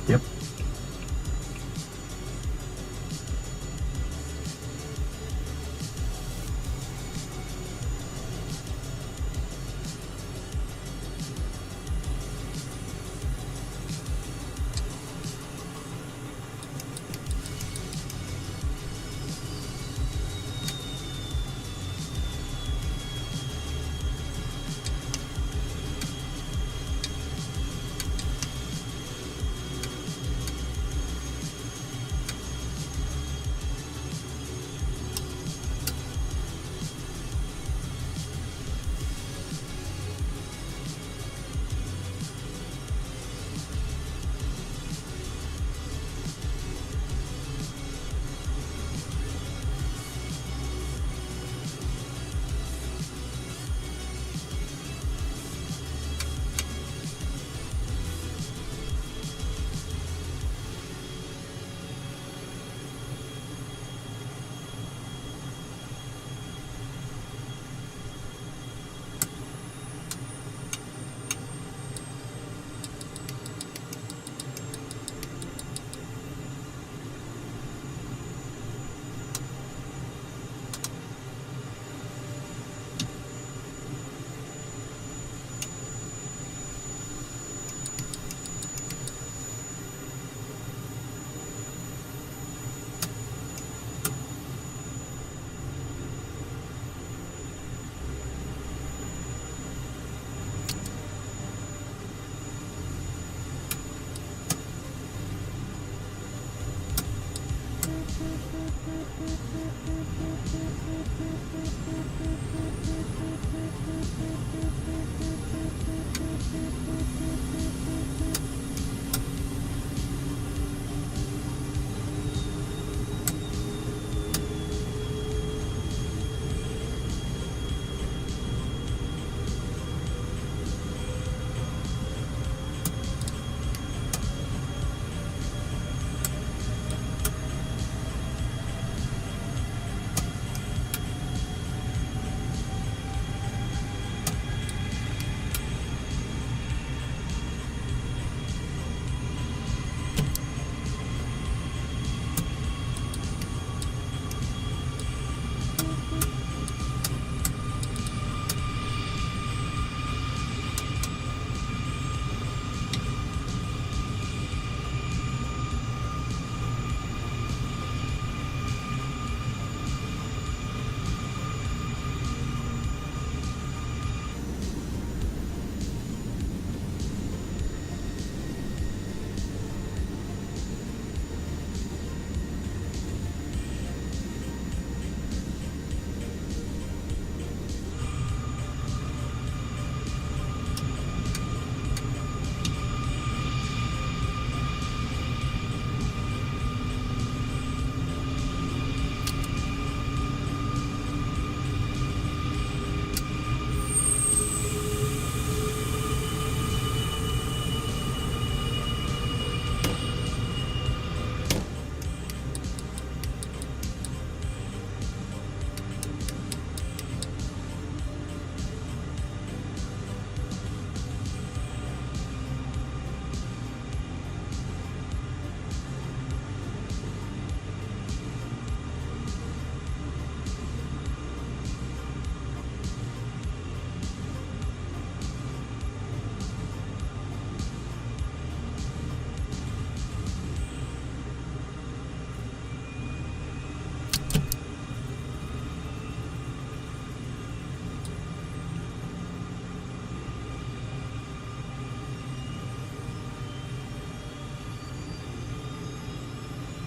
Yep.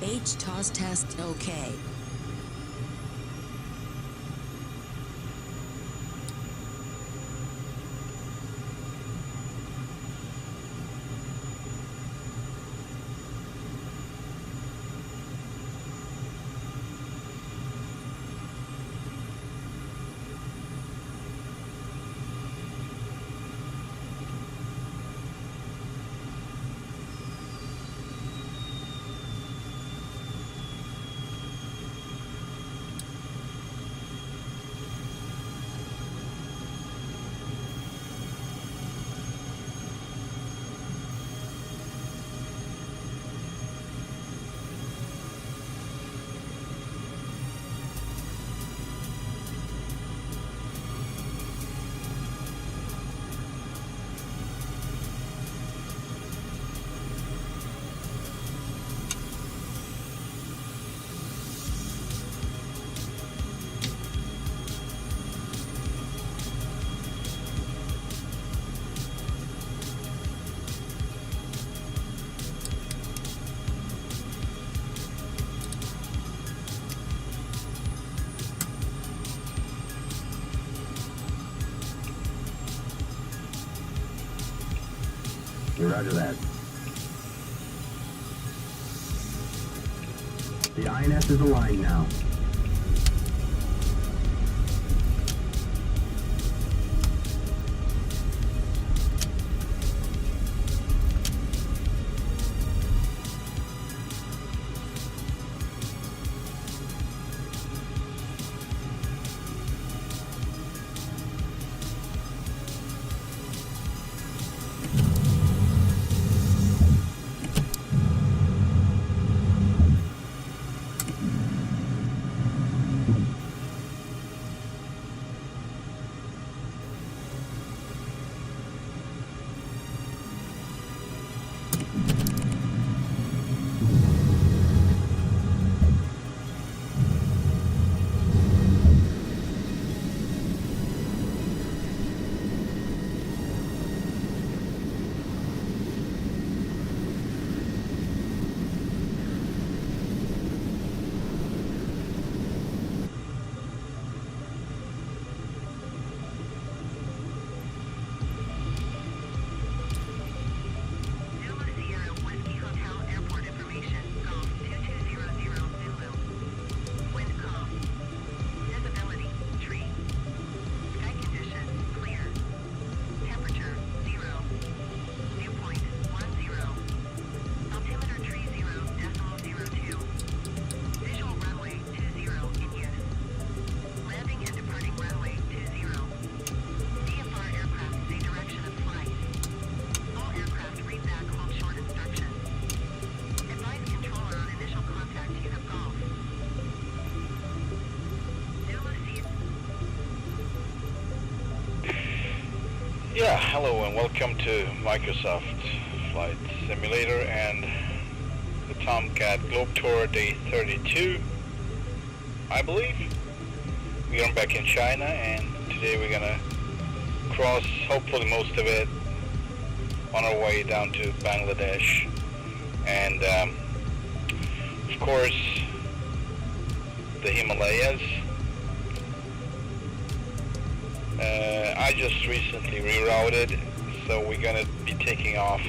HTOS test OK. Roger that. The INS is aligned now. Yeah, hello and welcome to Microsoft Flight Simulator and the Tomcat Globe Tour Day 32, I believe. We are back in China and today we're gonna cross, hopefully most of it, on our way down to Bangladesh. And of course, the Himalayas. I just recently rerouted, so we're gonna be taking off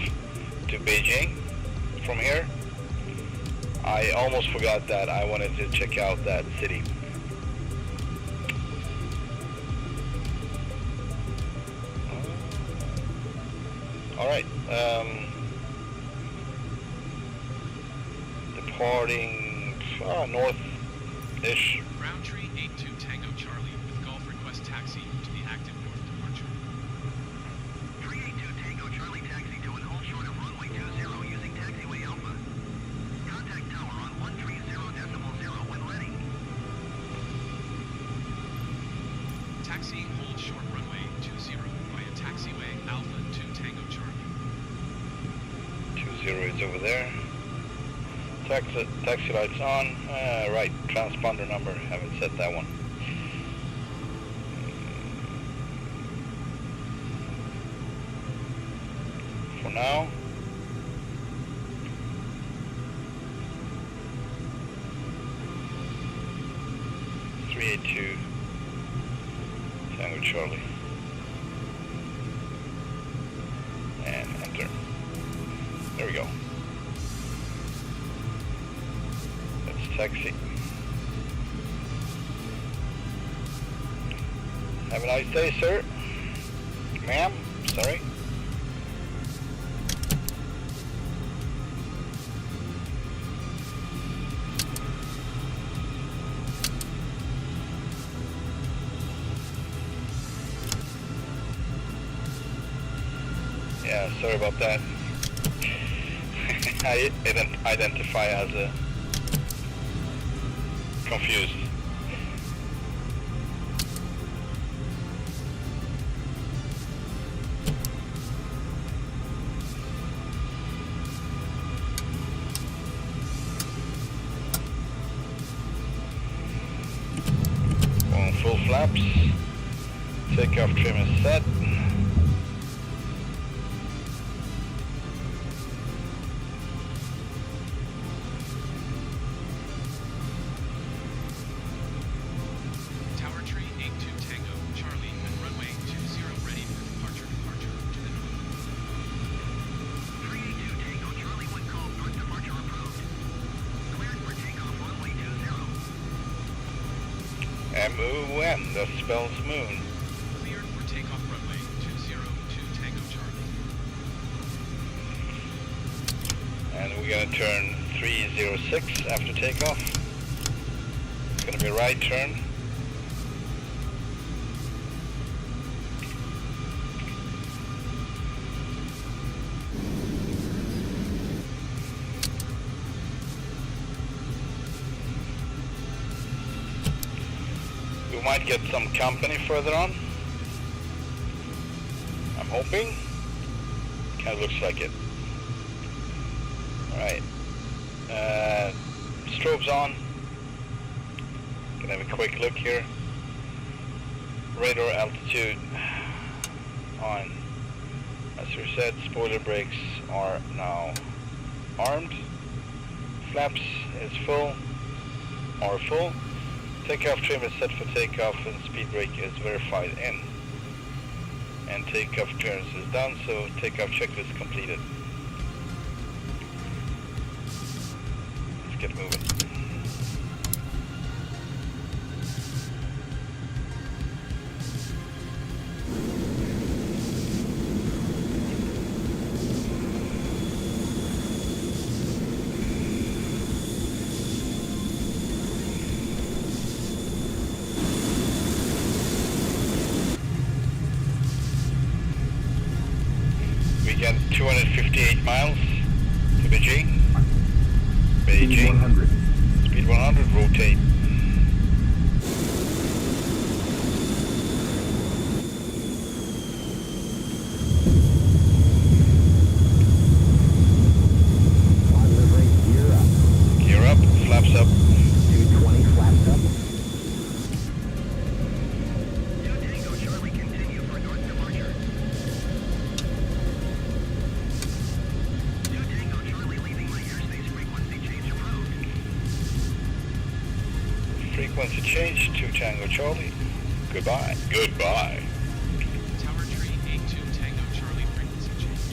to Beijing from here. I almost forgot that I wanted to check out that city. Alright, departing north-ish. Roundtree 82 Tango Charlie with Golf request taxi to the active north departure. 382 Tango Charlie taxi to an hold short of runway 20 using taxiway Alpha. Contact tower on 130.0 when ready. Taxiing hold short runway 20 via taxiway Alpha 2 Tango Charlie. 20 is over there. Taxi lights on. Right, transponder number. Haven't set that one. For now. (382) Tango Charlie. And enter. There we go. Taxi. Have a nice day, sir. Ma'am, sorry. Yeah, sorry about that. I didn't identify as a confused. On full flaps. Takeoff trim is set. M-O-O-N, that spells moon. Cleared for takeoff runway 202 Tango Charlie. And we're gonna turn 306 after takeoff. It's gonna be a right turn. We might get some company further on. I'm hoping. Kind of looks like it. Alright. Strobes on. Gonna have a quick look here. Radar altitude on. As we said, spoiler brakes are now armed. Flaps is full. Are full. Takeoff trim is set for takeoff and speed brake is verified in. And takeoff clearance is done, so takeoff checklist completed. Let's get moving. We got 258 miles to Beijing. Speed 100. Speed 100, rotate. Quad livery, gear up. Gear up, flaps up. 220 flaps up. 2 Tango Charlie, continue for north departure. 2 Tango Charlie, leaving my airspace, frequency change approved. Frequency change, 2 Tango Charlie. Goodbye. Goodbye. Tower tree 82 Tango Charlie, frequency change.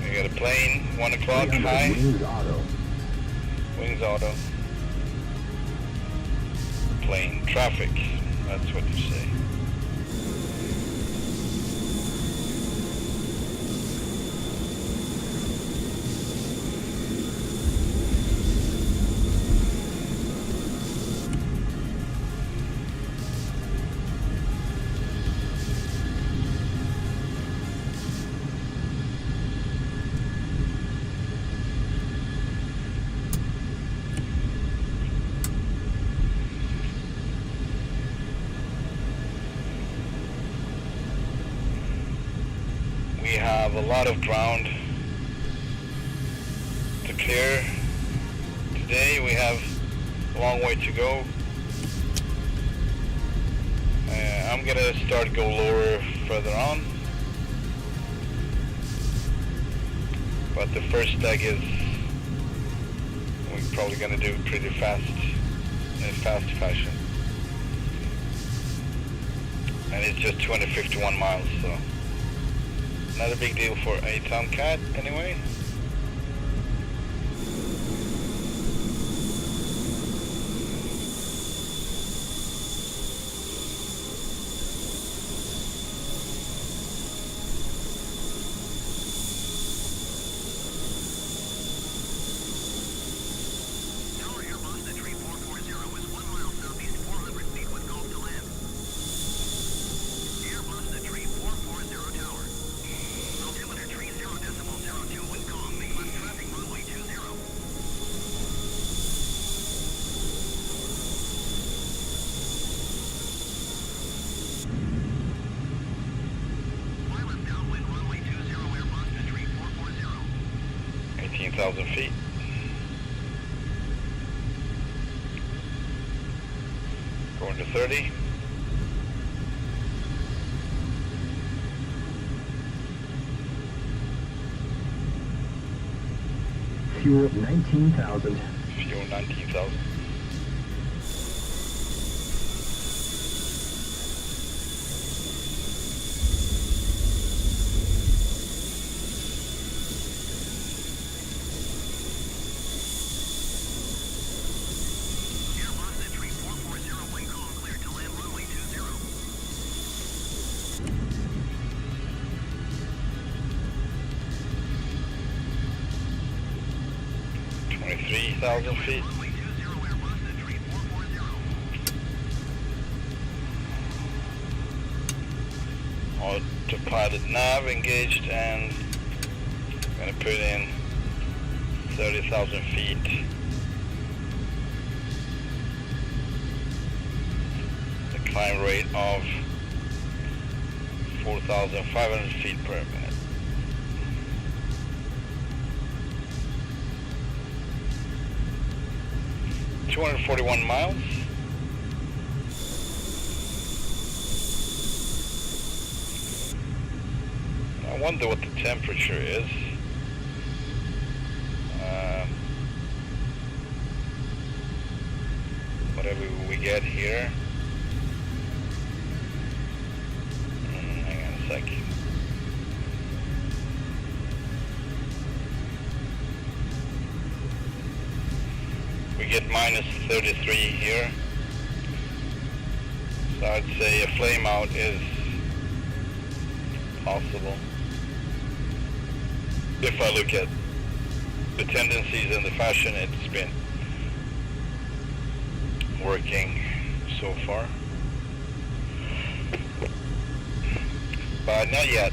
We got a plane, 1 o'clock 300 high. wings auto. Wings auto. Plane traffic. That's what you say. We have a lot of ground to clear. Today we have a long way to go. I'm gonna start go lower further on. But the first leg is we're probably gonna do pretty fast, in a fast fashion. And it's just 251 miles, so not a big deal for a Tomcat anyway. Tower Airbus, the tree 440 is 1 mile southeast, 400 feet with Gulf to land. Airbus, the tree 440 tower. Altimeter 30.02, wind calm, mainland traffic runway 20. Pilot downwind runway 20, Airbus, the tree 440. 18,000 feet. Going to 30. Fuel 19,000. Fuel 19,000. 30,000 feet. Runway 20 Airbus at 3440. Autopilot nav engaged, and I'm gonna put in 30,000 feet. The climb rate of 4,500 feet per minute. 241 miles. I wonder what the temperature is. Whatever we get here. Hang on a sec. We get minus 33 here. So I'd say a flame out is possible. If I look at the tendencies and the fashion it's been working so far. But not yet,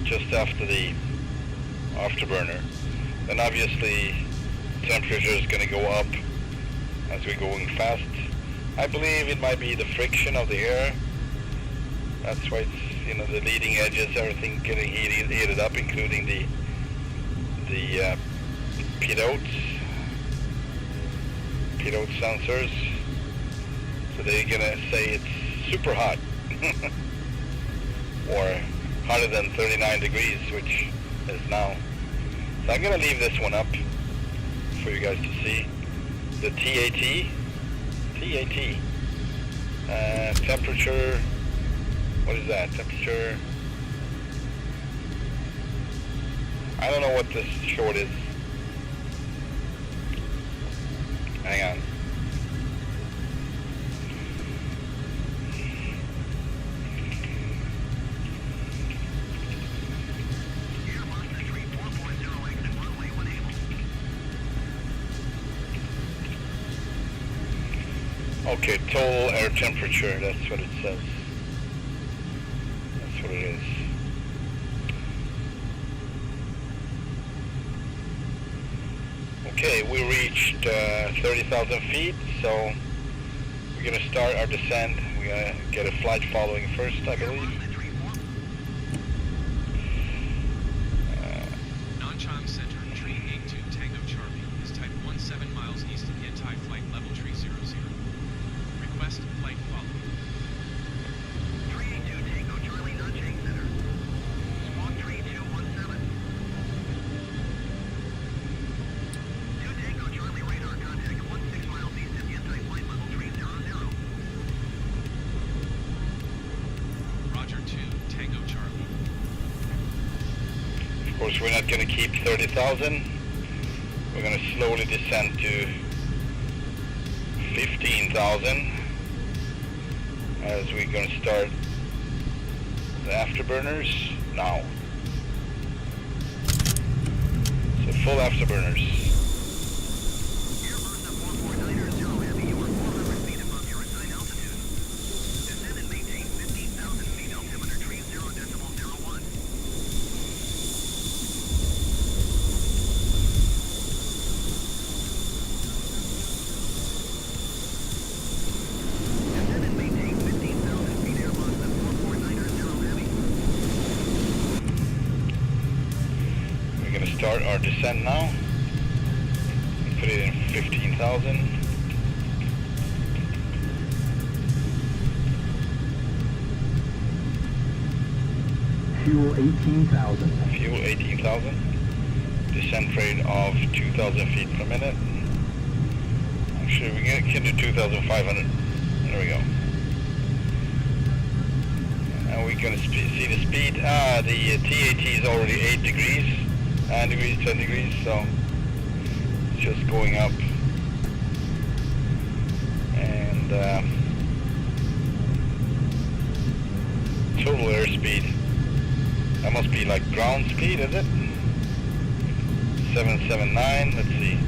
just after the afterburner. Then obviously temperature is going to go up as we're going fast. I believe it might be the friction of the air. That's why it's, you know, the leading edges, everything getting heated up, including the pitot sensors. So they're gonna say it's super hot, or hotter than 39 degrees, which is now. So I'm gonna leave this one up for you guys to see. The TAT, temperature, what is that? Temperature, I don't know what this short is. Hang on. Airbus at 3440, exit runway when able. Okay, total air temperature, that's what it says. That's what it is. Okay, we reached 30,000 feet, so we're going to start our descent. We're going to get a flight following first, I believe. Airbus at 3440. Non-chime center, tree 82 Tango Charlie is type 17 miles east of anti-flight level tree 00. Request flight following. 382 Tango Charlie, non-change center. Squawk 3217. 2 Tango Charlie, radar contact 16 miles east of anti-flight level 300. Roger 2 Tango Charlie. Of course, we're not going to keep 30,000. We're going to slowly descend to 15,000 as we're going to start the afterburners now. So full afterburners. Airbus at 4490 Heavy, you are 400 feet above your assigned altitude. Descend and maintain 15,000 feet, altimeter 30.01. Descend and maintain 15,000 feet, Airbus at 4490 Heavy. We're going to start our descent now. Put it in 15,000. Fuel 18,000. Fuel 18,000. Descent rate of 2,000 feet per minute. Actually, we can do 2,500. There we go. And we're going to see the speed. The TAT is already 8 degrees, 9 degrees, 10 degrees, so it's just going up. And total airspeed. That must be like ground speed, is it? 779, let's see.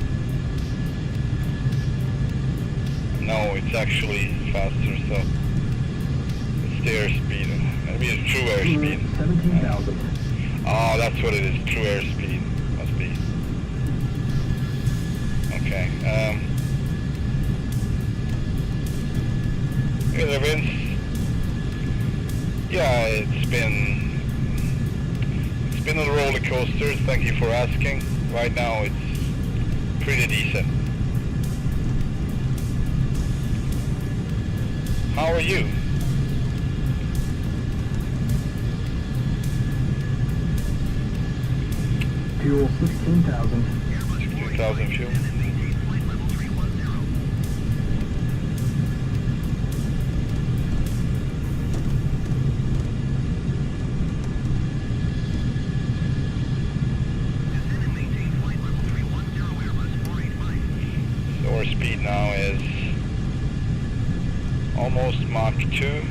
it's actually faster, so it's the airspeed. Maybe it's true airspeed. 17,000. Oh, that's what it is, true airspeed, must be. Okay, hey there, Vince. Yeah, it's been a roller coaster, thank you for asking. Right now it's pretty decent. How are you? Fuel 16,000. 16,000 fuel. So our speed now is almost Mach 2.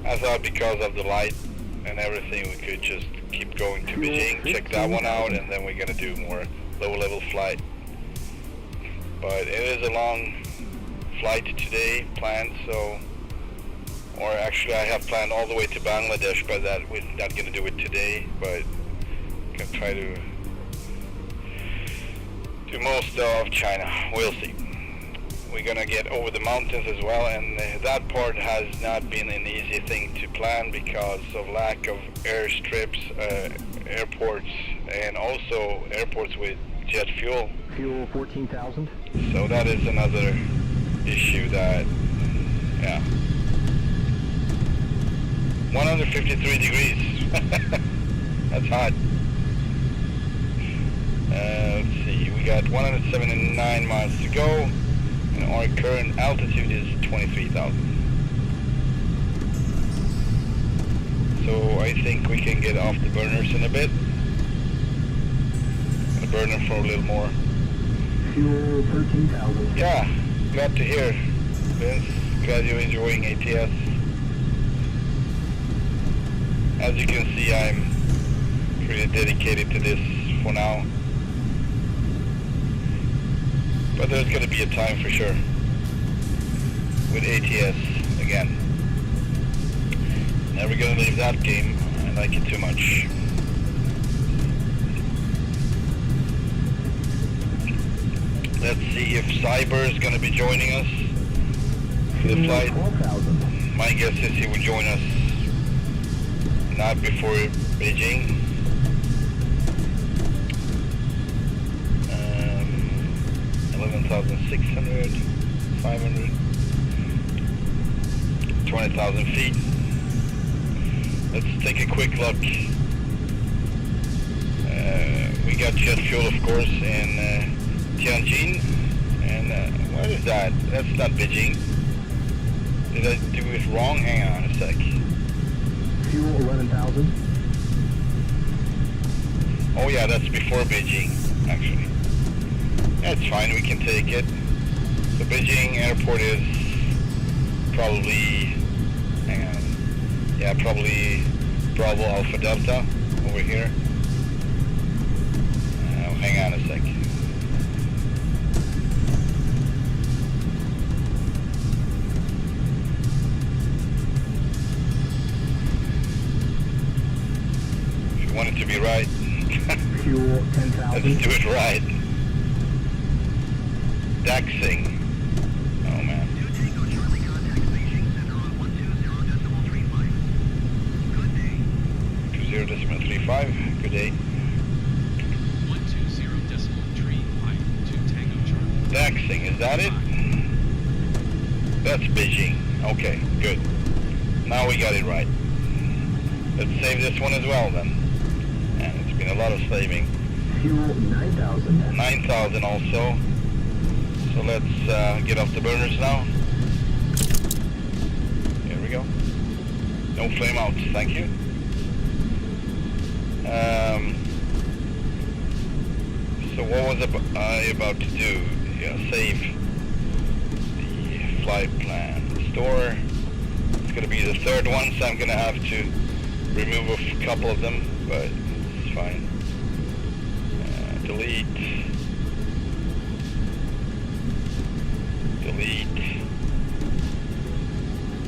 I thought because of the light and everything we could just keep going to Beijing, check that one out, and then we're gonna do more low level flight. But it is a long flight today planned, so, or actually I have planned all the way to Bangladesh, but that we're not gonna do it today, but can try to do most of China. We'll see. We're gonna get over the mountains as well, and that part has not been an easy thing to plan because of lack of airstrips, airports, and also airports with jet fuel. Fuel 14,000. So that is another issue that, yeah. 153 degrees. That's hot. Let's see, we got 179 miles to go. And our current altitude is 23,000. So I think we can get off the burners in a bit. Gonna burn them for a little more. Fuel 13,000. Yeah, glad to hear, Vince. Glad you're enjoying ATS. As you can see, I'm pretty dedicated to this for now. But there's going to be a time for sure with ATS again. Never going to leave that game. I like it too much. Let's see if Cyber is going to be joining us for the flight. 12,000. My guess is he would join us not before Beijing. 11,600, 500, 20,000 feet. Let's take a quick look. We got jet fuel, of course, in Tianjin. And what is that? That's not Beijing. Did I do it wrong? Hang on a sec. Fuel 11,000. Oh yeah, that's before Beijing, actually. That's fine, we can take it. The Beijing airport is probably, hang on, yeah, probably Bravo Alpha Delta over here. Hang on a sec. If you want it to be right, Fuel 10,000. let's do it right. Daxing. Oh man. Tango Charlie, contact Beijing Center on 120.35. Good day. 20.35. Good day. 120.35 to Tango Charlie. Daxing, is that it? That's Beijing. Okay, good. Now we got it right. Let's save this one as well then. And it's been a lot of saving. Fuel 9,000. 9,000 also. So let's get off the burners now. Here we go. No flame out, thank you. So what was I about to do? Yeah, save the flight plan. Restore. It's going to be the third one, so I'm going to have to remove a couple of them, but it's fine. delete,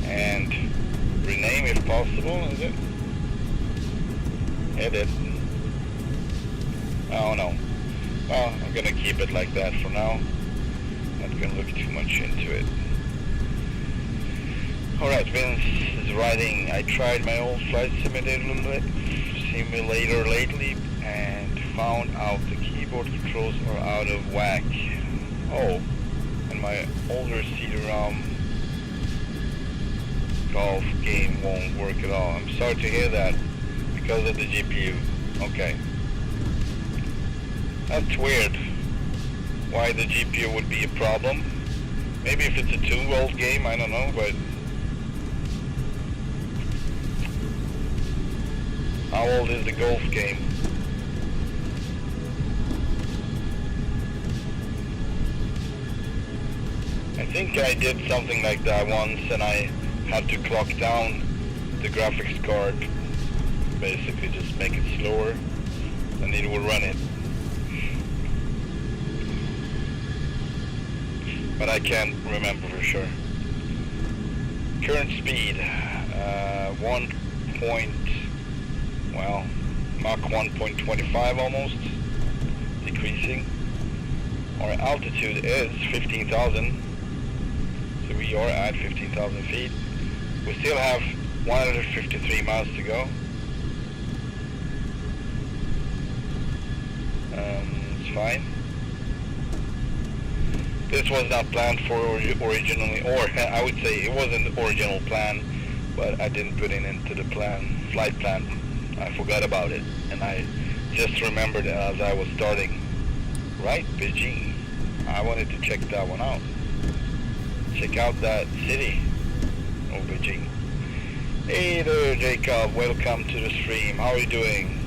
and rename if possible, is it? Edit. Oh no. Well, I'm gonna keep it like that for now. Not gonna look too much into it. Alright, Vince is writing, I tried my old flight simulator lately and found out the keyboard controls are out of whack. Oh, and my older CD-ROM golf game won't work at all. I'm sorry to hear that because of the GPU. Okay. That's weird. Why the GPU would be a problem? Maybe if it's a 2-volt game, I don't know, but how old is the golf game? I think I did something like that once and I had to clock down the graphics card. Basically just make it slower and it will run it. But I can't remember for sure. Current speed, Mach 1.25 almost, decreasing. Our altitude is 15,000, so we are at 15,000 feet. We still have 153 miles to go. It's fine. This was not planned for originally, or I would say it wasn't the original plan, but I didn't put it into the flight plan. I forgot about it, and I just remembered it as I was starting. Right, Beijing. I wanted to check that one out. Check out that city. Oh, Beijing. Hey there, Jacob. Welcome to the stream. How are you doing?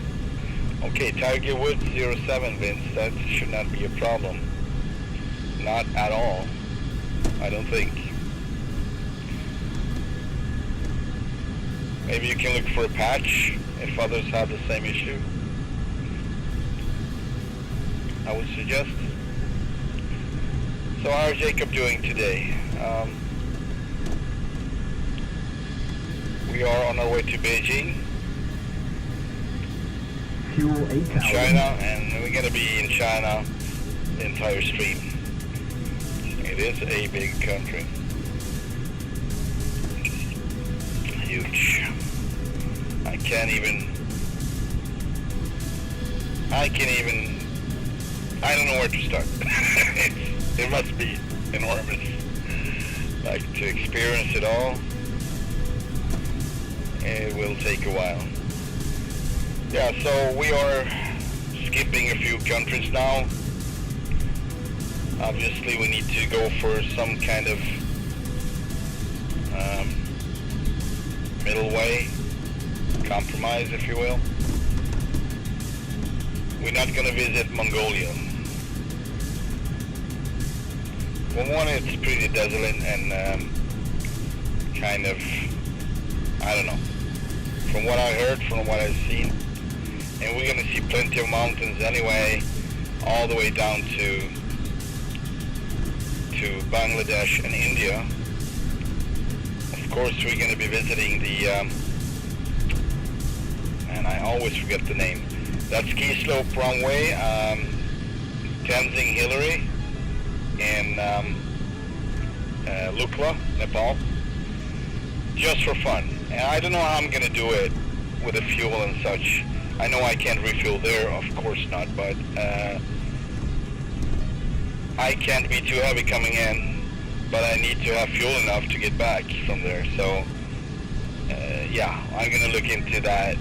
Okay, Tiger Woods 07, Vince. That should not be a problem. Not at all. I don't think. Maybe you can look for a patch if others have the same issue. I would suggest. So how is Jacob doing today? We are on our way to Beijing, Fuel 8,000. China, and we're going to be in China the entire stream. It is a big country. Huge. I don't know where to start. It must be enormous. Like, to experience it all, it will take a while. Yeah, so we are skipping a few countries now. Obviously we need to go for some kind of middle way, compromise if you will. We're not going to visit Mongolia. Well, one, it's pretty desolate and kind of, I don't know, from what I heard, from what I've seen, and we're going to see plenty of mountains anyway, all the way down to Bangladesh and India. Of course, we're going to be visiting the, and I always forget the name, that ski slope runway, Tenzing Hillary in Lukla, Nepal, just for fun. And I don't know how I'm going to do it with the fuel and such. I know I can't refuel there, of course not, but I can't be too heavy coming in, but I need to have fuel enough to get back from there. So, yeah, I'm going to look into that,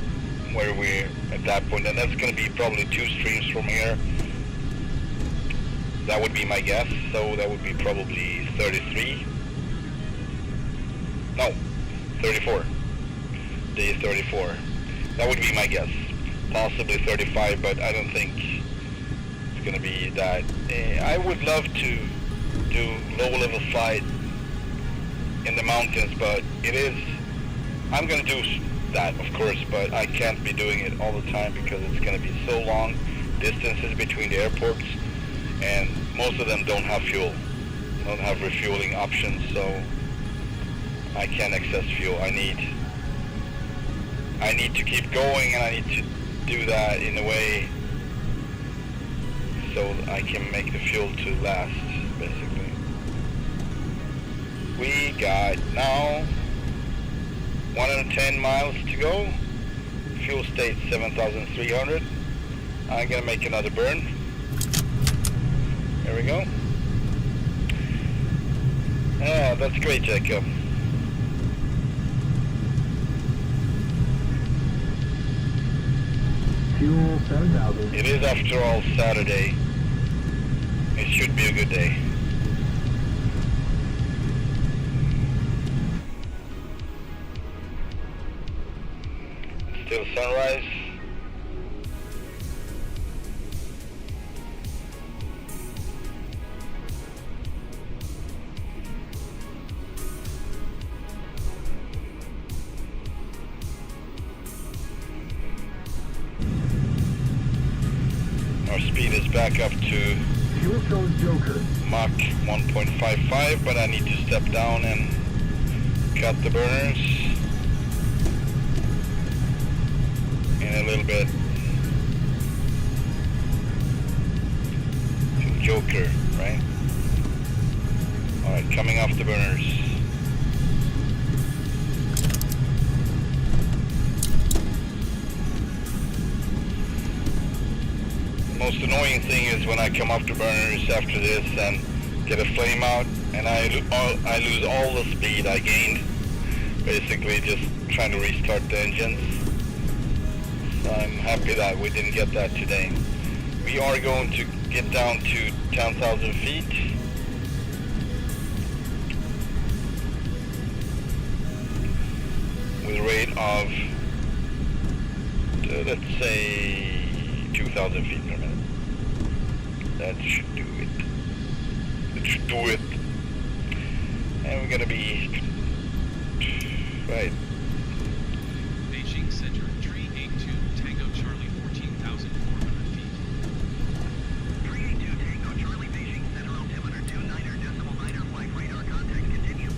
where we're at that point, and that's going to be probably 2 streams from here. That would be my guess, so that would be probably 33. No, 34. Day 34. That would be my guess. Possibly 35, but I don't think it's going to be that. I would love to do low-level flight in the mountains, but it is, I'm going to do that, of course, but I can't be doing it all the time because it's going to be so long distances between the airports, and most of them don't have fuel, don't have refueling options, so I can't access fuel. I need to keep going, and I need to do that in a way so I can make the fuel to last, basically. We got now 110 miles to go. Fuel state 7,300. I'm gonna make another burn. There we go. Yeah, that's great, Jacob. Fuel 7,000. It is, after all, Saturday. It should be a good day. Still sunrise. Our speed is back up to Fuel shows Joker. Mach 1.55, but I need to step down and cut the burners in a little bit to Joker, right? Alright, coming off the burners. The most annoying thing is when I come off the burners after this and get a flame out, and I lose all the speed I gained, basically just trying to restart the engines. So I'm happy that we didn't get that today. We are going to get down to 10,000 feet. With a rate of, let's say, 2,000 feet per minute. That should do it. It should do it. And we're gonna be right. Beijing Center, tree 82, Tango Charlie, 14,400 feet. 382 Tango Charlie, Beijing Center, altimeter 29.9er, flight radar contact, continue.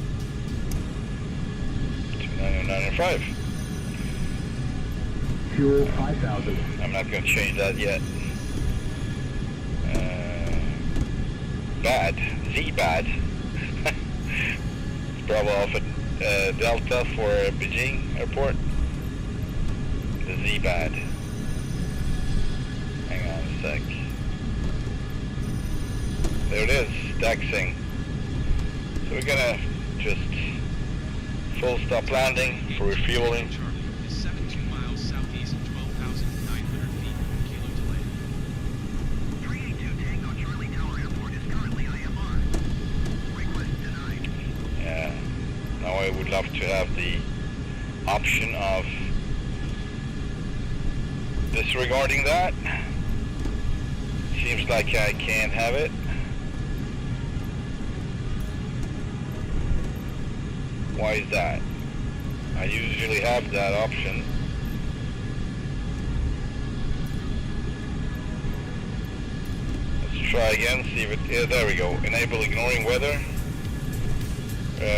2995. Fuel 5,000. I'm not going to change that yet. Bad. Z-bad. Bravo Alpha Delta for Beijing Airport. The Z-bad. Hang on a sec. There it is. Daxing. So we're going to just full stop landing for refueling. Charlie is 72 miles southeast of 12,900 feet. Kilo delay. 382 Tango Charlie Tower Airport is currently IMR. Request denied. Yeah. Now I would love to have the option of disregarding that. Seems like I can't have it. Why is that? I usually have that option. Let's try again, see if it, yeah, there we go. Enable ignoring weather.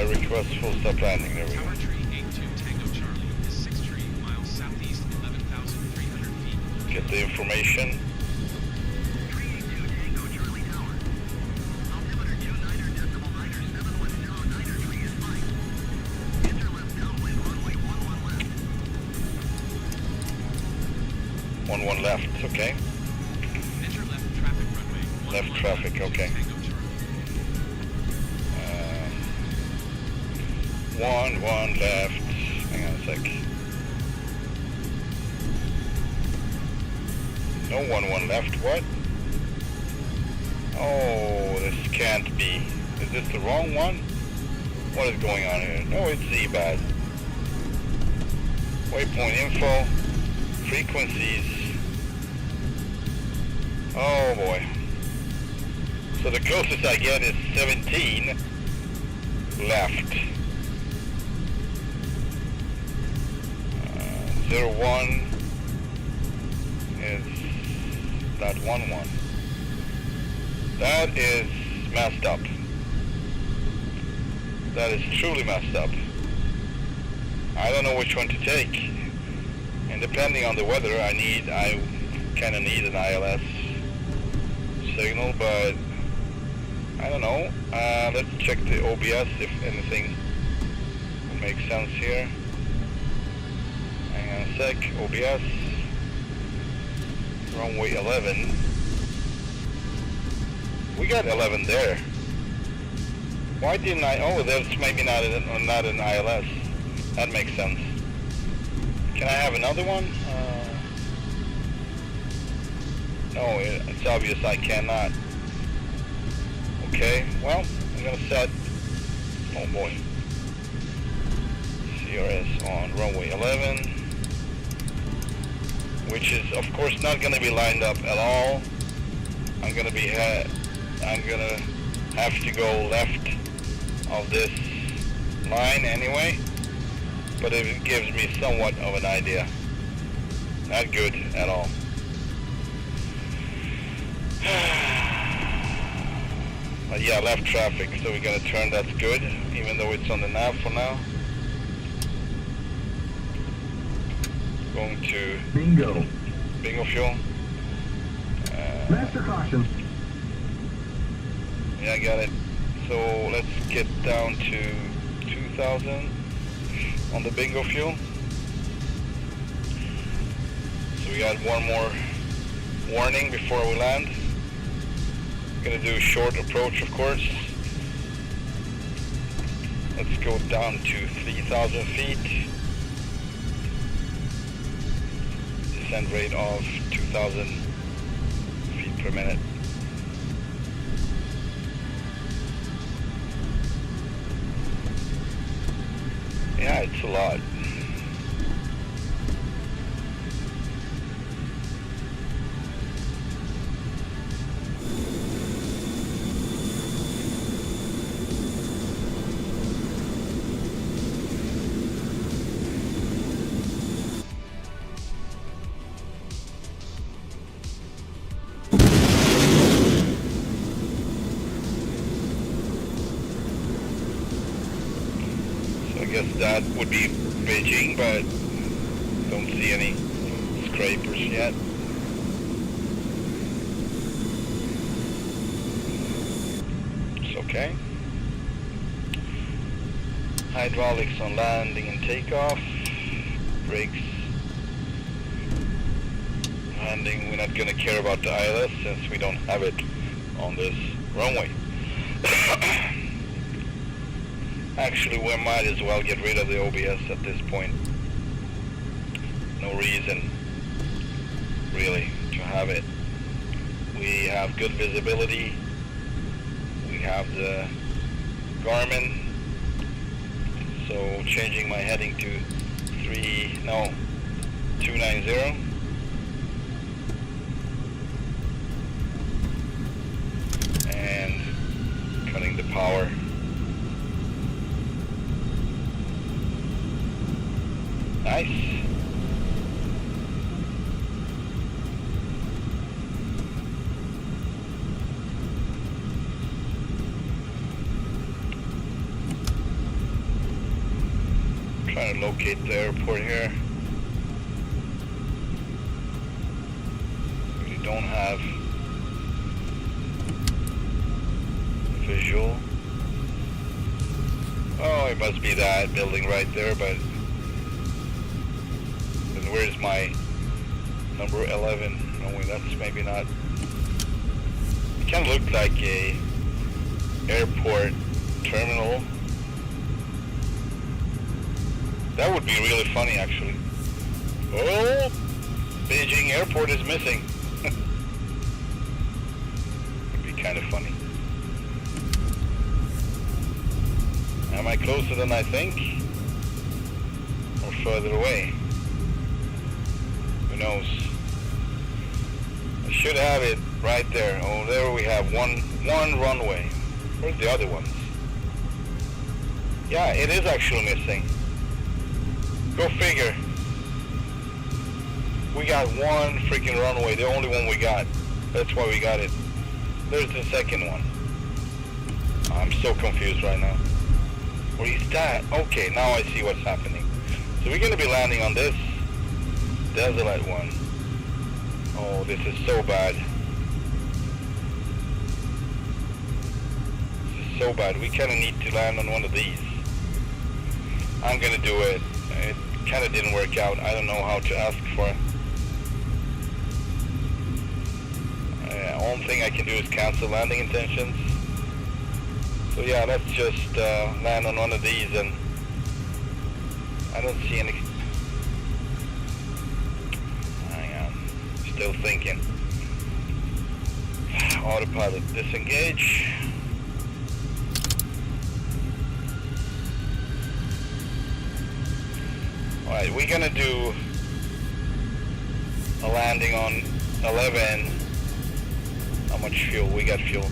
Request full stop landing, there we go. Tower tree 82, Tango Charlie is 63 miles southeast, 11,300 feet. Get the information. 382 Tango Charlie Tower. Altimeter 29.9er, tree is fine. Enter left downwind runway 11 left. 11 left, okay. Enter left traffic runway. Left traffic, okay. Tango Charlie. 1 left. Hang on a sec. No 1 left, what? Oh, this can't be. Is this the wrong one? What is going on here? No, it's Z-bad. Waypoint info. Frequencies. Oh boy. So the closest I get is 17 left. 01 is not got 1-1. That is messed up. That is truly messed up. I don't know which one to take. And depending on the weather, I kind of need an ILS signal, but I don't know. Let's check the OBS if anything will make sense here. Hang on a sec. OBS. Runway 11. We got 11 there. Why didn't I? Oh, that's maybe not an ILS. That makes sense. Can I have another one? No, it's obvious I cannot. Okay, well, I'm gonna set, oh boy, CRS on runway 11, which is of course not gonna be lined up at all. I'm gonna have to go left of this line anyway, but it gives me somewhat of an idea. Not good at all. But yeah, left traffic, so we're gonna turn, that's good, even though it's on the nav for now. Going to Bingo. bingo fuel. Master caution. Yeah, I got it. So let's get down to 2,000 on the bingo fuel. So we got one more warning before we land. Gonna do a short approach, of course. Let's go down to 3,000 feet. Descent rate of 2,000 feet per minute. Yeah, it's a lot. I guess that would be Beijing, but don't see any scrapers yet. It's okay. Hydraulics on landing and takeoff. Brakes. Landing, we're not going to care about the ILS since we don't have it on this runway. Actually, we might as well get rid of the OBS at this point. No reason, really, to have it. We have good visibility. We have the Garmin. So changing my heading to 290. And cutting the power. Nice. Trying to locate the airport here. We don't have visual. Oh, it must be that building right there, but where's my number 11? No, wait, that's maybe not. It kind of looked like a airport terminal. That would be really funny, actually. Oh, Beijing airport is missing. Would be kind of funny. Am I closer than I think? Or further away? Who knows? I should have it right there. Oh, there we have one runway. Where's the other ones? Yeah, it is actually missing. Go figure. We got one freaking runway, the only one we got. That's why we got it. There's the second one. I'm so confused right now. Where is that? Okay, now I see what's happening. So we're going to be landing on this Desolate one. Oh, this is so bad. This is so bad. We kind of need to land on one of these. I'm going to do it. It kind of didn't work out. I don't know how to ask for it. Only thing I can do is cancel landing intentions. So yeah, let's just land on one of these, and I don't see any. Hang on, still thinking. Autopilot disengage. Alright, we're gonna do a landing on 11. How much fuel? We got fuel.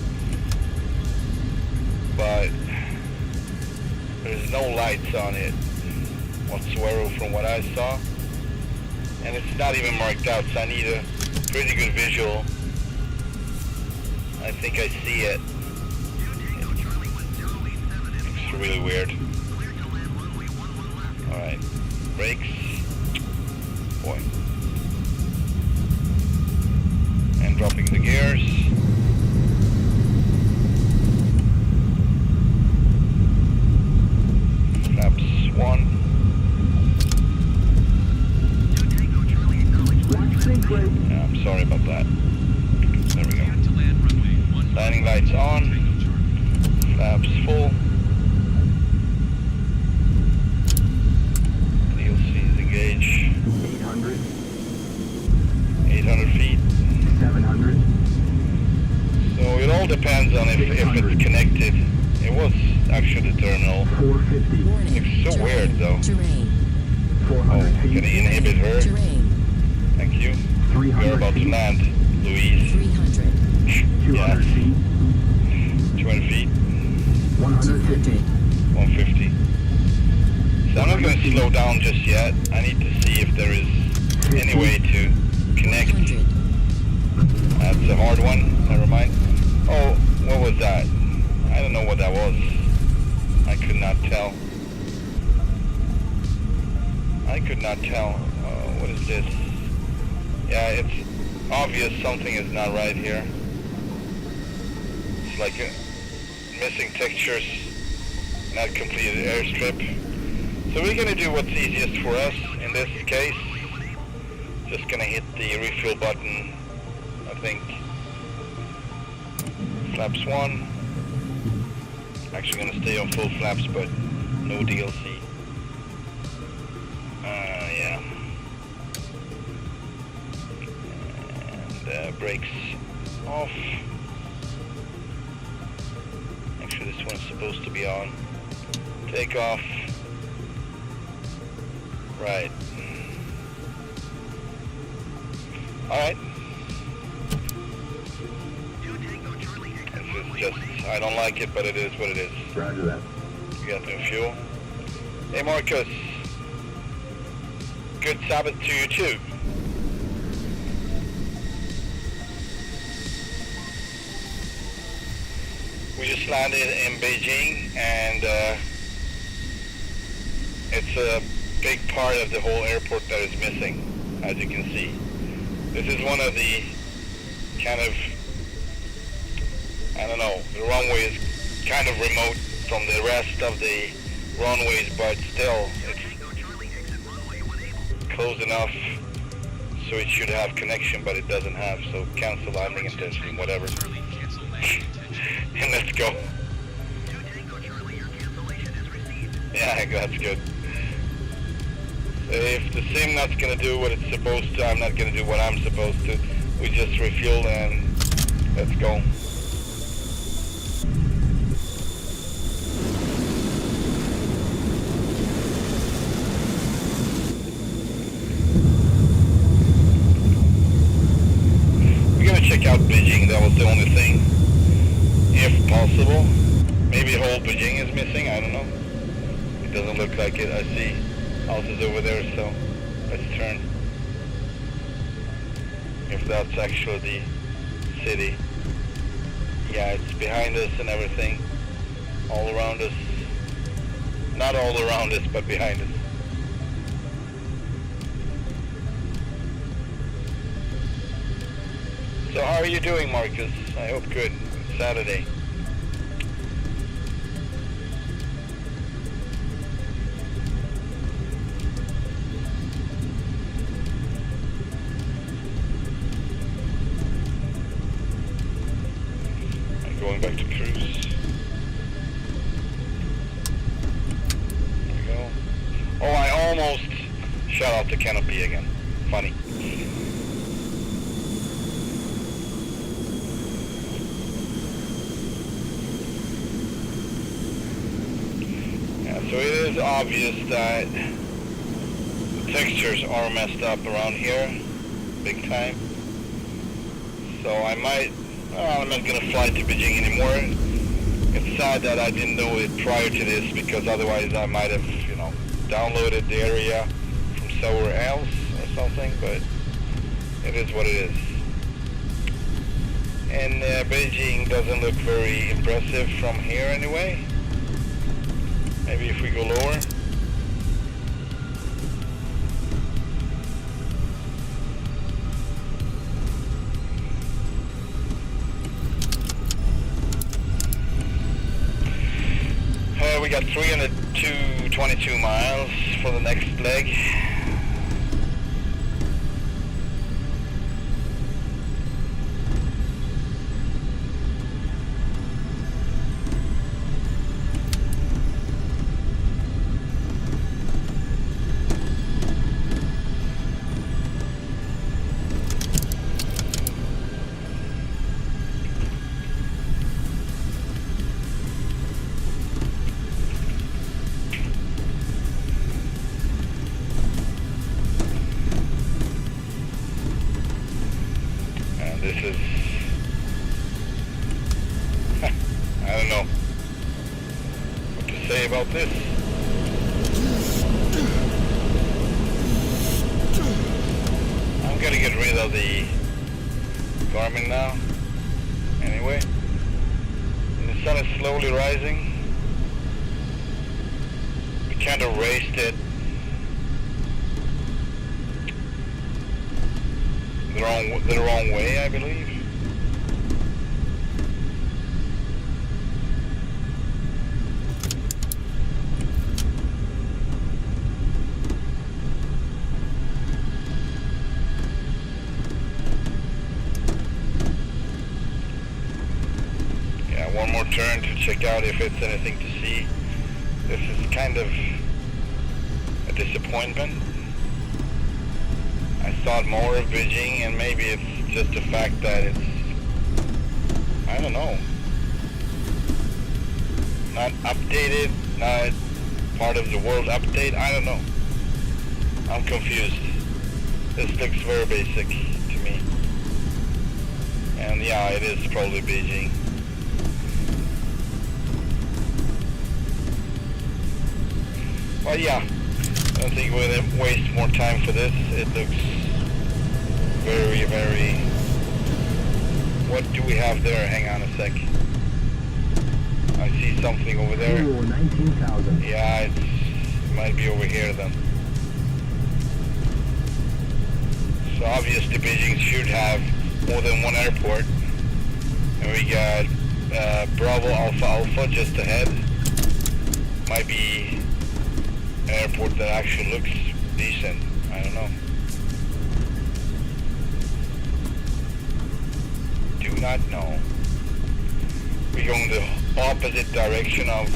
But there's no lights on it whatsoever from what I saw. And it's not even marked out, so I need a pretty good visual. I think I see it. It's really weird. Alright. Brakes. Boy. And dropping the gears. Flaps 1. Yeah, I'm sorry about that. There we go. Landing lights on. Flaps full. DLCs engage. 800. 800 feet. 700. So it all depends on if it's connected. It was actually the terminal. 450. Warning. It's so weird though. Terrain. 400 Oh, feet. gonna inhibit her. Terrain. Thank you. 300 We're about to feet. land, Louise. 300. 200 feet. 200 feet. 150. 150. So I'm not going to slow down just yet. I need to see if there is any way to connect. 100. That's a hard one. Never mind. Oh, what was that? I don't know what that was. I could not tell. I could not tell. What is this? Yeah, it's obvious something is not right here. It's like missing textures, not completed airstrip. So we're gonna do what's easiest for us in this case. Just gonna hit the refuel button, I think. Flaps 1. Actually gonna stay on full flaps, but no DLC. Yeah. And brakes off. Actually, this one's supposed to be on. Take off. Right. Alright. This is just, I don't like it, but it is what it is. Roger that. We got new fuel. Hey Marcus. Good Sabbath to you too. We just landed in Beijing, and it's a big part of the whole airport that is missing, as you can see. This is one of the kind of, I don't know, the runway is kind of remote from the rest of the runways, but still it's close enough so it should have connection, but it doesn't have, so cancel landing intention, whatever. And let's go. Yeah, that's good. If the sim not gonna do what it's supposed to, I'm not gonna do what I'm supposed to. We just refuel and let's go. We're gonna check out Beijing. That was the only thing. If possible. Maybe whole Beijing is missing, I don't know. It doesn't look like it. I see houses over there, so let's turn. If that's actually the city. Yeah, it's behind us and everything. All around us. Not all around us, but behind us. So how are you doing, Marcus? I hope good. It's Saturday. I'm going back to cruise. There we go. Oh, I almost shut off the canopy again. Funny. So it is obvious that the textures are messed up around here, big time. So I might, I'm not gonna fly to Beijing anymore. It's sad that I didn't know it prior to this, because otherwise I might have, you know, downloaded the area from somewhere else or something, but it is what it is. And Beijing doesn't look very impressive from here anyway. Maybe if we go lower. We got 322 miles for the next leg. This is, I don't know what to say about this. I'm gonna get rid of the Garmin now, anyway. And the sun is slowly rising. We kind of raced it the wrong way, I believe. Yeah, one more turn to check out if it's anything to see. This is kind of a disappointment. I thought more of Beijing, and maybe it's just the fact that it's, I don't know, not updated, not part of the world update, I don't know. I'm confused. This looks very basic to me. And yeah, it is probably Beijing. But yeah, I don't think we're going to waste more time for this. It looks very, very... What do we have there? Hang on a sec. I see something over there. 19,000. Yeah, it might be over here then. So obviously Beijing should have more than one airport. And we got Bravo Alpha Alpha just ahead. Might be an airport that actually looks decent. I don't know. Do not know. We're going the opposite direction of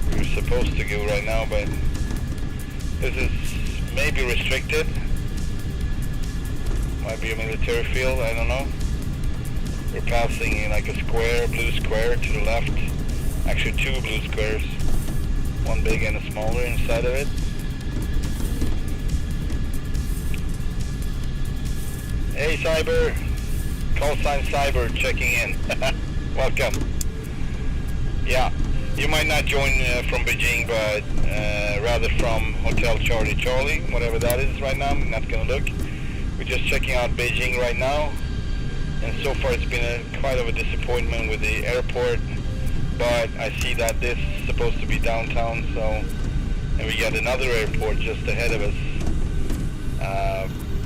where we're supposed to go right now, but this is maybe restricted. Might be a military field, I don't know. We're passing in like a square, blue square to the left. Actually two blue squares. One big and a smaller inside of it. Hey Cyber! Call sign Cyber checking in. Welcome. Yeah, you might not join from Beijing, but rather from Hotel Charlie Charlie, whatever that is right now. I'm not gonna look. We're just checking out Beijing right now. and so far it's been quite of a disappointment with the airport, but I see that this is supposed to be downtown, so, and we got another airport just ahead of us,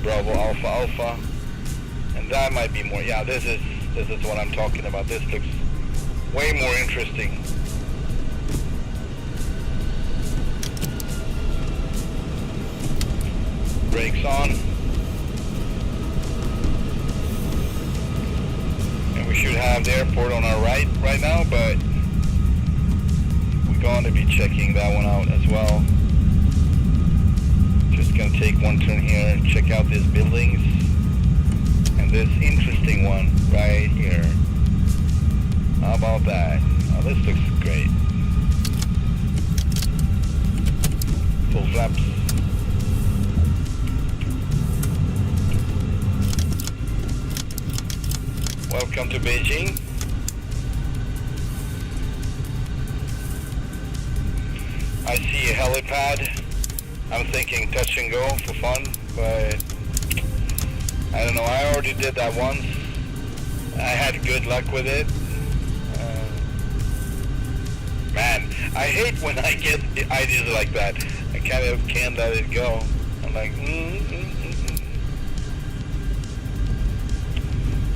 Bravo Alpha Alpha, and that might be more, yeah, this is what I'm talking about. This looks way more interesting. Brakes on. And we should have the airport on our right now, but we're going to be checking that one out as well. Just going to take one turn here and check out these buildings. And this interesting one right here. How about that? Oh, this looks great. Full flaps. Welcome to Beijing. I see a helipad. I'm thinking touch and go for fun, but I don't know. I already did that once. I had good luck with it. Man, I hate when I get ideas like that. I kind of can't let it go. I'm like,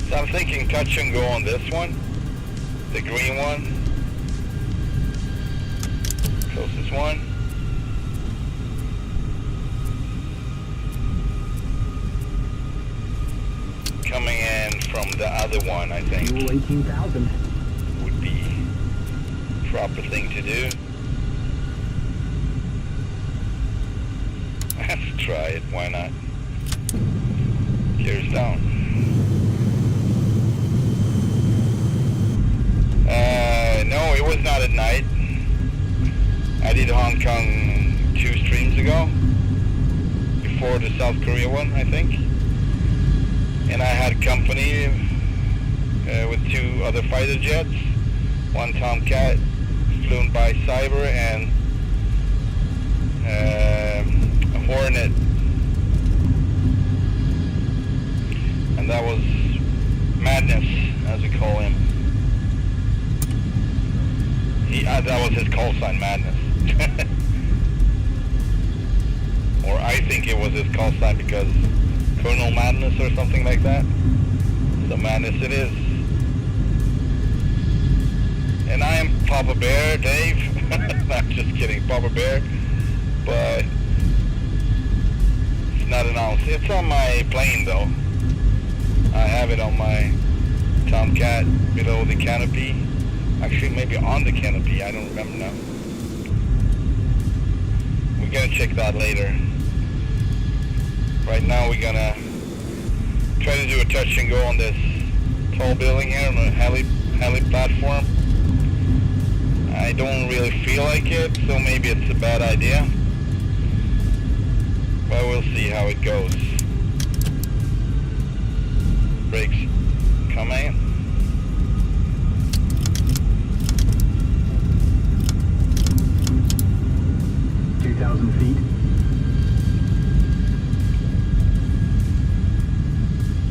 So I'm thinking touch and go on this one, the green one, closest one. Coming in from the other one, I think, Fuel 18,000. would be proper thing to do. Let's try it, why not? Gears down. No, it was not at night. I did Hong Kong 2 streams ago, before the South Korea one, I think. And I had company with 2 other fighter jets, one Tomcat flown by Cyber, and a Hornet. And that was Madness, as we call him. That was his call sign, Madness. Or I think it was his call sign because Colonel Madness or something like that. So Madness it is. And I am Papa Bear, Dave. I'm just kidding, Papa Bear. But it's not announced. It's on my plane though. I have it on my Tomcat below the canopy. Actually, maybe on the canopy, I don't remember now. We're gonna check that later. Right now, we're gonna try to do a touch and go on this tall building here on a heli platform. I don't really feel like it, so maybe it's a bad idea. But we'll see how it goes. Brakes coming. 2,000 feet.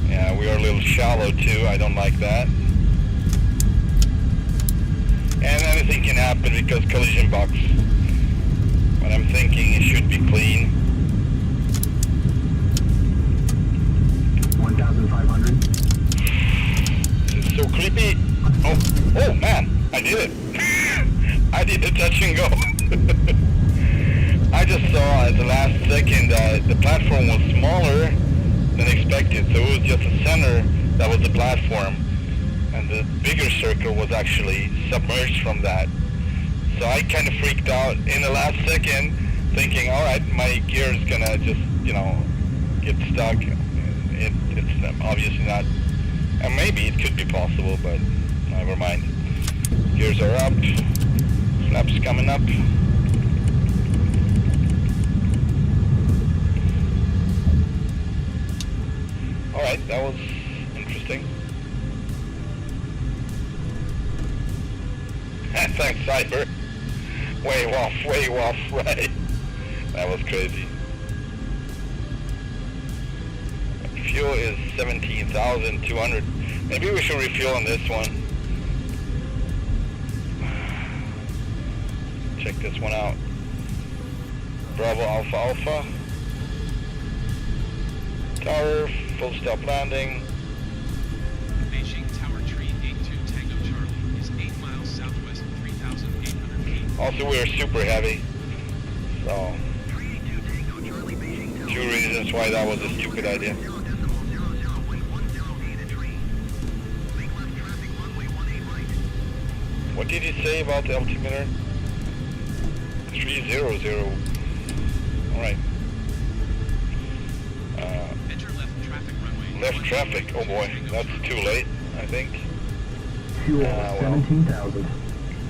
Yeah, we are a little shallow too. I don't like that. And anything can happen because collision box. But I'm thinking it should be clean. 1,500. This is so creepy. Oh man, I did it. I did the touch and go. I just saw at the last second that the platform was smaller than expected, so it was just the center that was the platform, and the bigger circle was actually submerged from that. So I kind of freaked out in the last second, thinking, all right, my gear is gonna just, get stuck. It's obviously not, and maybe it could be possible, but never mind. Gears are up, flaps coming up. Alright, that was interesting. Thanks, Cyber. Way off, right? That was crazy. Fuel is 17,200. Maybe we should refuel on this one. Check this one out. Bravo Alpha Alpha. Tower, full stop landing. Beijing Tower Tree 82 Tango Charlie is 8 miles southwest of 3,800 feet. Also, we are super heavy. So, 382 Tango Charlie Beijing Tower. 2 reasons why that was a stupid idea. 0.1008 at tree. Make left traffic runway 18 right. What did he say about the altimeter? 300. Alright. Enter left traffic runway. Left traffic. Oh boy, that's too late, I think. Fuel, well. 17,000.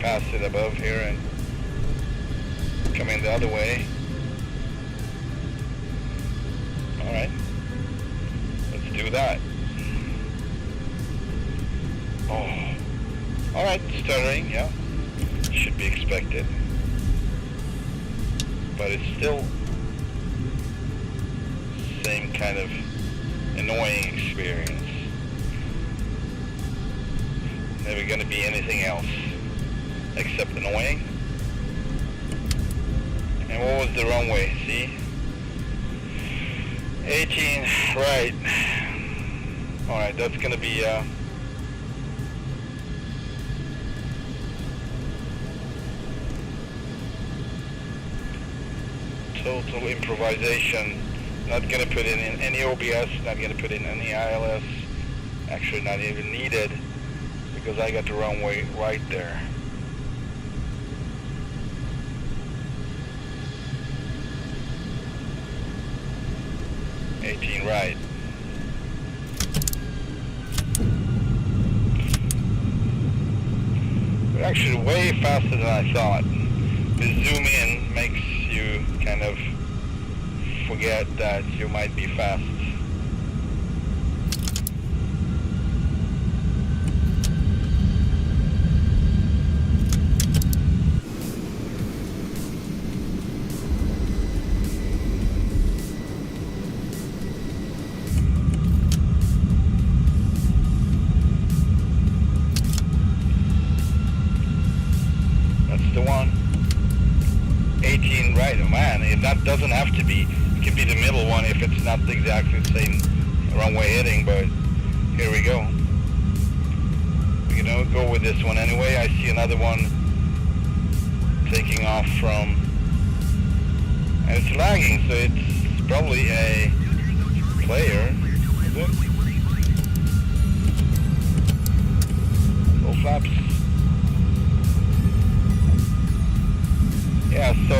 Pass it above here and come in the other way. Alright. Let's do that. Oh. Alright, stuttering, yeah. Should be expected. But it's still same kind of annoying experience. Never gonna be anything else except annoying. And what was the runway? See? 18, right. Alright, that's gonna be total improvisation. Not gonna put in any OBS, not gonna put in any ILS. Actually not even needed because I got the runway right there. Right. We're actually way faster than I thought. The zoom in makes you kind of forget that you might be fast. That doesn't have to be. It could be the middle one if it's not exactly the same runway heading, but here we go. We're gonna go with this one anyway. I see another one taking off from, and it's lagging, so it's probably a player. Is it? Full flaps. Yeah, so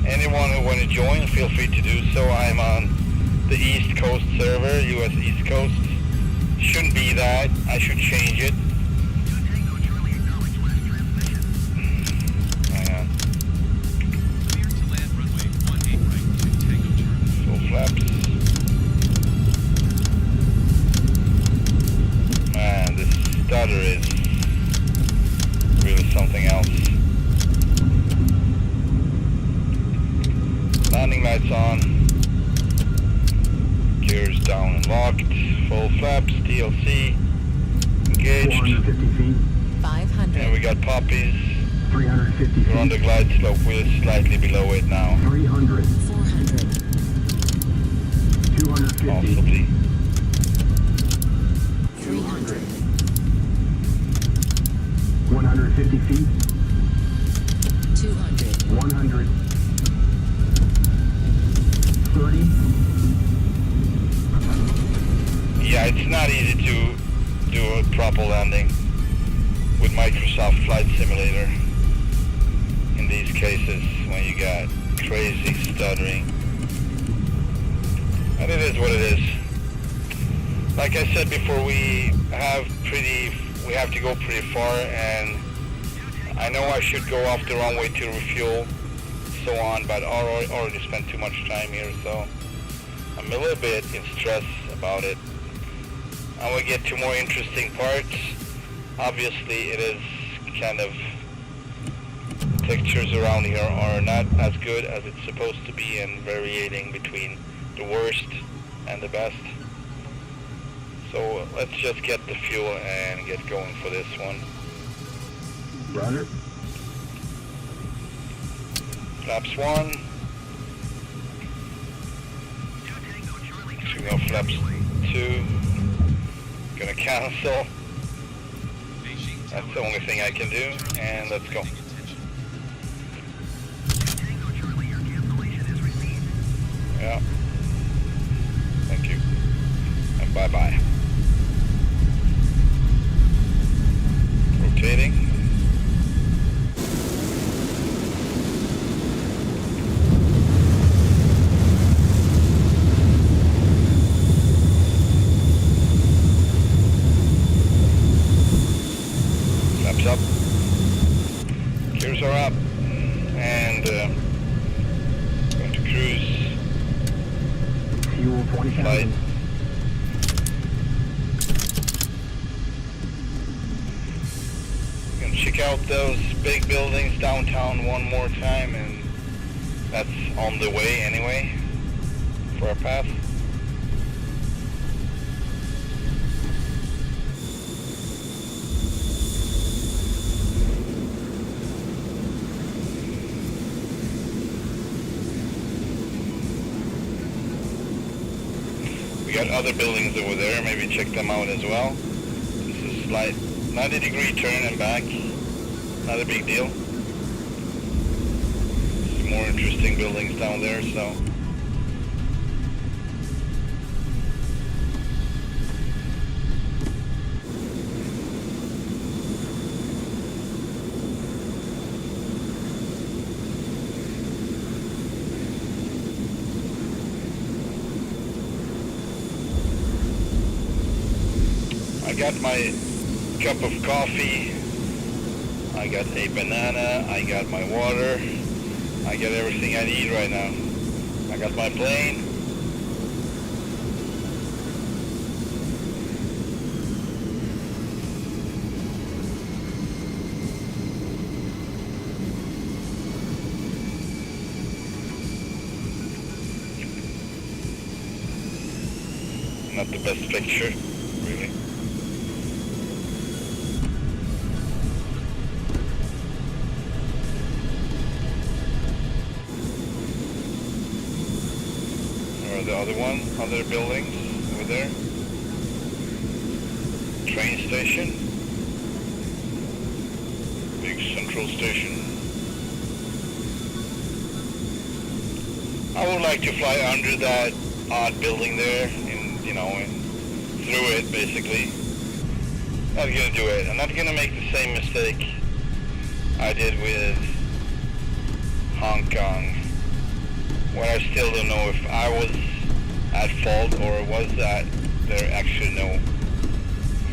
anyone who want to join, feel free to do so. I'm on the East Coast server, US East Coast. Shouldn't be that. I should change it. Hang on. Clear to land runway 18 right to Tango Charlie. Full flaps. Man, this stutter is really something else. Landing lights on, gears down and locked, full flaps, TLC, engaged, 450 feet, 500. and we got poppies, 350 we're on the feet, glide slope, we're slightly below it now, 300, 400. 250, possibly. 300. 150 feet, 200. 100, 30, Yeah, it's not easy to do a proper landing with Microsoft Flight Simulator in these cases when you got crazy stuttering. And it is what it is. Like I said before, we have to go pretty far, and I know I should go off the runway to refuel, so on, but I already spent too much time here, so I'm a little bit in stress about it. And we get to more interesting parts. Obviously, it is kind of, textures around here are not as good as it's supposed to be, and varying between the worst and the best. So let's just get the fuel and get going for this one. Roger. Flaps 1. Signal flaps 2. Gonna cancel. That's the only thing I can do, and let's go. Yeah. Thank you. And bye-bye. Rotating. Flaps up. Gears are up. And going to cruise. Fuel 20,000. Flight. Gonna check out those big buildings downtown one more time, and that's on the way anyway for our path. We got other buildings over there, maybe check them out as well. This is slight 90-degree turn and back, not a big deal. Some more interesting buildings down there, so. I got my cup of coffee, I got a banana, I got my water, I got everything I need right now. I got my plane. Not the best picture, really. The other buildings over there. Train station. Big central station. I would like to fly under that odd building there, and through it basically. Not gonna do it. I'm not gonna make the same mistake I did with Hong Kong, where I still don't know if I was at fault or was that there actually no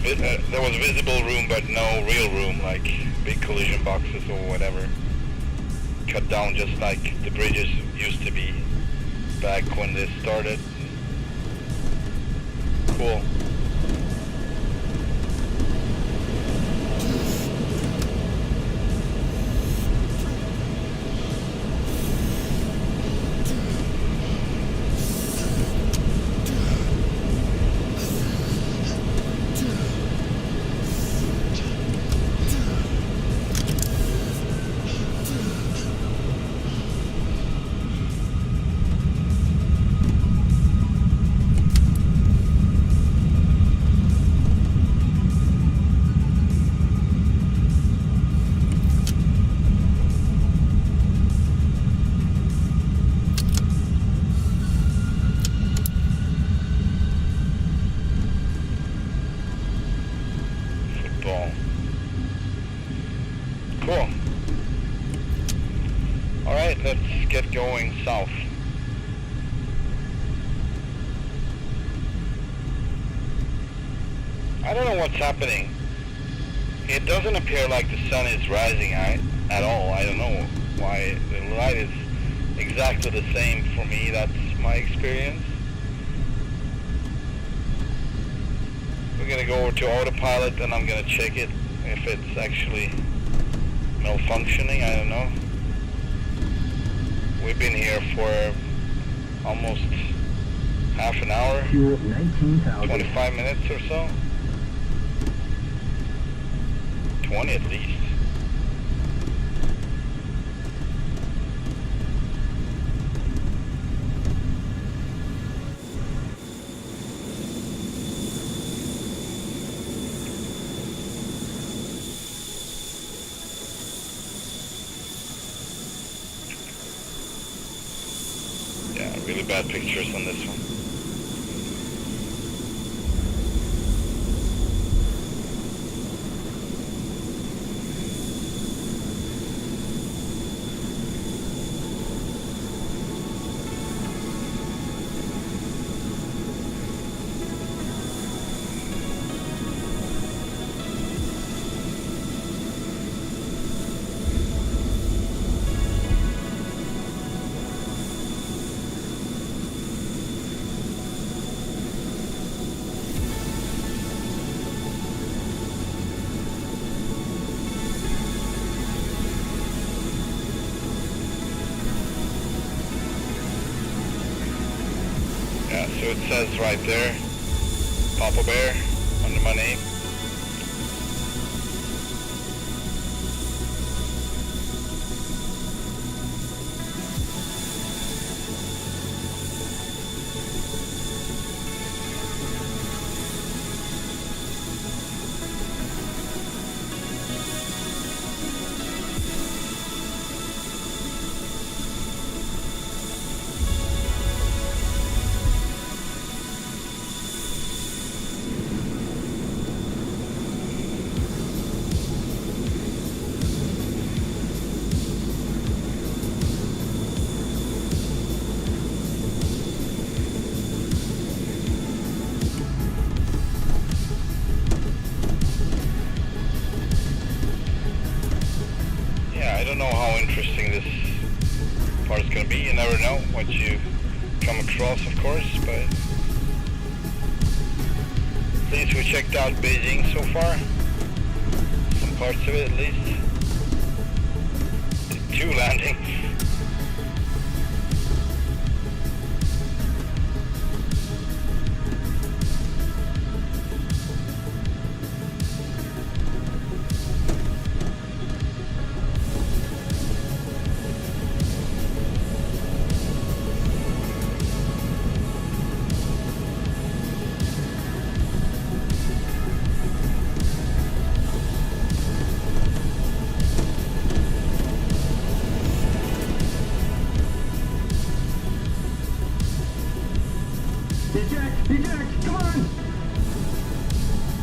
there was visible room but no real room, like big collision boxes or whatever, cut down just like the bridges used to be back when this started. Cool. Cool. Alright, let's get going south. I don't know what's happening. It doesn't appear like the sun is rising at all. I don't know why. The light is exactly the same for me. That's my experience. We're gonna go over to autopilot and I'm gonna check it if it's actually malfunctioning. I don't know. We've been here for almost half an hour, Fuel 19,000. 25 minutes or so. 20 at least. Yeah, really bad pictures on this one. Yeah, so it says right there, Papa Bear, under my name. I don't know how interesting this part is going to be. You never know what you come across, of course, but at least we checked out Beijing so far. Some parts of it, at least. 2 landings. Eject! Come on!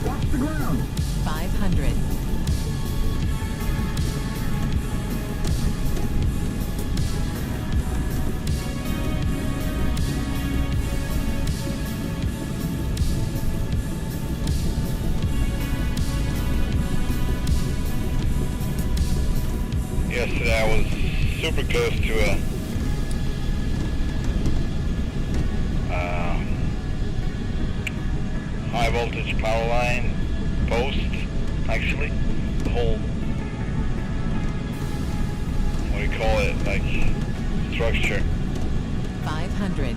Watch the ground! 500. Yesterday I was super close to a high voltage power line post, actually. The whole, what do you call it, like structure. 500.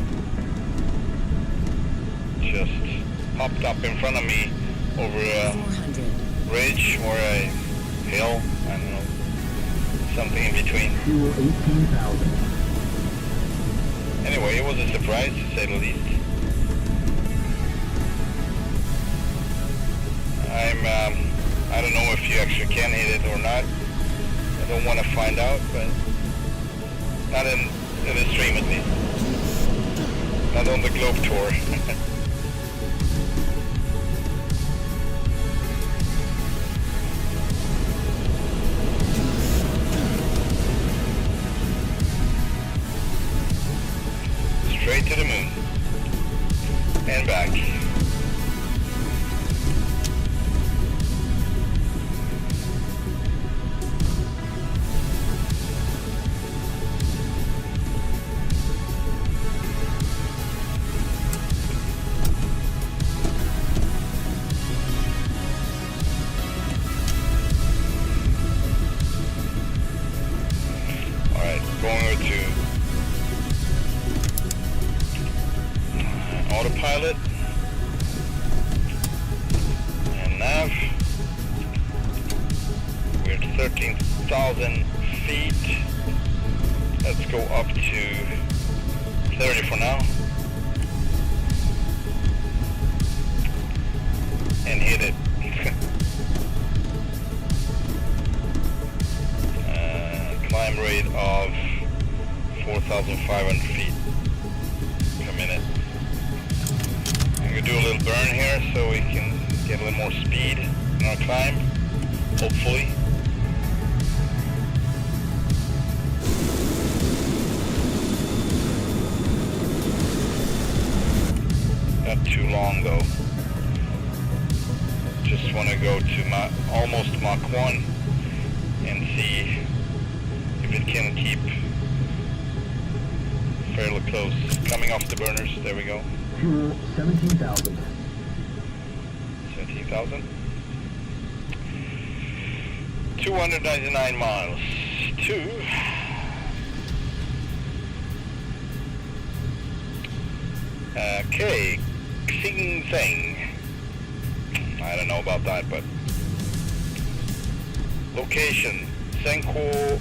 Just popped up in front of me over a 400. ridge or a hill, I don't know, something in between. Fuel 18,000. Anyway, it was a surprise to say the least. I don't know if you actually can hit it or not. I don't want to find out, but not in the stream at least. Not on the Globe Tour. Straight to the moon. And back. 15,000 feet. Let's go up to 30 for now. And hit it. Climb rate of 4,500 feet per minute. I'm going to do a little burn here so we can get a little more speed in our climb, hopefully. Not too long though. Just want to go to almost Mach 1 and see if it can keep fairly close. Coming off the burners, there we go. Fuel 17,000. 17,000. 299 miles to Xing Zheng. I don't know about that, but location Zhengzhou,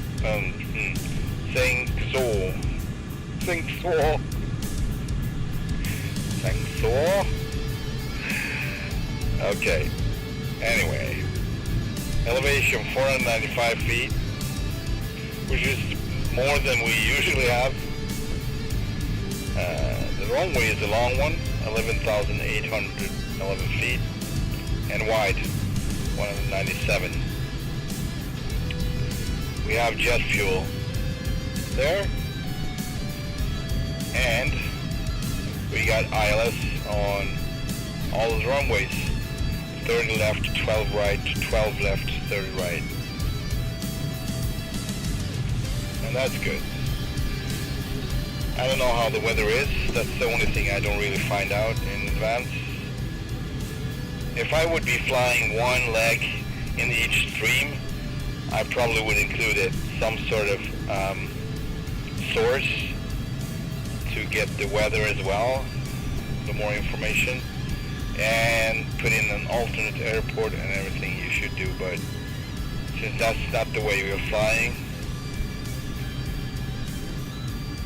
Zhengzhou. Okay. Anyway, elevation 495 feet, which is more than we usually have. The runway is a long one, 11,811 feet, and wide, 197. We have jet fuel there, and we got ILS on all the runways. 30 left, 12 right, 12 left, 30 right. And that's good. I don't know how the weather is. That's the only thing I don't really find out in advance. If I would be flying one leg in each stream, I probably would include it some sort of source to get the weather as well, the more information, and put in an alternate airport and everything you should do. But since that's not the way we're flying,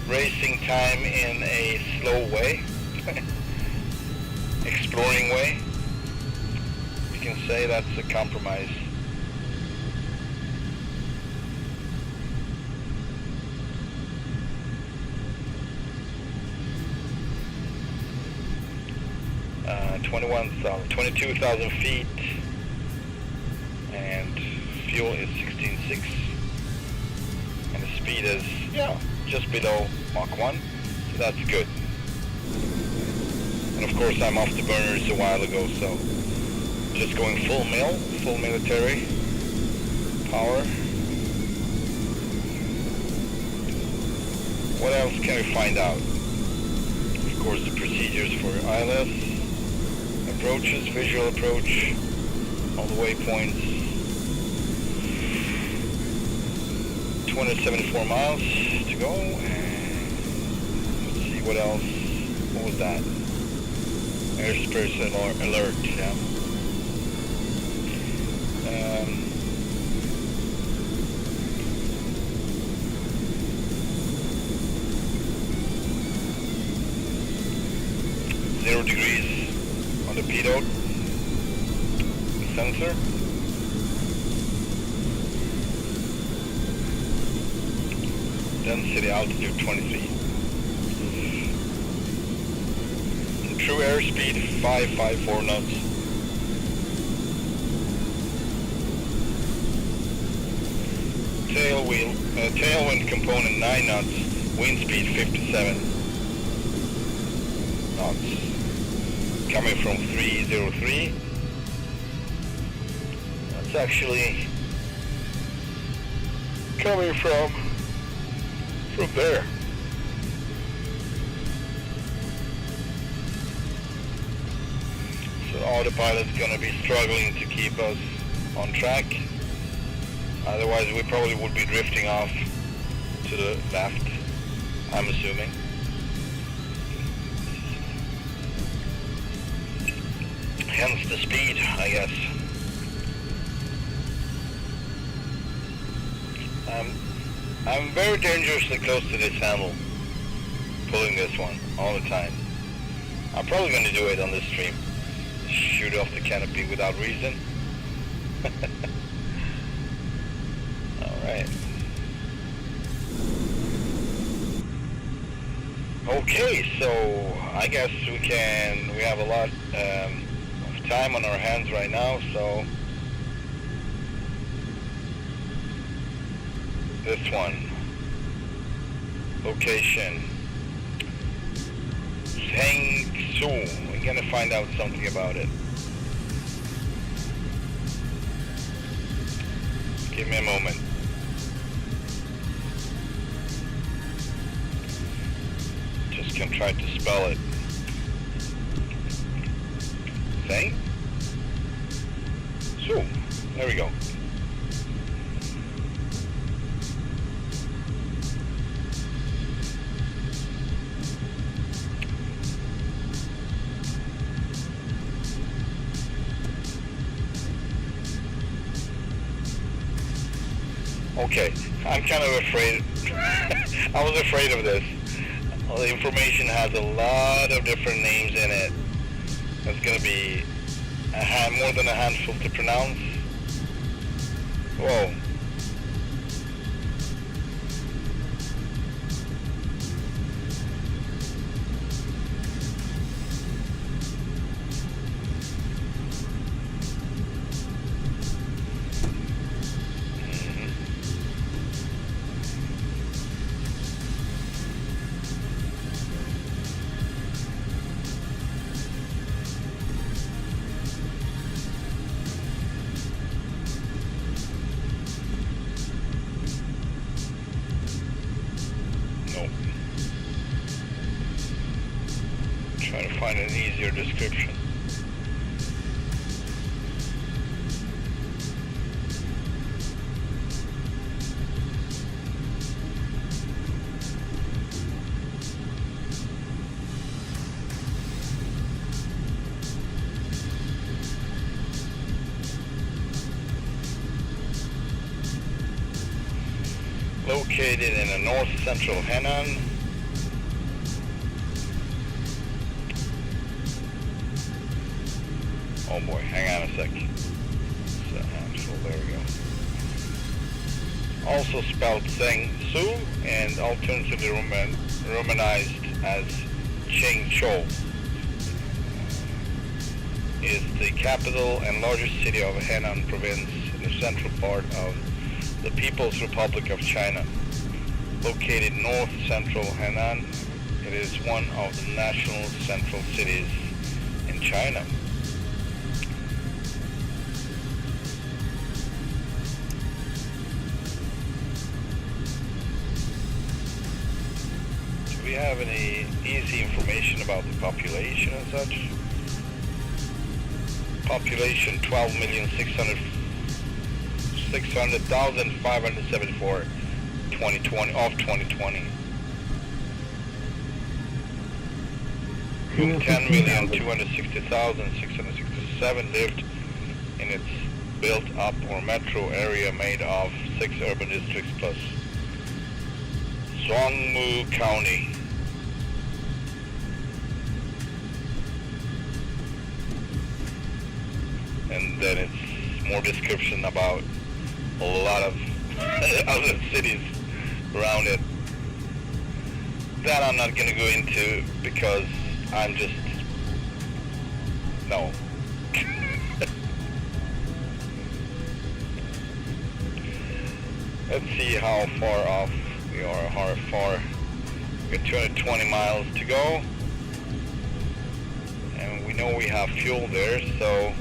racing time in a slow way, exploring way, you can say that's a compromise. Uh, 22,000 feet, and fuel is 16.6, and the speed is, just below Mach 1, so that's good. And of course I'm off the burners a while ago, so just going full military power. What else can we find out? Of course the procedures for ILS, approaches, visual approach, all the waypoints. 274 miles to go, and let's see what else. What was that? Airspace alert, yeah. 0 degrees on the pitot sensor. Density altitude 23. True airspeed 554 knots. Tailwind component 9 knots. Wind speed 57 knots. Coming from 303. That's actually coming from there. So autopilot's gonna be struggling to keep us on track. Otherwise we probably would be drifting off to the left, I'm assuming. Hence the speed, I guess. I'm very dangerously close to this handle, pulling this one all the time. I'm probably going to do it on this stream. Shoot off the canopy without reason. Alright. Okay, so I guess we have a lot of time on our hands right now, so this one, location, Hangzhou. We're gonna find out something about it. Give me a moment. Just gonna try to spell it. Hangzhou. There we go. Okay, I'm kind of afraid. I was afraid of this. Well, the information has a lot of different names in it. It's going to be more than a handful to pronounce. Whoa. Try to find an easier description. Located in the north central Henan. Oh boy, hang on a sec. It's a handful, there we go. Also spelled Hangzhou and alternatively romanized as Chengzhou. Is the capital and largest city of Henan province in the central part of the People's Republic of China. Located north central Henan, it is one of the national central cities in China. Do we have any easy information about the population and such? Population 12,600,574 2020 of 2020. 10,260,667 lived in its built-up or metro area made of 6 urban districts plus Zhongmu County. And then it's more description about a lot of other cities around it that I'm not going to go into because I'm just no. Let's see how far off we are, how far. We got 220 miles to go and we know we have fuel there, so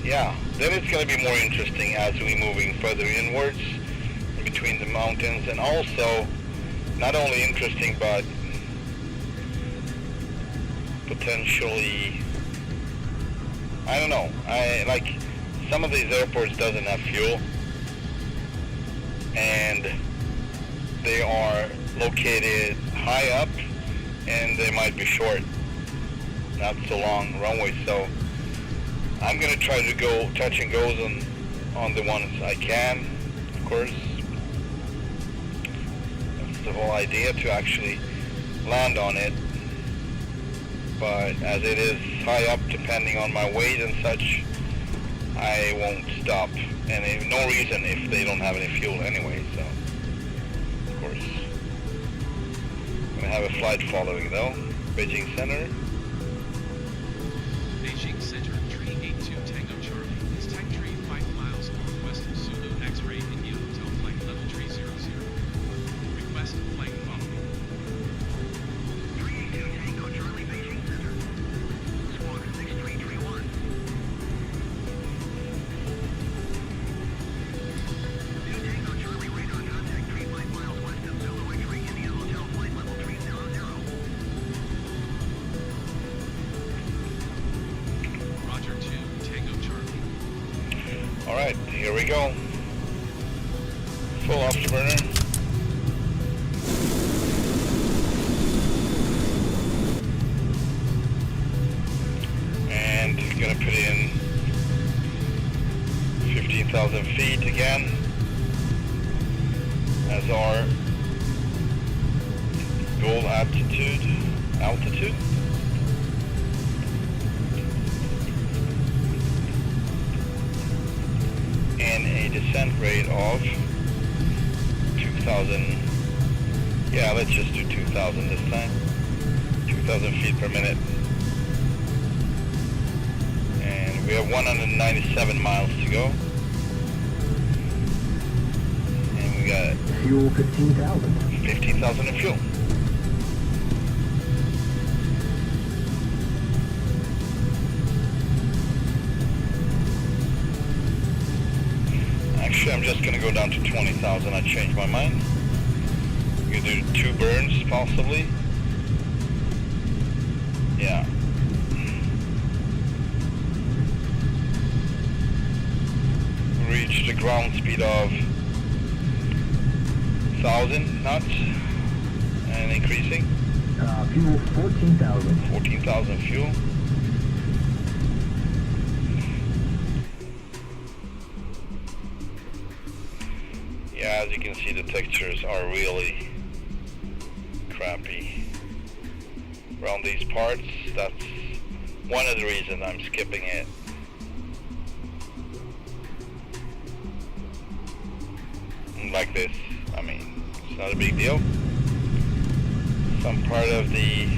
yeah, then it's going to be more interesting as we moving further inwards between the mountains, and also not only interesting but potentially, I don't know, like some of these airports doesn't have fuel and they are located high up and they might be short, not so long runway, so I'm gonna try to go touch and goes on the ones I can, of course. That's the whole idea, to actually land on it. But as it is high up, depending on my weight and such, I won't stop. And no reason if they don't have any fuel anyway, so of course. I'm gonna have a flight following though. Beijing Center. Beijing Center, tree 82 Tango Charlie. Is type tree 5 miles northwest of Zulu X-ray India Hotel flight level tree 00. Request flight following. 382 Tango Charlie, Beijing Center. Squawk 6331. 2 Tango Charlie, radar contact 35 miles west of Zulu X-ray India Hotel flight level 300. Roger 2 Tango Charlie. Alright, here we go. Full afterburner. And gonna put in 15,000 feet again as our goal altitude. And a descent rate of 2,000. Yeah, let's just do 2,000 this time. 2,000 feet per minute. And we have 197 miles to go. And we got Fuel 15,000. 15,000 in fuel. Actually, I'm just going to go down to 20,000. I changed my mind. I'm going to do 2 burns, possibly. Yeah. Reach the ground speed of 1,000 knots and increasing. Fuel 14,000. 14,000 fuel. Yeah, as you can see, the textures are really crappy around these parts. That's one of the reasons I'm skipping it. Like this, I mean, it's not a big deal. Some part of the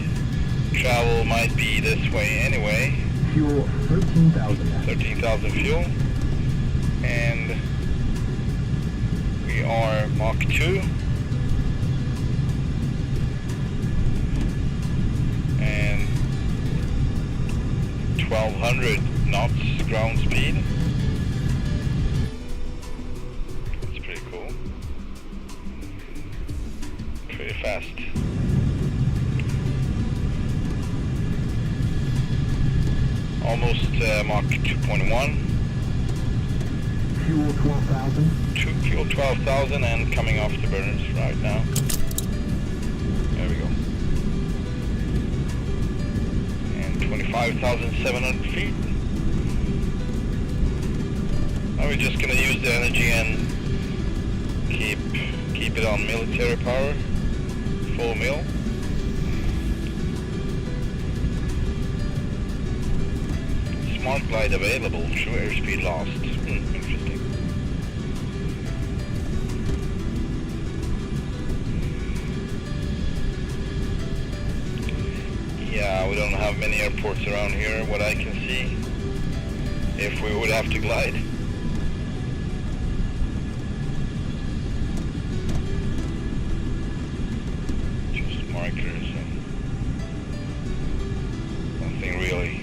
travel might be this way anyway. Fuel 13,000. 13,000 fuel. And we are Mach 2. And 1,200 knots ground speed. That's pretty cool. Pretty fast. Almost Mach 2.1. Fuel 12,000. Fuel 12,000 and coming off the burners right now. There we go. And 25,700 feet. Now we're just gonna use the energy and keep it on military power, full mil. Smart glide available, true airspeed lost. Interesting. Yeah, we don't have many airports around here, what I can see, if we would have to glide. Just markers and nothing really.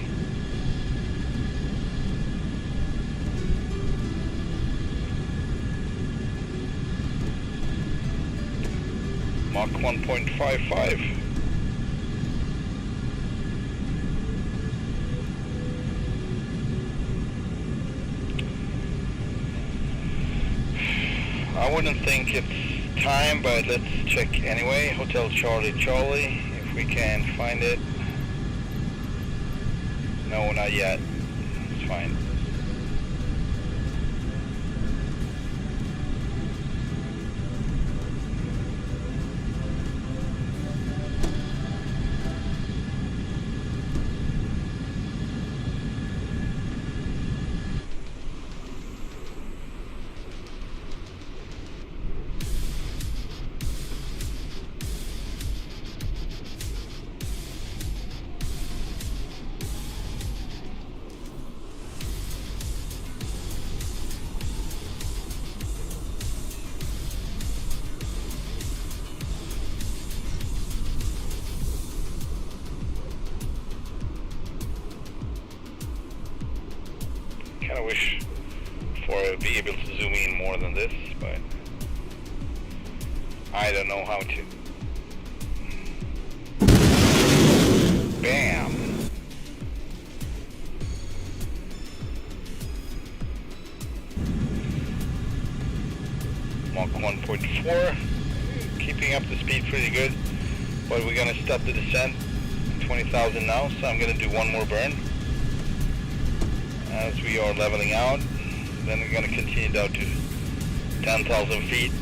Mach 1.55. I wouldn't think it's time, but let's check anyway. Hotel Charlie Charlie, if we can find it. No, not yet. It's fine. Kind of wish for be able to zoom in more than this, but I don't know how to. Bam! Mach 1.4, keeping up the speed pretty good, but we're gonna stop the descent at 20,000 now, so I'm gonna do one more burn as we are leveling out. Then we're going to continue down to 10,000 feet.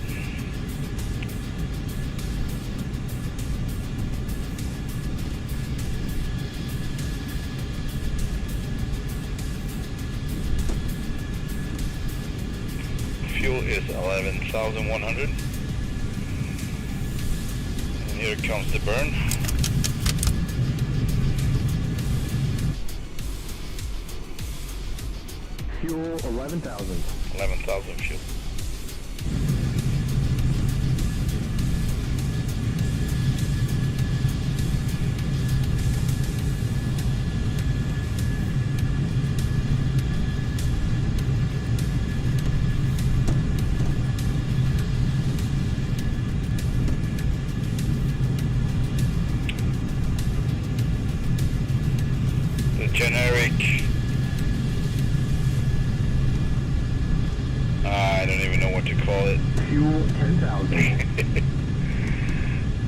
Fuel is 11,100. And here comes the burn. Fuel 11,000. 11,000 fuel. The generic, I don't even know what to call it. Fuel 10,000.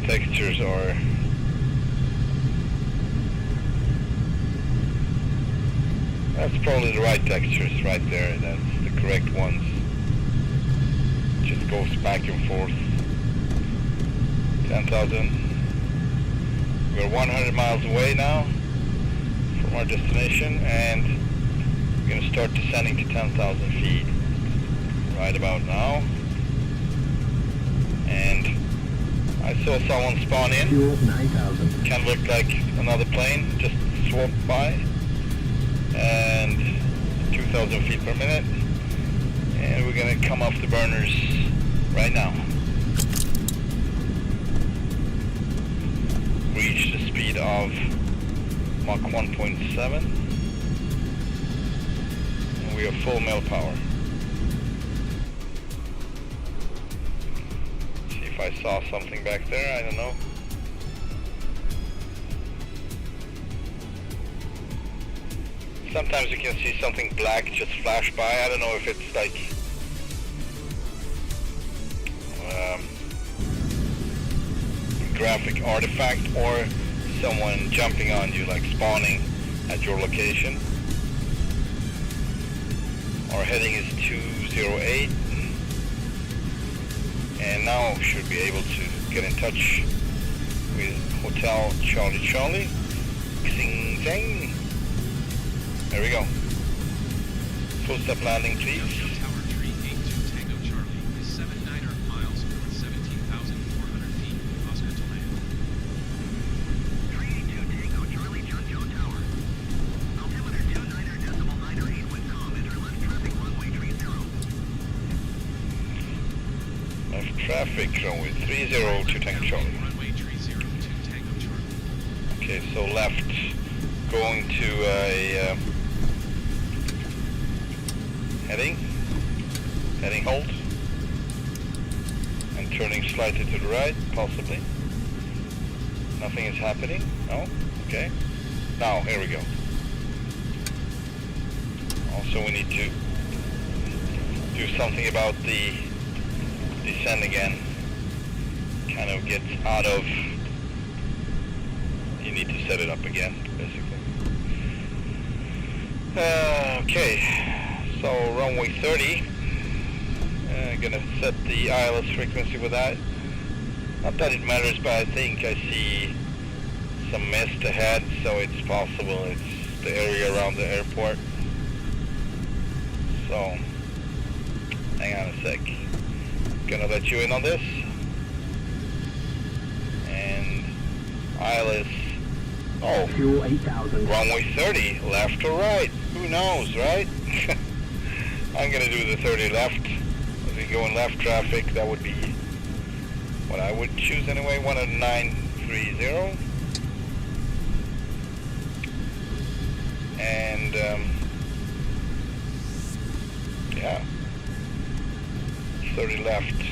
Textures are that's probably the right textures right there. That's the correct ones. Just goes back and forth. 10,000. We're 100 miles away now from our destination, and we're going to start descending to 10,000 feet right about now. And I saw someone spawn in. Fuel 9,000. Kind of looked like another plane just swapped by. And 2,000 feet per minute. And we're going to come off the burners right now. Reach the speed of Mach 1.7. And we are full mil power. See if I saw something back there, I don't know. Sometimes you can see something black just flash by. I don't know if it's like graphic artifact or someone jumping on you, like spawning at your location. Our heading is 208, and now we should be able to get in touch with Hotel Charlie Charlie. Xing Zeng. There we go. Full stop landing, please. Tower Tree 82 Tango Charlie is 79 miles with 17,400 feet. Oscar to land. 382 Tango Charlie, Junjo Tower. Altimeter 29.98 with com. Enter left traffic runway 30. Left traffic runway 30 to Tango Charlie. Runway 30 to Tango Charlie. Okay, so left going to a heading hold, and turning slightly to the right, possibly. Nothing is happening. No? Okay. Now, here we go. Also, we need to do something about the descent again. Kind of get out of... You need to set it up again, basically. Okay, so runway 30. Gonna set the ILS frequency with that. Not that it matters, but I think I see some mist ahead, so it's possible it's the area around the airport. So, hang on a sec. Gonna let you in on this. And ILS, oh, Fuel 8,000. runway 30, left or right? Who knows, right? I'm gonna do the 30 left. If we go in left traffic, that would be what I would choose anyway, 10930. And, yeah, 30 left.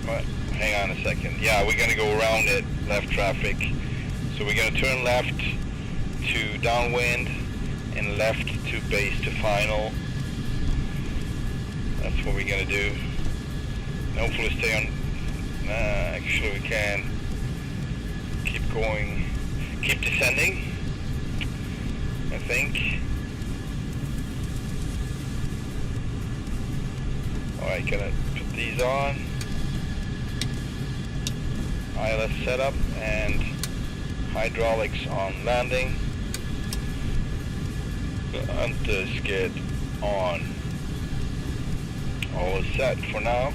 What? Hang on a second. Yeah, we're gonna go around it, left traffic. So we're gonna turn left to downwind and left to base to final. That's what we're gonna do. And hopefully stay on. Actually we can keep going, keep descending, I think. Alright, gonna put these on. ILS setup and hydraulics on landing. The anti-skid on. All is set for now.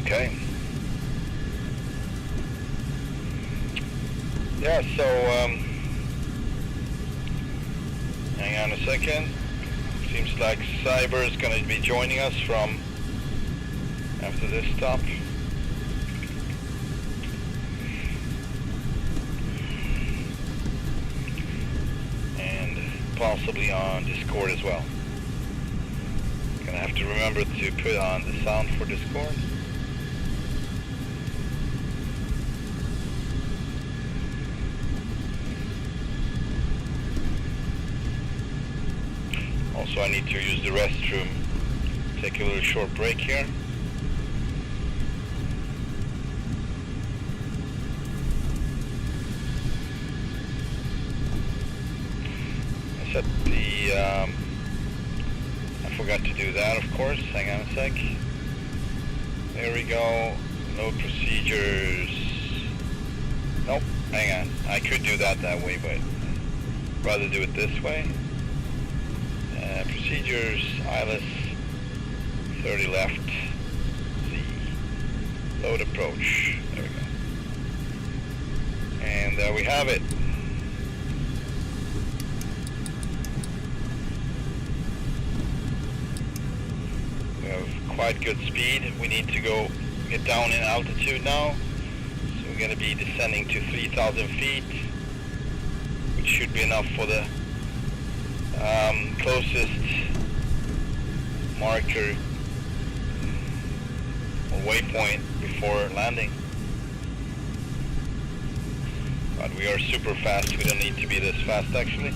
Okay. Yeah, so hang on a second. Seems like Cyber is going to be joining us from after this stop. And possibly on Discord as well. Gonna have to remember to put on the sound for Discord. Also, I need to use the restroom. Take a little short break here. I set the, I forgot to do that, of course. Hang on a sec. There we go. Load procedures. Nope, hang on. I could do that way, but rather do it this way. Procedures, ILS 30 left, Z, load approach, there we go. And there we have it. We have quite good speed. We need to go get down in altitude now. So we're going to be descending to 3,000 feet, which should be enough for the closest marker or waypoint before landing. But we are super fast, we don't need to be this fast actually.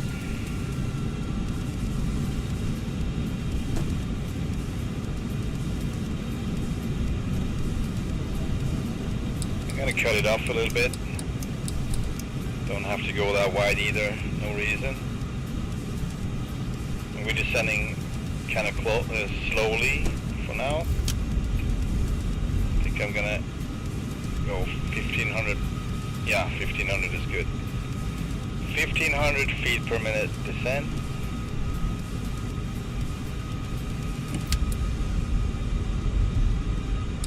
I'm gonna cut it off a little bit. Don't have to go that wide either, no reason. We're descending kind of slowly for now. I think I'm gonna go 1500. Yeah, 1500 is good. 1500 feet per minute descent.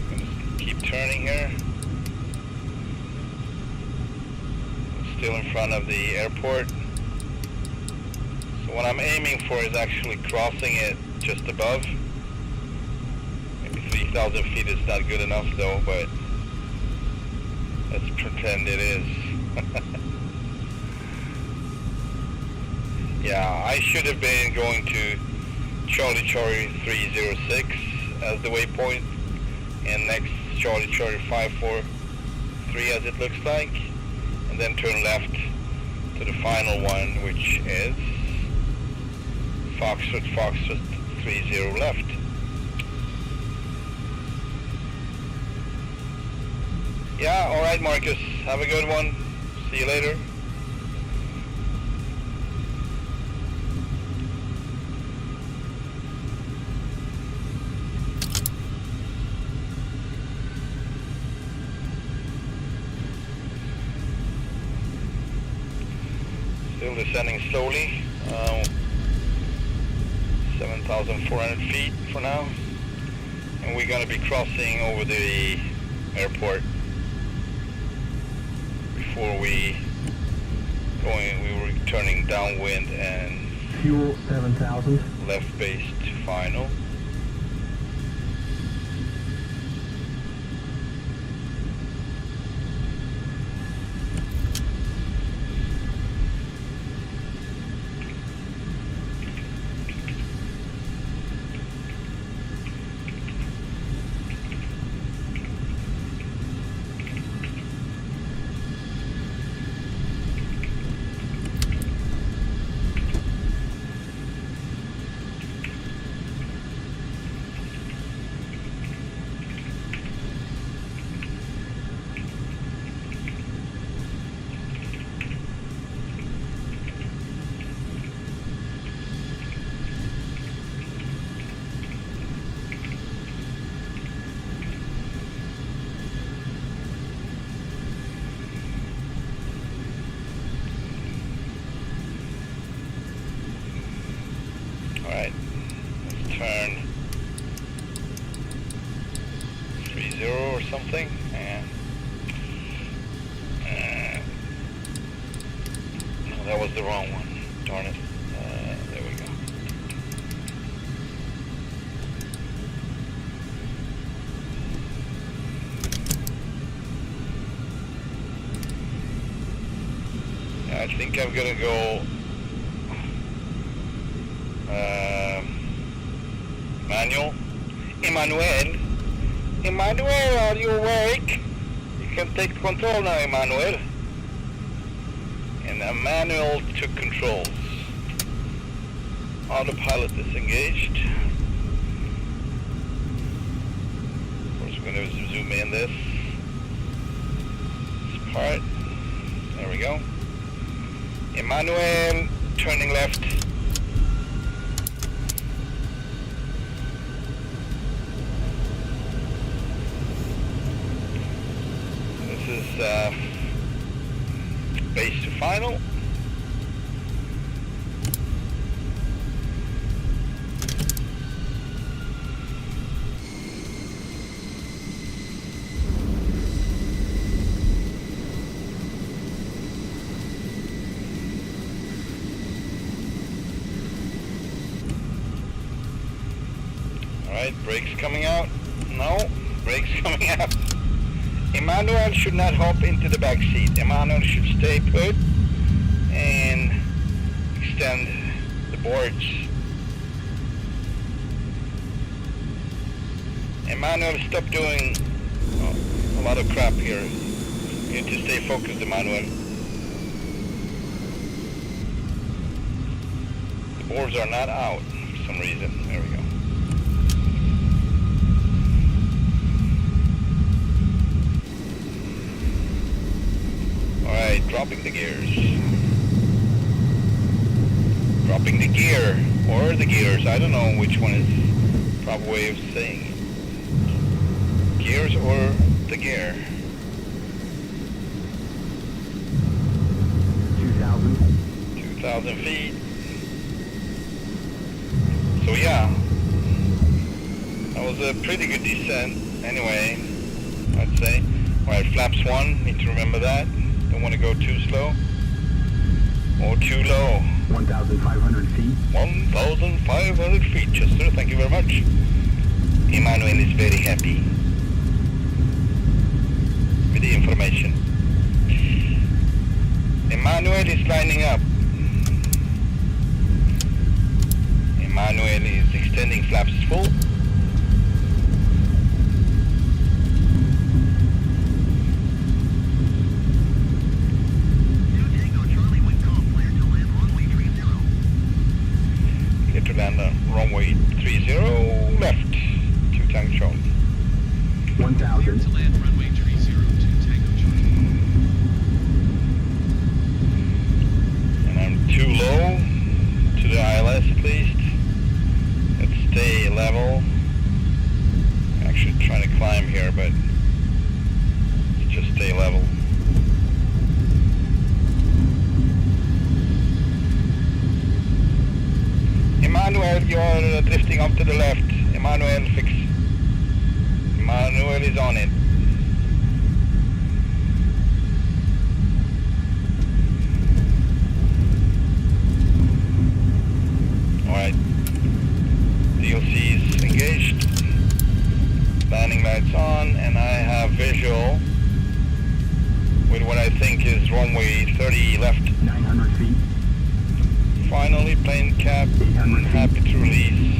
I'm gonna keep turning here. Still in front of the airport. What I'm aiming for is actually crossing it just above. Maybe 3,000 feet is not good enough though, but let's pretend it is. Yeah, I should have been going to Charlie 306 as the waypoint, and next Charlie 543 as it looks like, and then turn left to the final one, which is Foxtrot 30 left. Yeah, alright Marcus, have a good one. See you later. Still descending slowly, 7,400 feet for now, and we're going to be crossing over the airport before we were turning downwind and Fuel 7,000. left base to final. Alright, let's turn 30 or something, and no, that was the wrong one, darn it. There we go. Yeah, I think I'm gonna go manual. Emmanuel, are you awake? You can take control now, Emmanuel. And a manual to controls. Autopilot is engaged. Of course, we're going to zoom in this part. There we go. Emmanuel, turning left. This is base to final. Alright, brakes coming out. No, brakes coming out. Emmanuel should not hop into the back seat. Emmanuel should stay put and extend the boards. Emmanuel, stop doing a lot of crap here. You need to stay focused, Emmanuel. The boards are not out for some reason. There we go. Alright, dropping the gears. Dropping the gear, or the gears, I don't know which one is the proper way of saying it. Gears or the gear. 2,000 feet. So yeah, that was a pretty good descent anyway, I'd say. Alright, flaps 1, need to remember that. Don't want to go too slow or too low. 1,500 feet. 1,500 feet, Chester. Thank you very much. Emmanuel is very happy with the information. Emmanuel is lining up. Emmanuel is extending flaps full. Tango Charlie, when 30 left, 2 Tango Charlie. 1,000. Clear to land runway 30 to Tango Charlie. And I'm too low to the ILS at least. Let's stay level. Actually trying to climb here, but let's just stay level. Emmanuel, you're drifting up to the left. Emmanuel, fix. Emmanuel is on it. Alright. DLC is engaged. Landing lights on, and I have visual with what I think is runway 30 left. 900 feet. Finally, plane cap, happy to release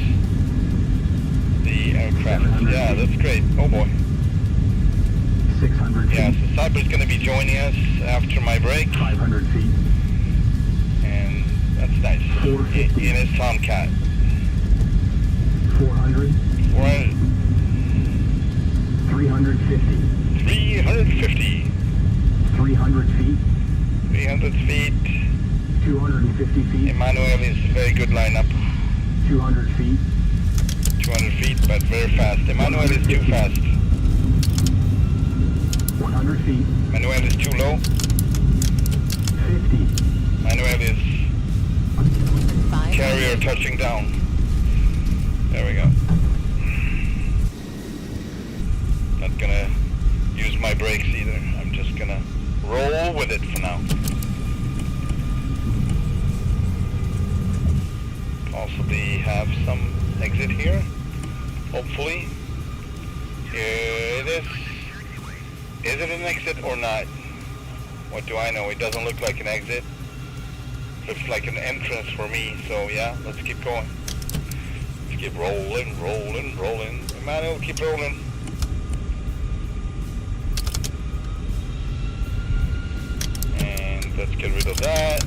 the aircraft. 700 Yeah, feet. that's great. Oh boy. 600 feet. Yeah, so Cyber's going to be joining us after my break, 500 feet. and that's nice. 450. In his Tomcat. 400. 400, 350. 350, 300 feet. 300 feet. 250 feet. Emmanuel is very good lineup. 200 feet. 200 feet, but very fast. Emmanuel is too fast. 100 feet. Emmanuel is too low. 50. Emmanuel is 500. carrier touching down. There we go. Not gonna use my brakes either. I'm just gonna roll with it for now. Possibly have some exit here. Hopefully. Here it is. Is it an exit or not? What do I know? It doesn't look like an exit. Looks like an entrance for me. So yeah, let's keep going. Let's keep rolling, rolling, rolling. Emmanuel, keep rolling. And let's get rid of that.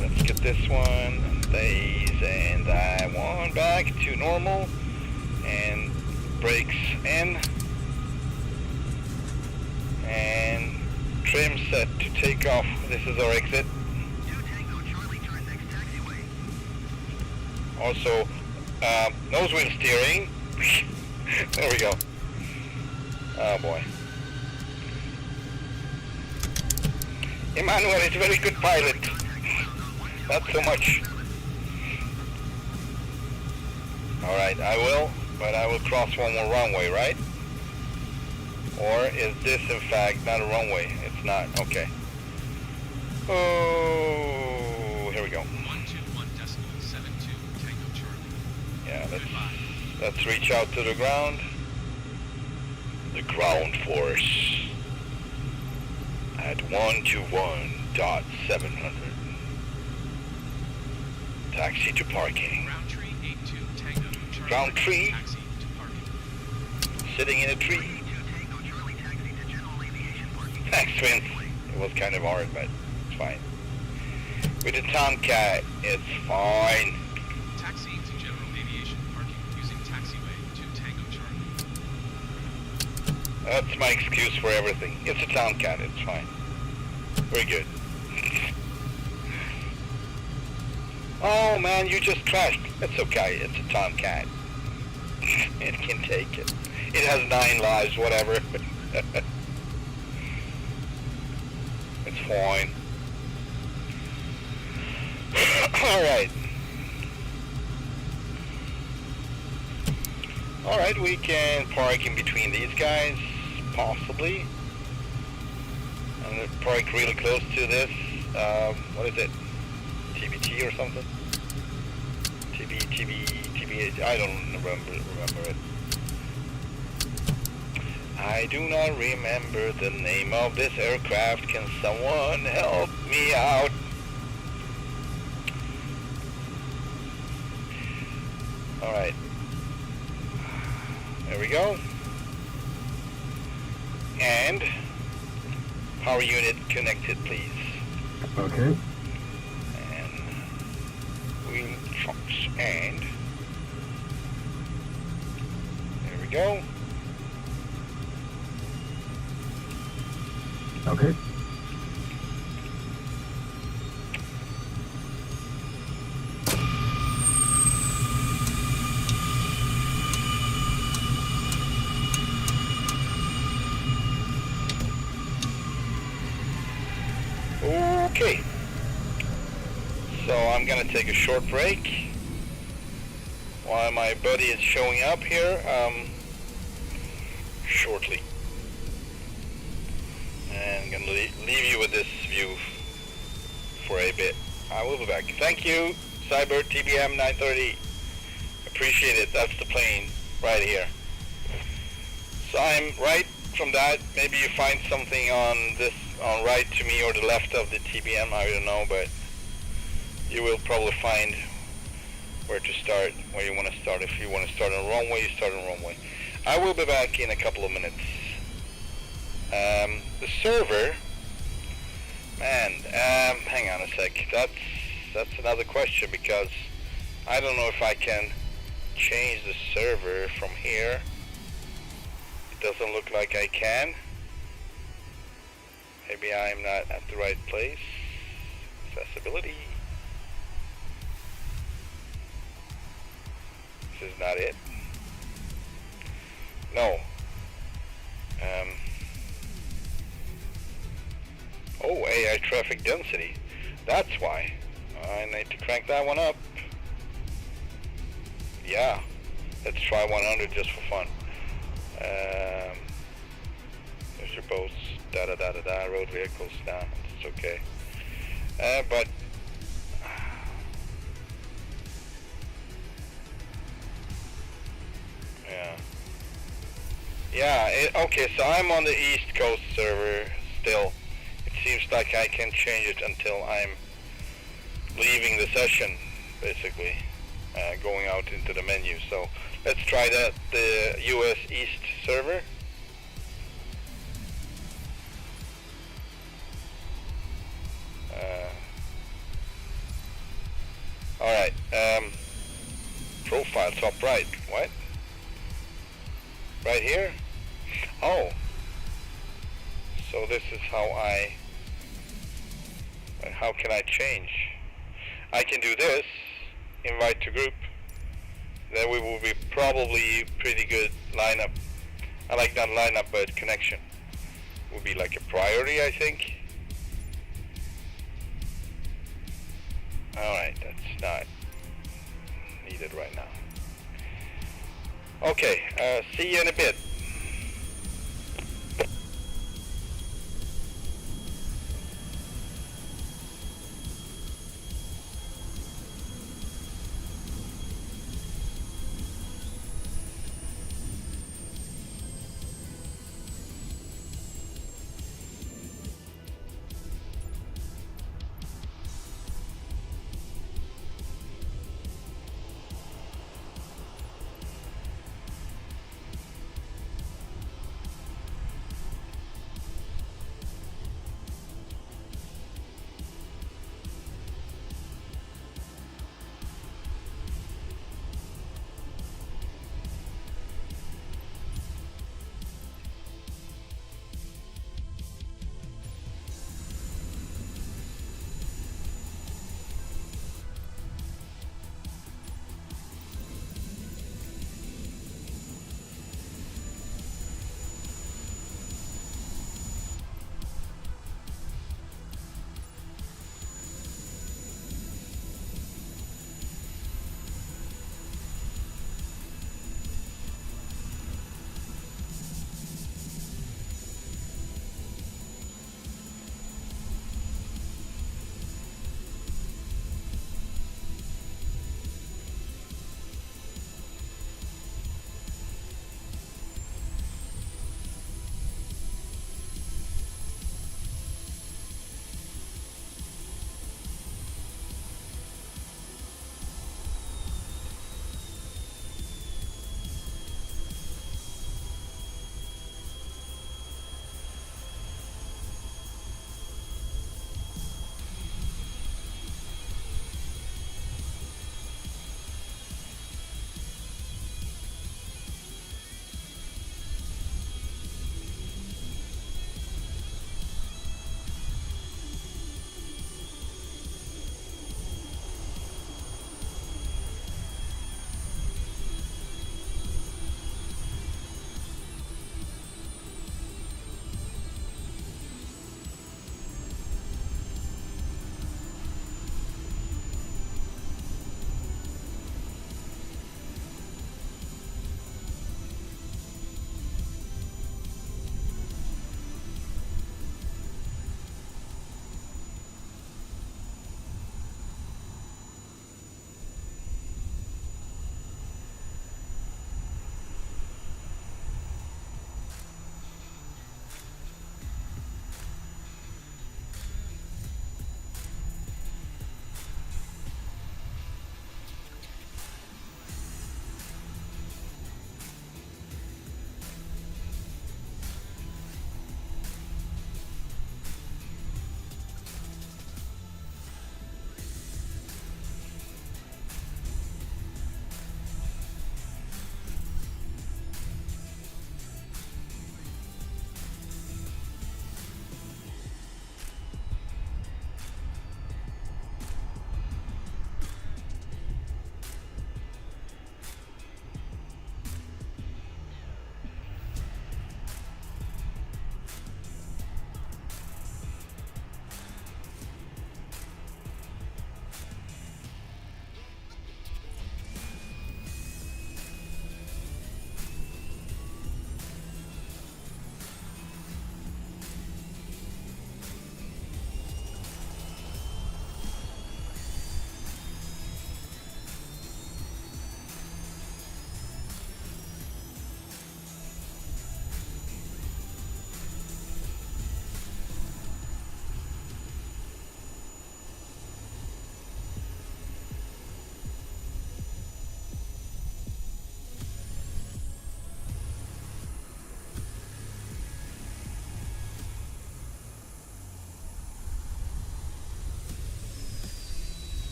Let's get this one. These, and I want back to normal. And brakes in. And trim set to take off. This is our exit. 2 Tango Charlie, turn next taxiway. Also, nose wheel steering. There we go. Oh boy. Emmanuel is a very good pilot. Not so much. Alright, I will, but I will cross one more runway, right? Or is this in fact not a runway? It's not, okay. Oh, here we go. 121.72 Tango Charlie. Yeah, let's reach out to the ground. The ground force at 121.700. Taxi to parking. Roundtree 82 Tango Charlie. Roundtree? Taxi to parking. Sitting in a tree. 2 Tango Charlie, taxi to general aviation parking. Thanks, Vince. It was kind of hard, but it's fine. With the Tomcat, it's fine. Taxi to general aviation parking using taxiway to Tango Charlie. That's my excuse for everything. It's a Tomcat, it's fine. Very good. Oh man, you just crashed. It's okay, it's a Tomcat. It can take it. It has 9 lives, whatever. It's fine. Alright. Alright, we can park in between these guys, possibly. I'm gonna park really close to this, what is it? TBT or something? TB, I don't remember it. I do not remember the name of this aircraft. Can someone help me out? Alright. There we go. And power unit connected, please. Okay. And wheel chocks and go. Okay. Okay. So I'm gonna take a short break while my buddy is showing up here shortly. And I'm gonna leave you with this view for a bit. I will be back. Thank you, Cyber TBM 930. Appreciate it. That's the plane right here. So I'm right from that. Maybe you find something on this, on right to me or the left of the TBM. I don't know, but you will probably find where to start, where you want to start. If you want to start on the wrong way, you start on the wrong way. I will be back in a couple of minutes. The server, man, hang on a sec. That's another question, because I don't know if I can change the server from here. It doesn't look like I can. Maybe I'm not at the right place. Accessibility. This is not it. No. Oh, AI traffic density. That's why. I need to crank that one up. Yeah. Let's try 100 just for fun. There's your boats. Road vehicles. Nah, it's okay. But yeah, okay, so I'm on the East Coast server still. It seems like I can change it until I'm leaving the session, basically, going out into the menu. So let's try that, the US East server. Alright, profile top right, what? Right here? Oh, so this is how can I change? I can do this, invite to group, then we will be probably pretty good lineup. I like not lineup, but connection will be like a priority, I think. Alright, that's not needed right now. Okay, see you in a bit.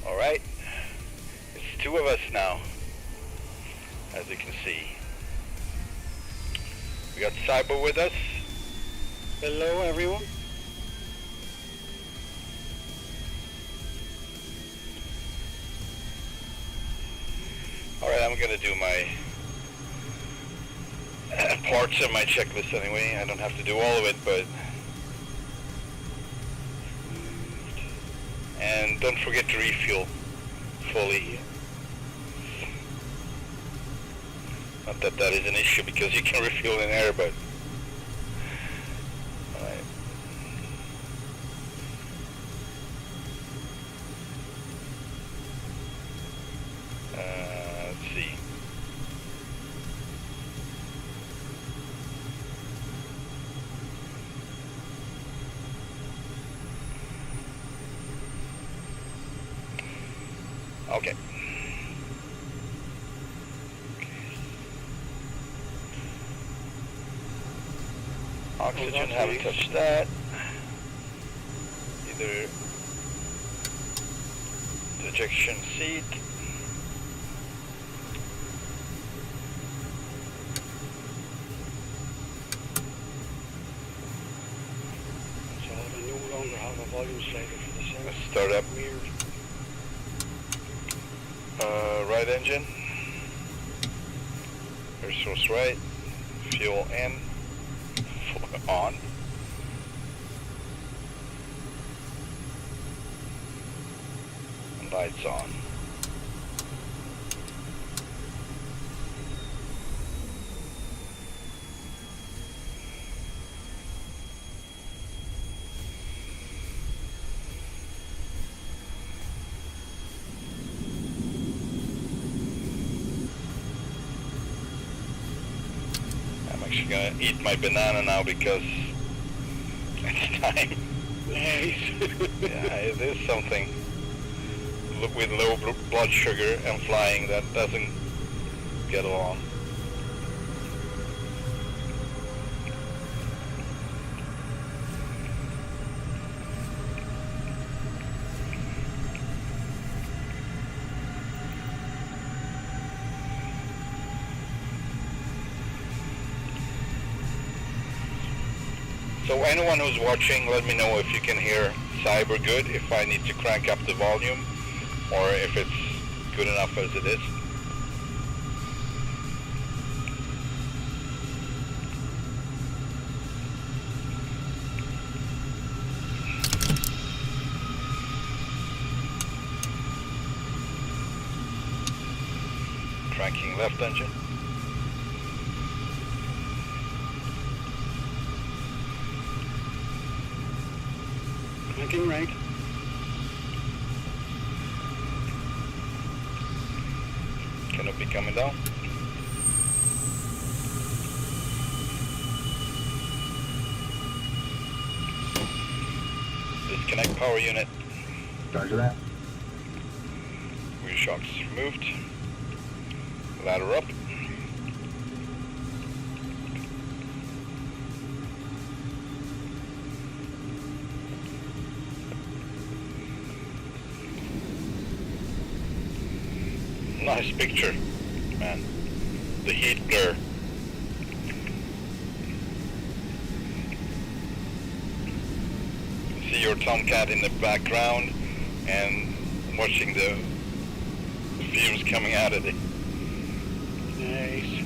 Alright, it's two of us now, as you can see. We got Cyber with us. Hello, everyone. Alright, I'm gonna do my parts on my checklist anyway. I don't have to do all of it, but... And don't forget to refuel fully. Not that that is an issue because you can refuel in air, but... Alright. Let's see. Okay. Oxygen, haven't touched that. Either the ejection seat. So I no longer have a volume slider for the sound. Let's start up. Weird. Right engine. Air source right. Fuel in. On. And lights on. actually gonna eat my banana now because it's time. Nice. Yeah, it is something. Look, with low blood sugar and flying, that doesn't get along. So anyone who's watching, let me know if you can hear Cyber good, if I need to crank up the volume, or if it's good enough as it is. Cranking left engine. Cranking right. Cannot be coming down. Disconnect power unit. Roger that. Rear shocks removed. Ladder up. Nice picture, man. The Heatblur. See your Tomcat in the background and watching the fumes coming out of it. Nice.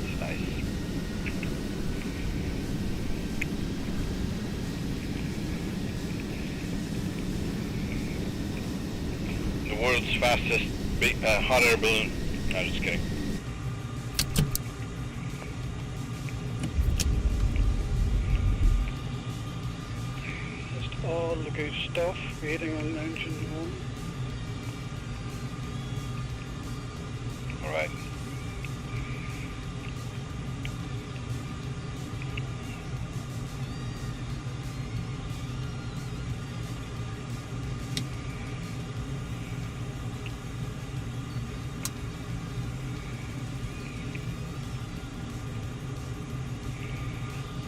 It's nice. The world's fastest hot air balloon. No, just kidding. Just all the good stuff waiting on the engine home. Alright.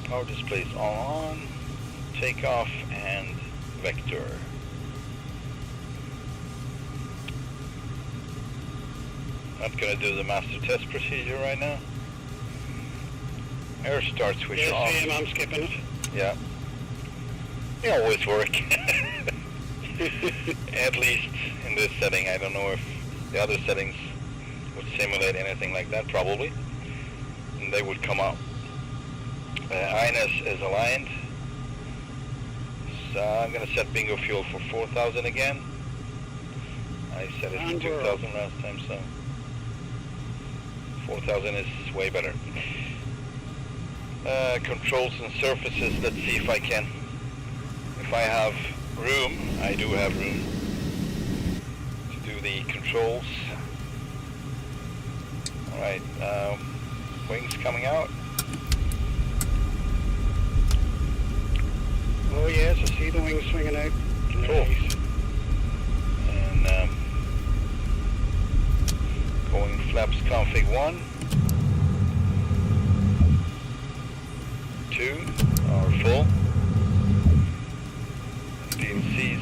Power displays all on, takeoff and vector. Not gonna do the master test procedure right now. Air start switch Yes, off. and I'm skipping it. Yeah. They always work. At least in this setting. I don't know if the other settings would simulate anything like that, probably. And they would come out. INS is aligned. So I'm going to set bingo fuel for 4,000 again. I set it And for we're 2,000 last time, so 4,000 is way better. Controls and surfaces, let's see if I can. If I have room, I do have room to do the controls. Alright, wings coming out. Oh yes, I see the wings swinging out. Cool. Nice. And going flaps config 1, 2 are full. DLC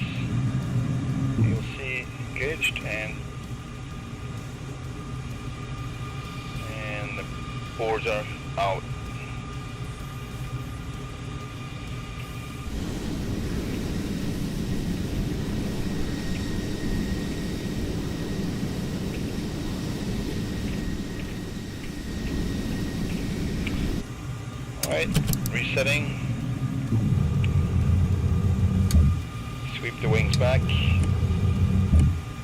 engaged and the boards are out. Alright, resetting. Sweep the wings back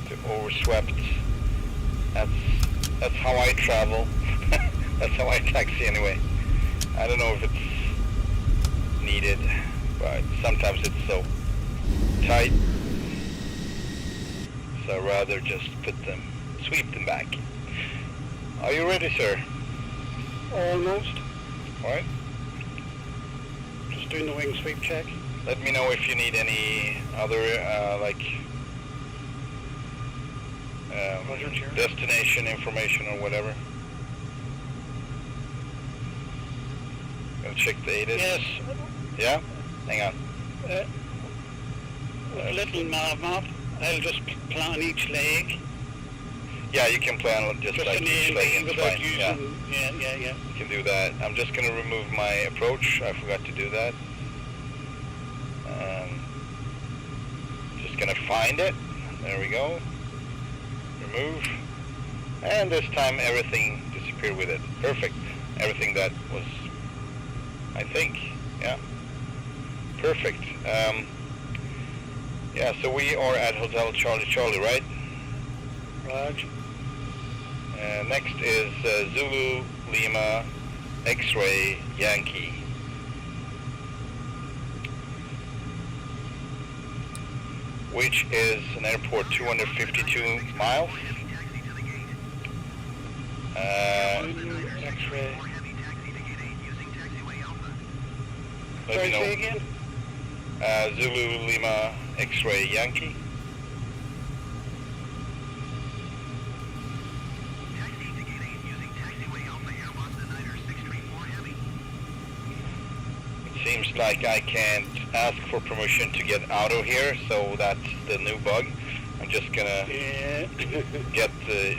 to overswept. That's how I travel. That's how I taxi anyway. I don't know if it's needed, but sometimes it's so tight. So I'd rather just sweep them back. Are you ready, sir? Almost. Alright. Just doing the wing sweep check. Let me know if you need any other, Roger, Chair. destination information or whatever. Gonna check the ATIS. Yes. Yeah? Hang on. With a little map, I'll just plan each leg. Yeah, you can plan just Just like an each A leg, leg it's without fine. using. Yeah, Yeah. you can do that. I'm just gonna remove my approach. I forgot to do that. Just gonna find it. There we go. Remove. And this time everything disappeared with it. Perfect. Everything that was, I think, yeah. Perfect. Yeah, so we are at Hotel Charlie Charlie, right? Raj. Next is Zulu Lima X-Ray Yankee. Which is an airport 252 miles. X-ray. Let Sorry, me know. say again? Zulu Lima X-Ray Yankee. It seems like I can't ask for permission to get out of here, so that's the new bug. I'm just gonna Yeah. get the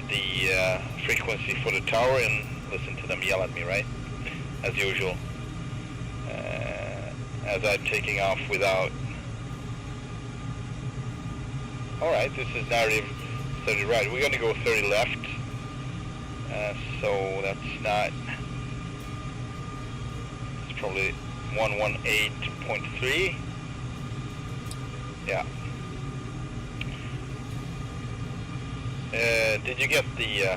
frequency for the tower and listen to them yell at me, right? As usual. As I'm taking off without... Alright, this is narrative 30 right. We're gonna go 30 left. So that's not... It's probably 118.3. Yeah. Did you get the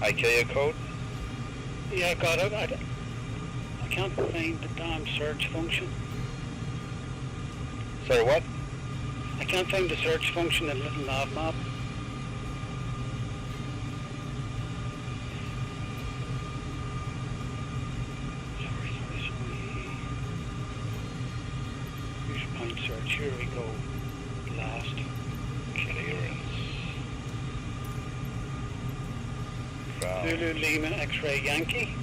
ICAO code? Yeah, I got it. I can't find the damn search function. Sorry, what? I can't find the search function in the little nav map. Sorry. Use point search. Here we go. Last. Clearance. Ground. Zulu Lima X-Ray Yankee.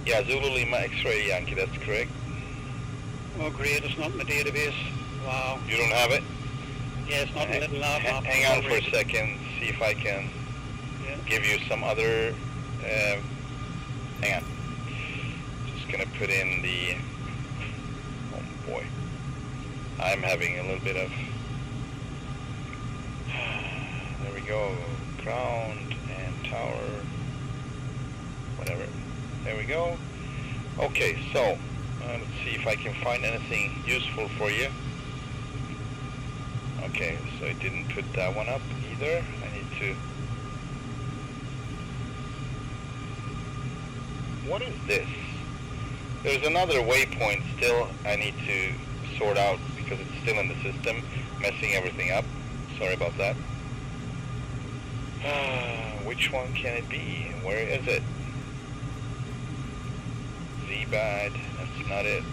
Yeah, Zulu Lima X-Ray Yankee, that's correct. Oh great, it's not in the database. Wow. You don't have it? Yeah, it's not in the little nav map. Hang on for a second, see if I can Yeah. give you some other... hang on. Just gonna put in the... Oh boy. I'm having a little bit of... There we go. Ground and tower. Whatever. There we go. Okay, so let's see if I can find anything useful for you. Okay, so I didn't put that one up either. I need to... What is this? There's another waypoint still I need to sort out because it's still in the system, messing everything up. Sorry about that. Which one can it be? Where is it? Z-bad, that's not it.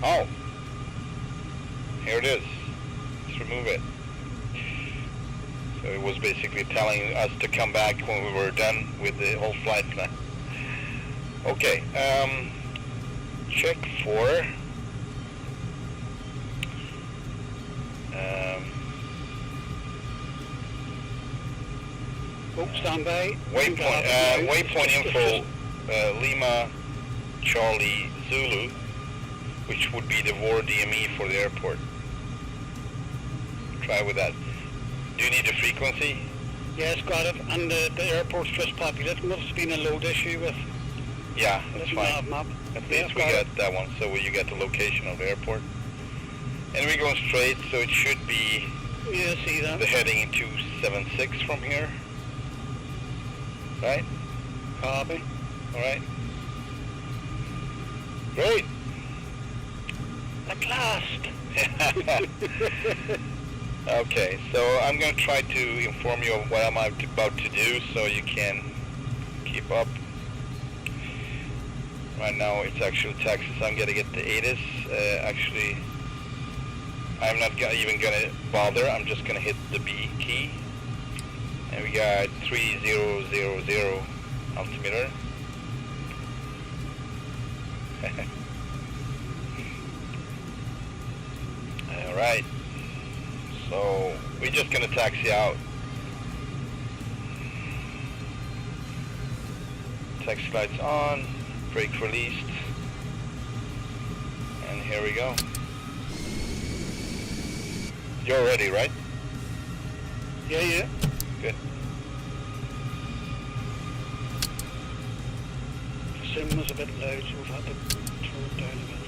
Oh, here it is. Let's remove it. So it was basically telling us to come back when we were done with the whole flight plan. Okay, check for Oh, stand by. waypoint info Lima Charlie Zulu, which would be the VOR DME for the airport. Try with that. Do you need the frequency? Yes, got it. And the airport's just populated. Must have been a load issue with Yeah, that's the fine. nav map. At Yeah, least we got got it. that one, so you get the location of the airport. And we're going straight, so it should be Yeah, see that. the heading 276 from here. Right? Copy. Alright. Great! At last. Okay, so I'm going to try to inform you of what I'm about to do so you can keep up. Right now it's actually taxi, so I'm going to get the ATIS. Actually, I'm not even going to bother. I'm just going to hit the B key. And we got 3000 altimeter. Alright. So we're just going to taxi out. Taxi lights on, brake released, and here we go. You're ready, right? Yeah. Good. The sim was a bit loud, so we've had to turn it down a bit.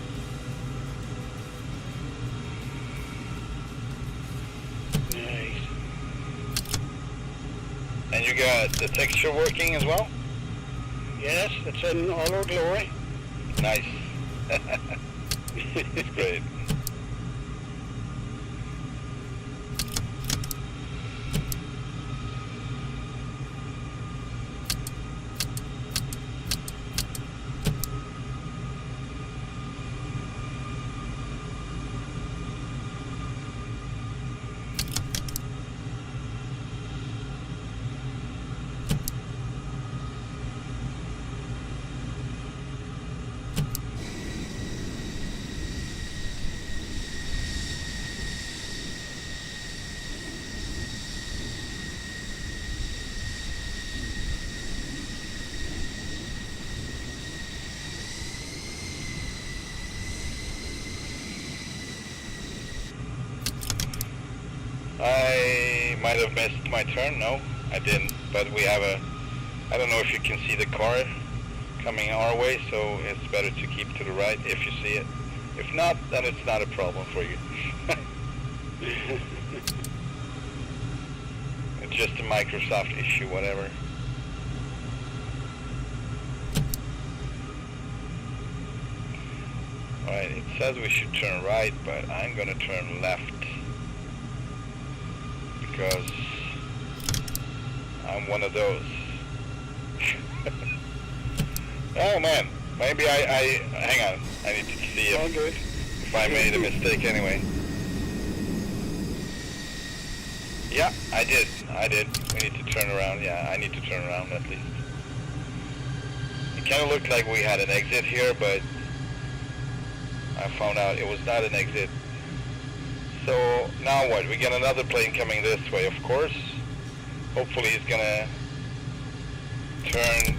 Nice. And you got the texture working as well? Yes, it's in all our glory. Nice. It's great. I might have missed my turn. No, I didn't. But we have a, I don't know if you can see the car coming our way, so it's better to keep to the right if you see it. If not, then it's not a problem for you. It's just a Microsoft issue, whatever. Alright, it says we should turn right, but I'm gonna turn left. Because I'm one of those. Oh man, maybe I hang on, I need to see if I made a mistake anyway. Yeah, I did. We need to turn around. Yeah, I need to turn around at least. It kind of looked like we had an exit here, but I found out it was not an exit. So now what? We got another plane coming this way, of course. Hopefully he's gonna turn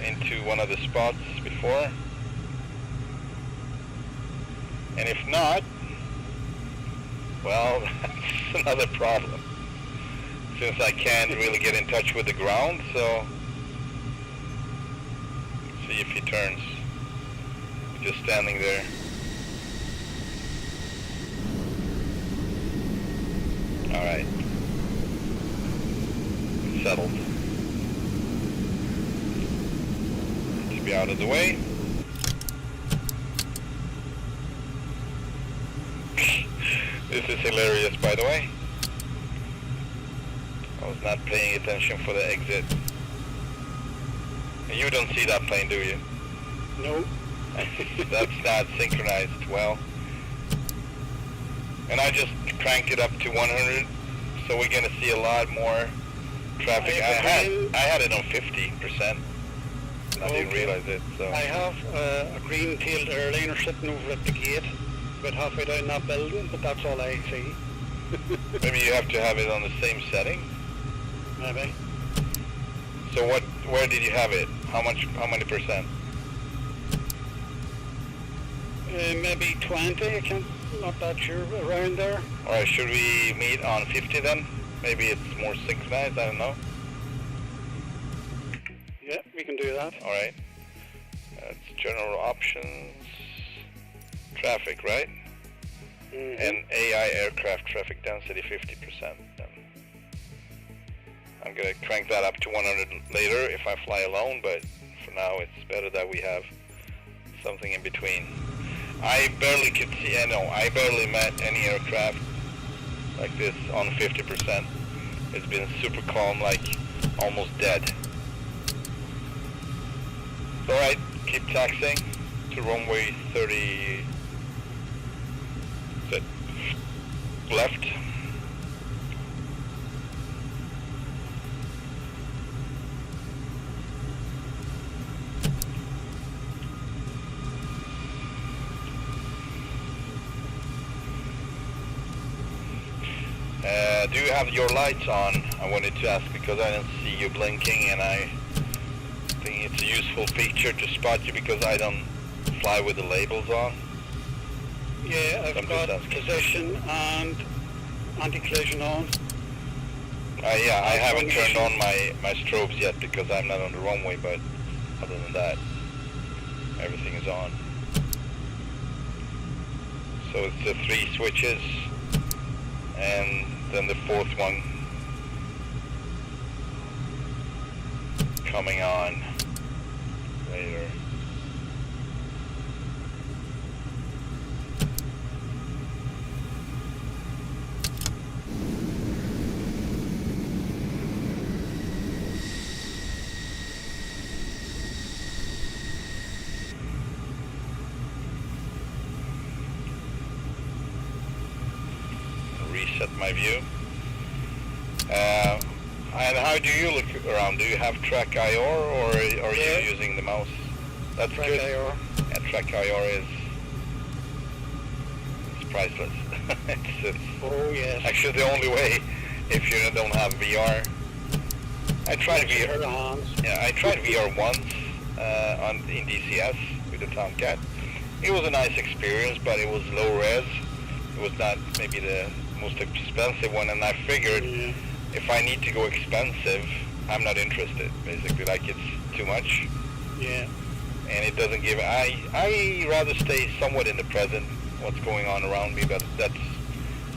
into one of the spots before. And if not, well, that's another problem. Since I can't really get in touch with the ground, so let's see if he turns. Just standing there. Alright. Settled. To be out of the way. This is hilarious, by the way. I was not paying attention for the exit. You don't see that plane, do you? No. That's not synchronized well. And I just cranked it up to 100, so we're gonna see a lot more traffic. I had it on 50%. I didn't realize it. So I have a green-tailed airliner sitting over at the gate, about halfway down that building, but that's all I see. maybe you have to have it on the same setting. Maybe. So where did you have it? How many percent? Maybe 20. Not that sure. Around there. All right, should we meet on 50 then? Maybe it's more synchronized. I don't know. Yeah, we can do that. All right. That's general options. Traffic, right? Mm-hmm. And AI aircraft traffic density 50%. I'm gonna crank that up to 100 later if I fly alone, but for now it's better that we have something in between. I barely could see, I barely met any aircraft like this on 50%. It's been super calm, like almost dead. Alright, keep taxiing to runway 30, is it left? Do you have your lights on? I wanted to ask because I didn't see you blinking, and I think it's a useful feature to spot you because I don't fly with the labels on. Yeah, I've got position and anti-collision on. Yeah, I haven't turned on my strobes yet because I'm not on the runway, but other than that, everything is on. So it's the 3 switches, and then the 4th one coming on later. Reset my view. And how do you look around? Do you have track IR or are you using the mouse? That's Track good. IR. Yeah, track IR is priceless. it's Oh yes. actually the only way if you don't have VR. I tried VR. Pair of hands. Yeah, I tried VR once in DCS with the Tomcat. It was a nice experience, but it was low res. It was not maybe the most expensive one, and I figured if I need to go expensive, I'm not interested. Basically, like it's too much. Yeah. And it doesn't give. I rather stay somewhat in the present, what's going on around me. But that's.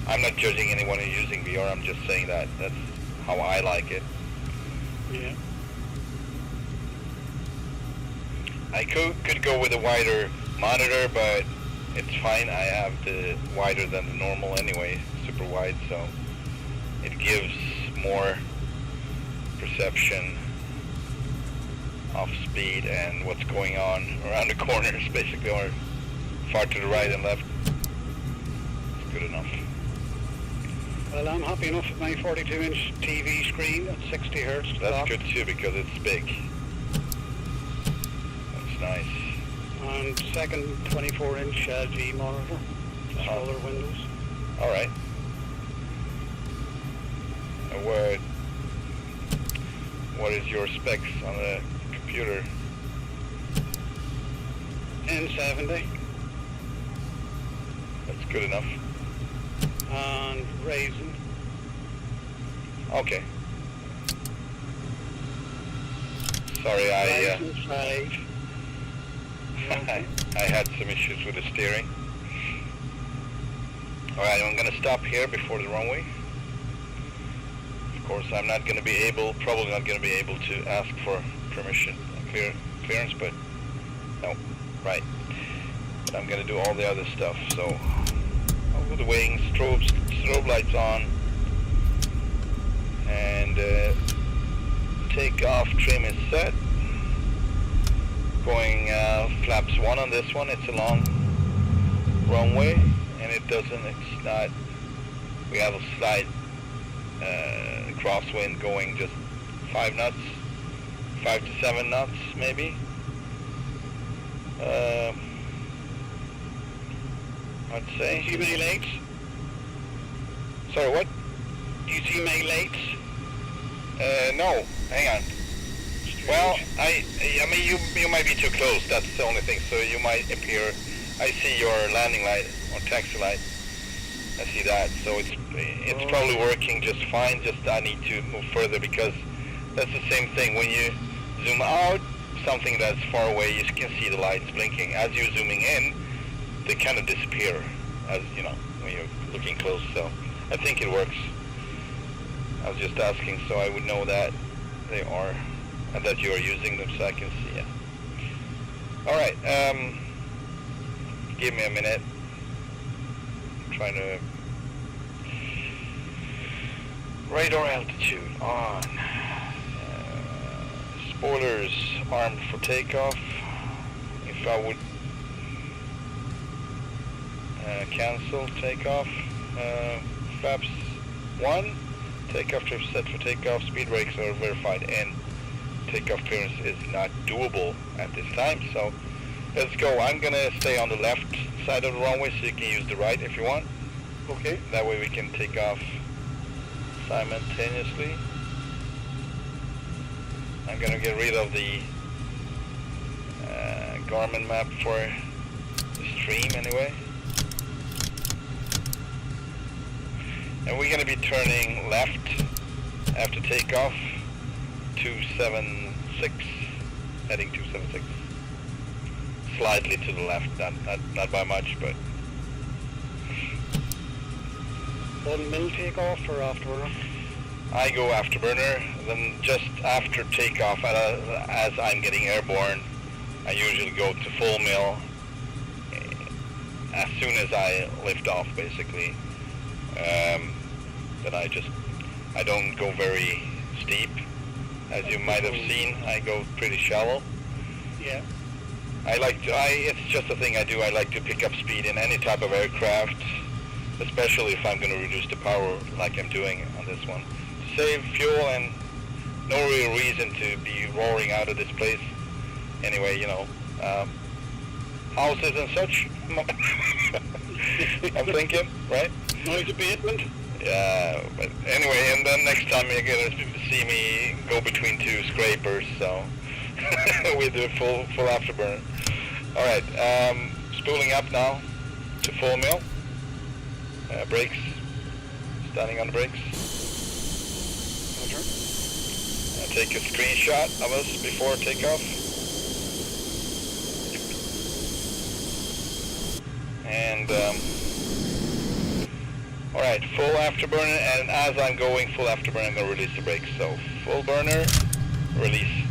I'm not judging anyone who's using VR. I'm just saying that that's how I like it. Yeah. I could go with a wider monitor, but it's fine. I have the wider than the normal anyway, super wide, so it gives more perception of speed and what's going on around the corners, basically, or far to the right and left. It's good enough. Well, I'm happy enough with my 42-inch TV screen at 60 hertz. That's good too because it's big. That's nice. And second 24-inch LG monitor, smaller windows. All right. And what is your specs on the computer? 1070 That's good enough. and Ryzen. Okay. Sorry, Ryzen 5. I had some issues with the steering. Alright, I'm going to stop here before the runway. Of course, I'm not going to be able, probably not going to be able to ask for permission, clearance, but no, right. But I'm going to do all the other stuff, so over the wings, strobe lights on, and takeoff trim is set. Going flaps 1 on this one. It's a long runway, and it's not, we have a slight crosswind going just 5 knots, 5 to 7 knots maybe. I'd say. Do you see my lights? Sorry, what? Do you see my lights? No, hang on. Well, I mean, you might be too close. That's the only thing. So you might appear. I see your landing light or taxi light. I see that. So it's probably working just fine. Just I need to move further because that's the same thing. When you zoom out, something that's far away, you can see the lights blinking. As you're zooming in, they kind of disappear. As you know, when you're looking close. So I think it works. I was just asking so I would know that they are. And that you are using them so I can see it. Alright, give me a minute. I'm trying to Radar altitude on. Spoilers armed for takeoff. If I would cancel takeoff, flaps 1, takeoff trip set for takeoff, speed brakes are verified, and takeoff clearance is not doable at this time. So let's go. I'm gonna stay on the left side of the runway so you can use the right if you want. Okay. That way we can take off simultaneously. I'm gonna get rid of the Garmin map for the stream anyway. And we're gonna be turning left after takeoff, 276, heading 276. Slightly to the left, not by much, but. 1 mil takeoff or afterburner? I go afterburner, then just after takeoff, as I'm getting airborne, I usually go to full mil as soon as I lift off, basically. Then I don't go very steep. As you might have seen, I go pretty shallow. Yeah. It's just a thing I do. I like to pick up speed in any type of aircraft, especially if I'm going to reduce the power like I'm doing on this one. To save fuel and no real reason to be roaring out of this place. Anyway, you know, houses and such, I'm thinking, right? Noise abatement? Yeah, but anyway, and then next time you're going to see me go between two scrapers, so we do full afterburner. Alright, spooling up now to full mil. Brakes, standing on the brakes. Take a screenshot of us before takeoff. And alright, full afterburner, and as I'm going full afterburner, I'm going to release the brakes. So full burner, release.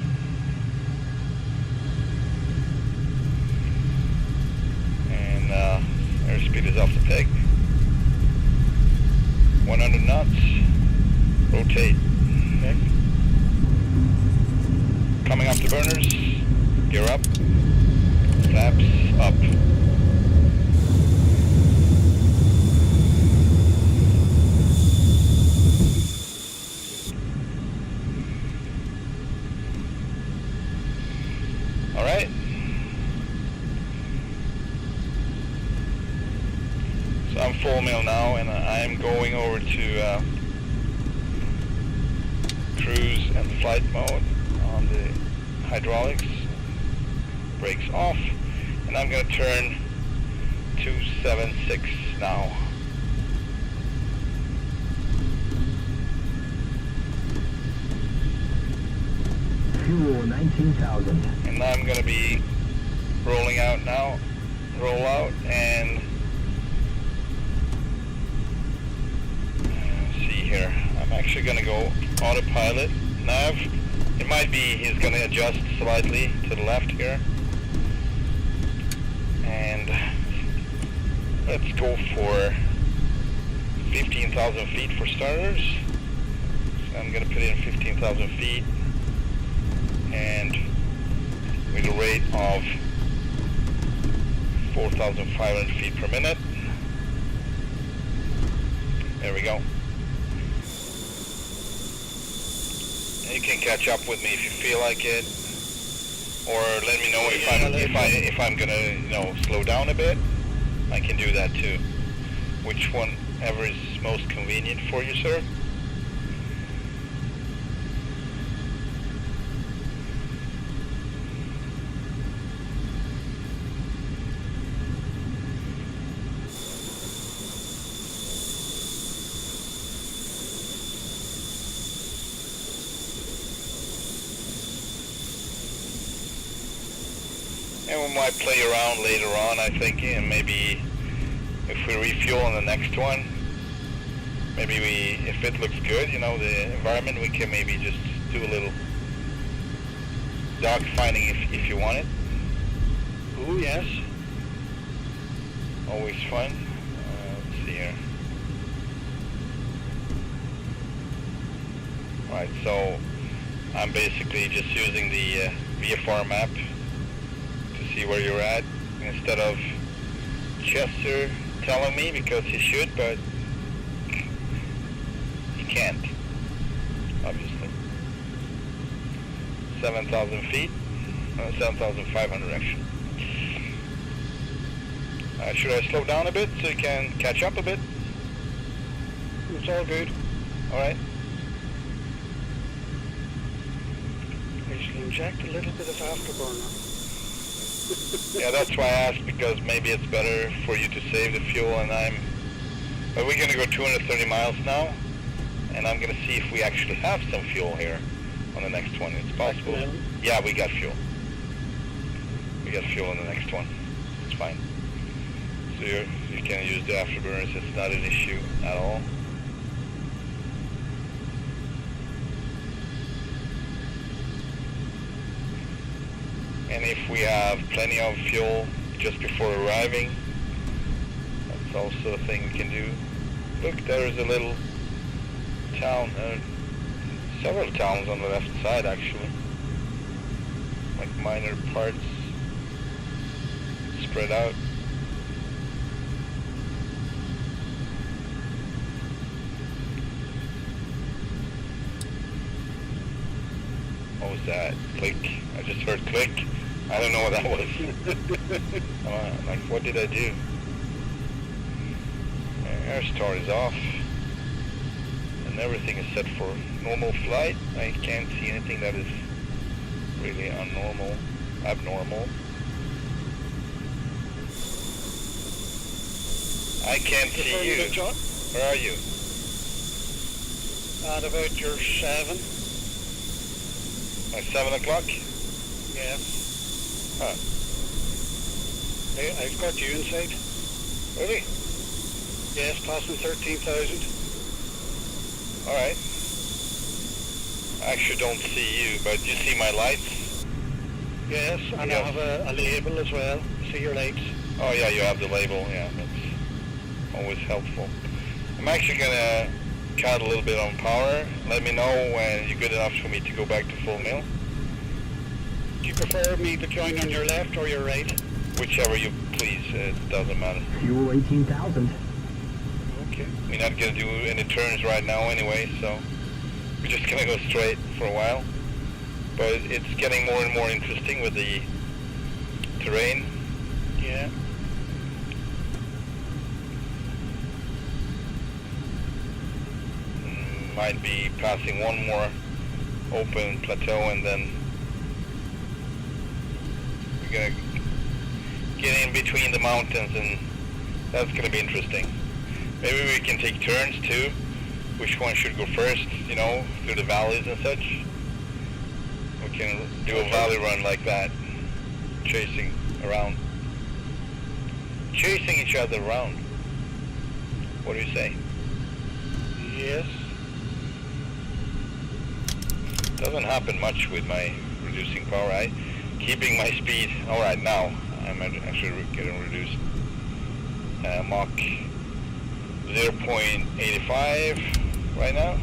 And airspeed is off the peg. 100 knots. Rotate. Okay. Coming up the burners. Gear up. Flaps up. Alright. So I'm full mil now, and I'm going over to cruise and flight mode on the hydraulics. Brakes off, and I'm going to turn 276 now. Fuel 19,000. And I'm going to be rolling out now. Roll out, and see here. I'm actually going to go autopilot nav. It might be he's going to adjust slightly to the left here. And let's go for 15,000 feet for starters. So I'm going to put in 15,000 feet. And with a rate of 4,500 feet per minute. There we go. You can catch up with me if you feel like it, or let me know if I'm gonna slow down a bit. I can do that too. Which one ever is most convenient for you, sir? And we might play around later on, I think, and maybe if we refuel on the next one, maybe if it looks good, the environment, we can maybe just do a little dog finding if you want it. Oh, yes. Always fun. Let's see here. Right, so I'm basically just using the VFR map to see where you're at instead of Jester telling me, because he should, but he can't, obviously. 7,000 feet, 7,500 actually. Should I slow down a bit so you can catch up a bit? It's all good. Alright. I should inject a little bit of afterburner. Yeah, that's why I asked, because maybe it's better for you to save the fuel, and but we're gonna go 230 miles now, and I'm gonna see if we actually have some fuel here on the next one. It's possible. Yeah, we got fuel. We got fuel on the next one. It's fine. So you can use the afterburners. It's not an issue at all. And if we have plenty of fuel just before arriving, that's also a thing we can do. Look, there is a little town, several towns on the left side actually, like minor parts spread out. What was that? Click. I just heard click. I don't know what that was. Like, what did I do? Air star is off. And everything is set for normal flight. I can't see anything that is really abnormal. I can't see you. Where are you? At about your 7. Like 7 o'clock? Yeah. Huh. I've got you inside. Really? Yes, passing 13,000. Alright. I actually don't see you, but you see my lights? Yes, and Yes. I have a label as well. See your lights. Oh yeah, you have the label, yeah, that's always helpful. I'm actually gonna cut a little bit on power. Let me know when you're good enough for me to go back to full mil. Do you prefer me to join on your left or your right? Whichever you please, it doesn't matter. Fuel 18,000. Okay. We're not gonna do any turns right now anyway, so we're just gonna go straight for a while. But it's getting more and more interesting with the terrain. Yeah. Might be passing one more open plateau, and then we're gonna get in between the mountains, and that's gonna be interesting. Maybe we can take turns too. Which one should go first, you know, through the valleys and such. We can do a valley run like that, chasing each other around. What do you say? Yes. Doesn't happen much with my reducing power. Keeping my speed. All right, now I'm actually getting reduced. Mach 0.85 right now.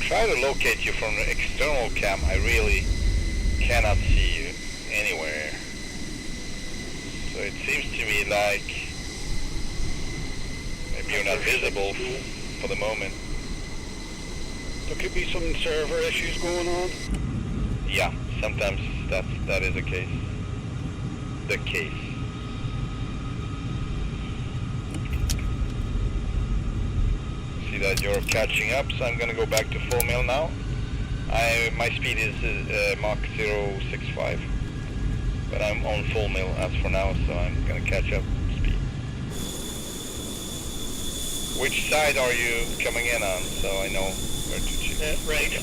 Try to locate you from the external cam. I really cannot see you anywhere. So it seems to me like maybe you're not visible for the moment. There could be some server issues going on. Yeah, sometimes that is the case. See that you're catching up, so I'm gonna go back to full mil now. My speed is Mach 0.65, but I'm on full mil as for now, so I'm gonna catch up speed. Which side are you coming in on, so I know where to choose? Right.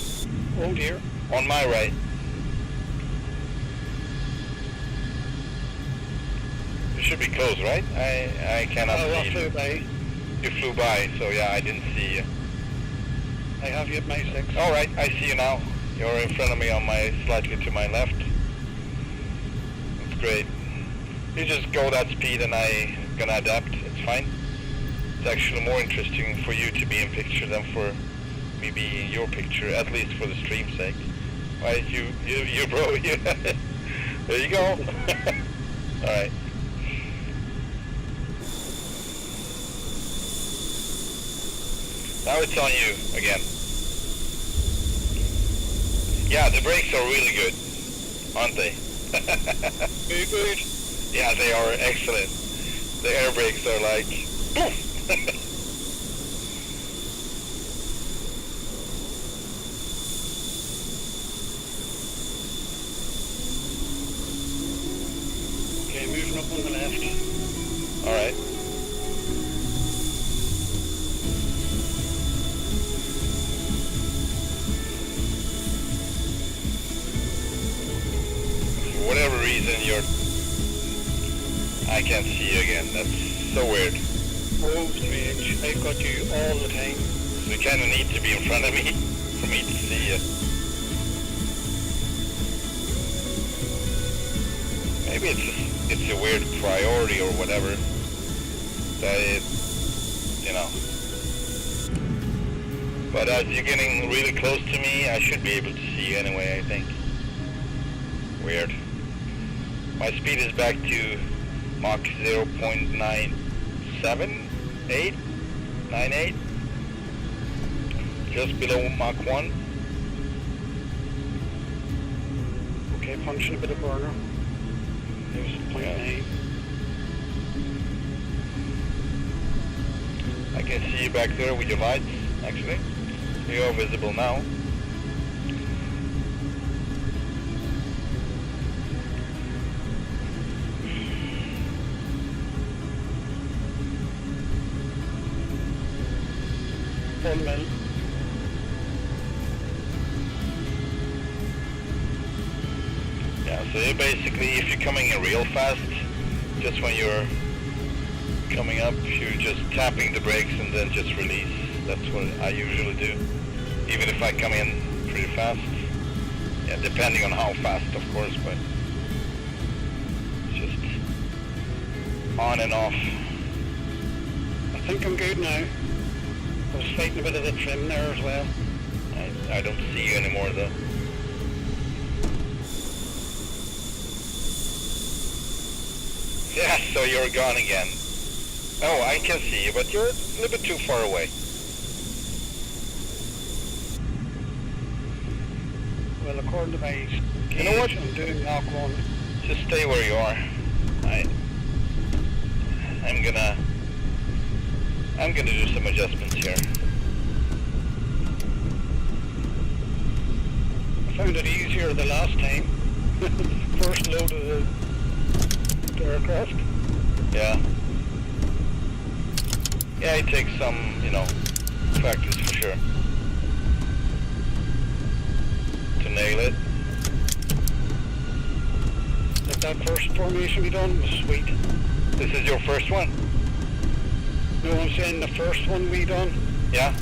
Oh dear. On my right. You should be close, right? I cannot see you. By. You flew by, so yeah, I didn't see you. I have you at my 6. Alright, I see you now. You're in front of me on my, slightly to my left. That's great. You just go that speed and I gonna adapt, it's fine. It's actually more interesting for you to be in picture than for me being in your picture, at least for the stream's sake. Right, you bro, you, there you go. Alright. Now it's on you again. Yeah, the brakes are really good, aren't they? Very good. Yeah, they are excellent. The air brakes are like, poof! Okay, moving up on the left. Alright. For whatever reason, I can't see you again. That's so weird. Oh, strange. I've got you all the time. So you kind of need to be in front of me for me to see you. Maybe it's a weird priority or whatever. That it, you know. But as you're getting really close to me, I should be able to see you anyway, I think. Weird. My speed is back to Mach 0.9798, just below Mach 1. Okay, punching a bit of burner. There's 0.9. I can see you back there with your lights, actually. You are visible now. Full mil. Yeah, so you basically, if you're coming in real fast, just when you're coming up, you're just tapping the brakes and then just release. That's what I usually do. Even if I come in pretty fast. Yeah, depending on how fast, of course, but just on and off. I think I'm good now. I was fighting a bit of the trim there as well. I don't see you anymore though. Yeah, so you're gone again. Oh, I can see you, but you're a little bit too far away. Well, according to my gauge, You know what? I'm doing Mach 1. Just stay where you are. I'm gonna do some adjustments here. I found it easier the last time. First load of the aircraft. Yeah. Yeah, it takes some, practice for sure. To nail it. Like that first formation we done was sweet. This is your first one? No, I'm saying the first one we done. Yeah?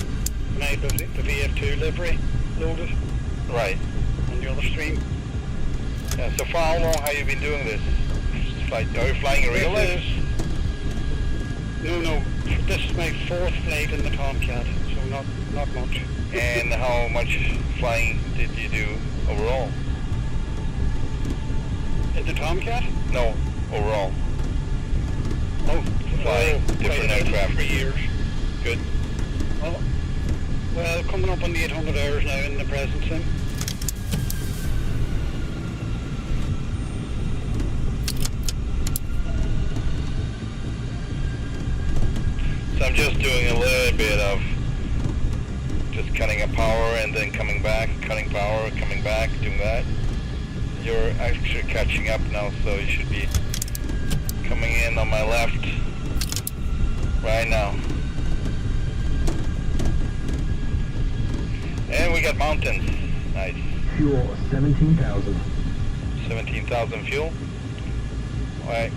And I had the VF2 livery loaded Right. on the other stream. Yeah, so for how long have you been doing this? Are you flying in real life? No. This is my 4th flight in the Tomcat, so not much. And how much flying did you do overall? In the Tomcat? No, overall. Oh, Flying quite different a bit, aircraft. 3 years. Good. Oh, well, coming up on the 800 hours now in the present sim. So I'm just doing a little bit of just cutting a power and then coming back, cutting power, coming back, doing that. You're actually catching up now, so you should be coming in on my left right now. And we got mountains. Nice. Fuel 17,000. 17,000 fuel. Alright,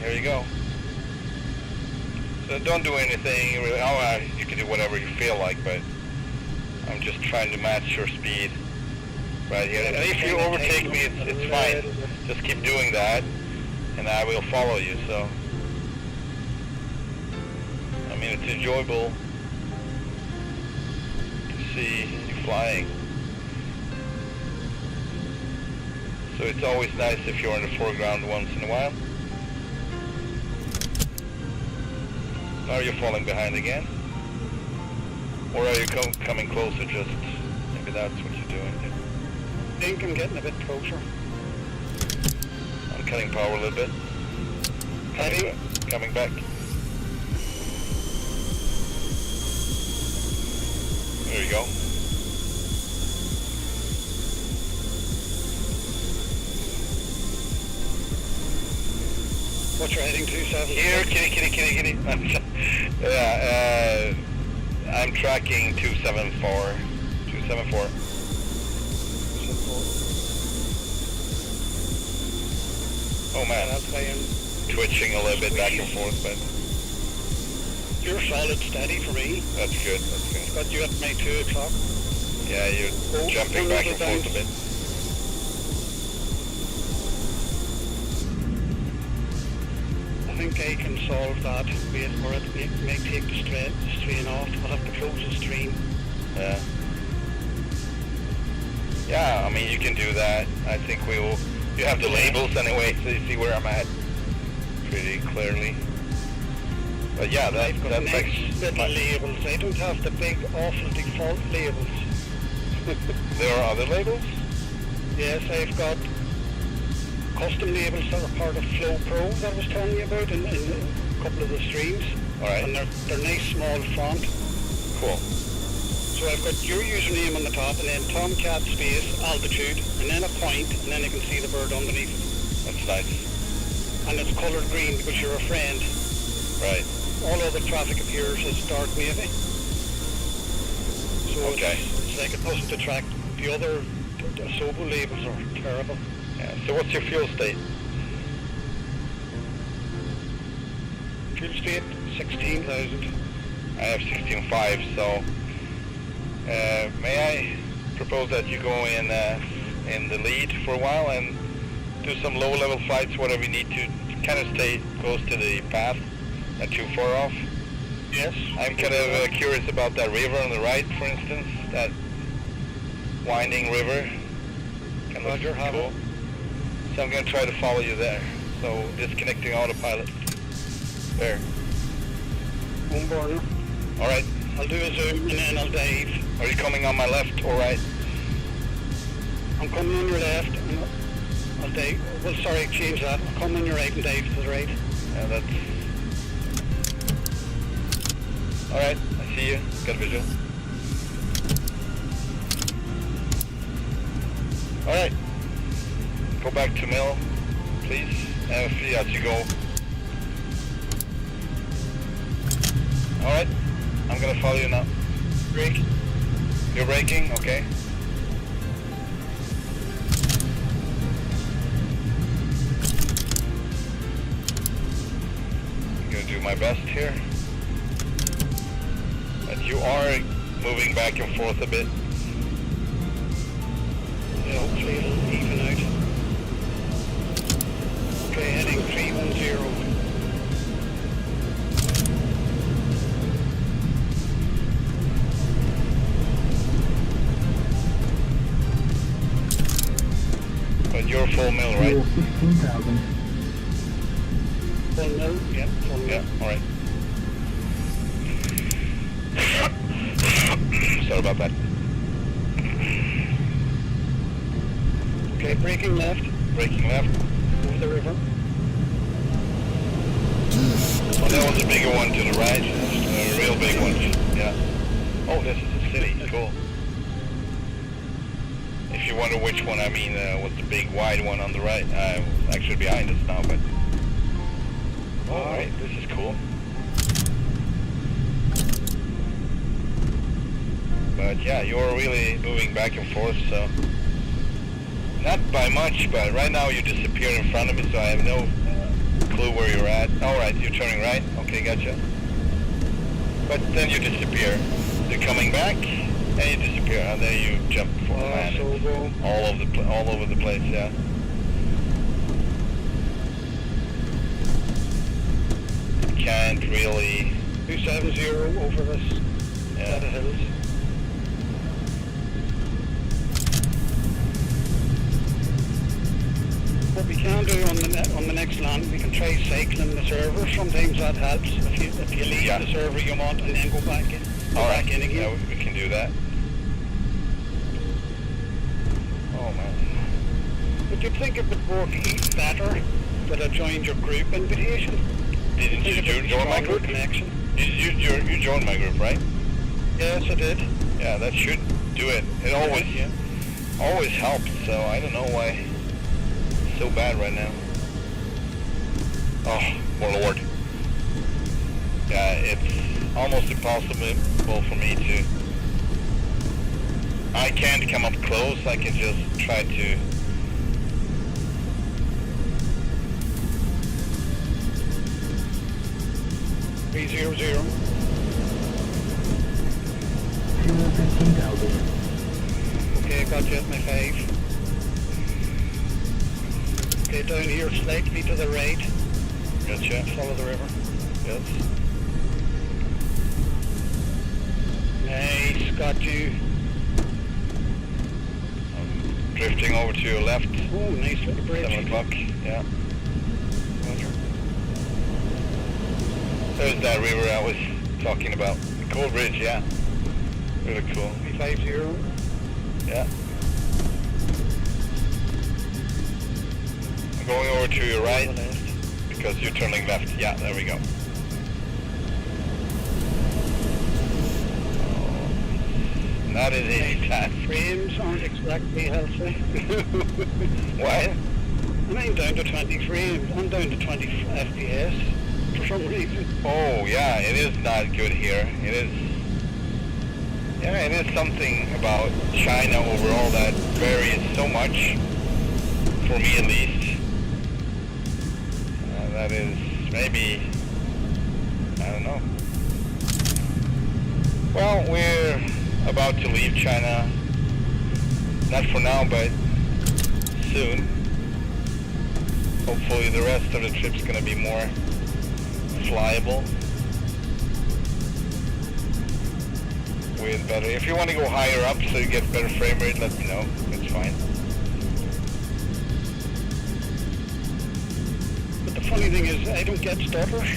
here you go. So don't do anything really. You can do whatever you feel like, but I'm just trying to match your speed right here. And if you overtake me, it's fine. Just keep doing that, and I will follow you. So, I mean, it's enjoyable to see you flying. So it's always nice if you're in the foreground once in a while. Now you're falling behind again. Or are you coming closer? Just maybe that's what you're doing. I think I'm getting a bit closer. I'm cutting power a little bit. Coming back. There you go. What's your heading to, 7? Here, kitty. Yeah, I'm tracking 274. 274. Oh man, That's saying twitching a little bit back and forth, but you're solid steady for me. that's good, that's good. Got you at my 2 o'clock. Yeah, you're jumping back and forth a bit. I think I can solve that wait for it. Make take the strain off. I'll have to close the stream. Yeah. Yeah, I mean, you can do that. I think we will. You have the labels anyway, so you see where I'm at pretty clearly. But yeah, I've got that's nice little labels. I don't have the big, awful default labels. There are other labels? Yes, I've got custom labels that are part of Flow Pro that I was telling you about in a couple of the streams. Alright. And they're nice small font. Cool. So I've got your username on the top and then Tomcat space, altitude, and then a point, and then you can see the bird underneath it. That's nice. And it's coloured green because you're a friend. Right. All other traffic appears as dark navy. So Okay. it's like it doesn't attract the other Sobo labels are terrible. Yeah. So what's your fuel state? Fuel state 16,000. I have 16.5, so may I propose that you go in the lead for a while and do some low-level flights, whatever you need to kind of stay close to the path, not too far off. Yes. I'm kind of curious about that river on the right, for instance, that winding river. Kind of Roger, looks cool. So I'm going to try to follow you there. So disconnecting autopilot. There. Home burner. All right. I'll do a zoom and then I'll dive. Are you coming on my left or right? I'm coming on your left and I'll dive. Well, sorry, change that. I'll come on your right and dive to the right. Yeah, that's... All right. I see you. Got a visual. All right. Go back to mill, please. And see as you go. All right. I'm gonna follow you now. Brake. You're braking, okay. I'm gonna do my best here. But you are moving back and forth a bit. Yeah, hopefully it'll even out. Okay, heading 310. But you're full mill, right? Fuel 16,000. Full mill? Yep, full mill. Yeah, alright. Sorry about that. Okay, braking left. Braking left. Over the river. Oh, that one's a bigger one to the right. A real big one. Yeah. Oh, this is a city. Cool. If you wonder which one I mean, was the big wide one on the right. Actually behind us now, but... Alright, this is cool. But yeah, you're really moving back and forth, so... Not by much, but right now you disappeared in front of me, so I have no clue where you're at. Alright, you're turning right. Okay, gotcha. But then you disappear. You're coming back. And you disappear, and there you jump for land. So go. All over the place, yeah. It can't really. 270 over this set of hills. What we can do on the next land, we can try cycling the server. Sometimes that helps. If you leave the server you want and then go back in. Back in again. Yeah, we can do that. Oh man. But you'd think it would work even better that I joined your group invitation. Didn't you join my group? Connection. You joined my group, right? Yes, I did. Yeah, that should do it. It always helps. So I don't know why it's so bad right now. Oh, my lord. Yeah, it's almost impossible for me to. I can't come up close. I can just try to. Fuel 15,000. Okay, got you at my 5. Okay, down here slightly to the right. Gotcha. Follow the river. Yes. Nice, got you. I'm drifting over to your left. Oh, nice little bridge. 7 o'clock. Yeah. There's that river I was talking about. Cool bridge, yeah. Really cool. 350. Yeah. I'm going over to your right because you're turning left. Yeah, there we go. Not an easy task. Frames aren't exactly healthy. What? And I'm down to 20 frames. I'm down to 20 FPS for some reason. Oh yeah, it is not good here. It is. Yeah, it is something about China overall that varies so much, for me at least. That is maybe, I don't know. Well, we're about to leave China, not for now, but soon. Hopefully the rest of the trip's going to be more flyable. With better, if you want to go higher up so you get better frame rate, let me know. It's fine. But the funny thing is, I don't get stutters.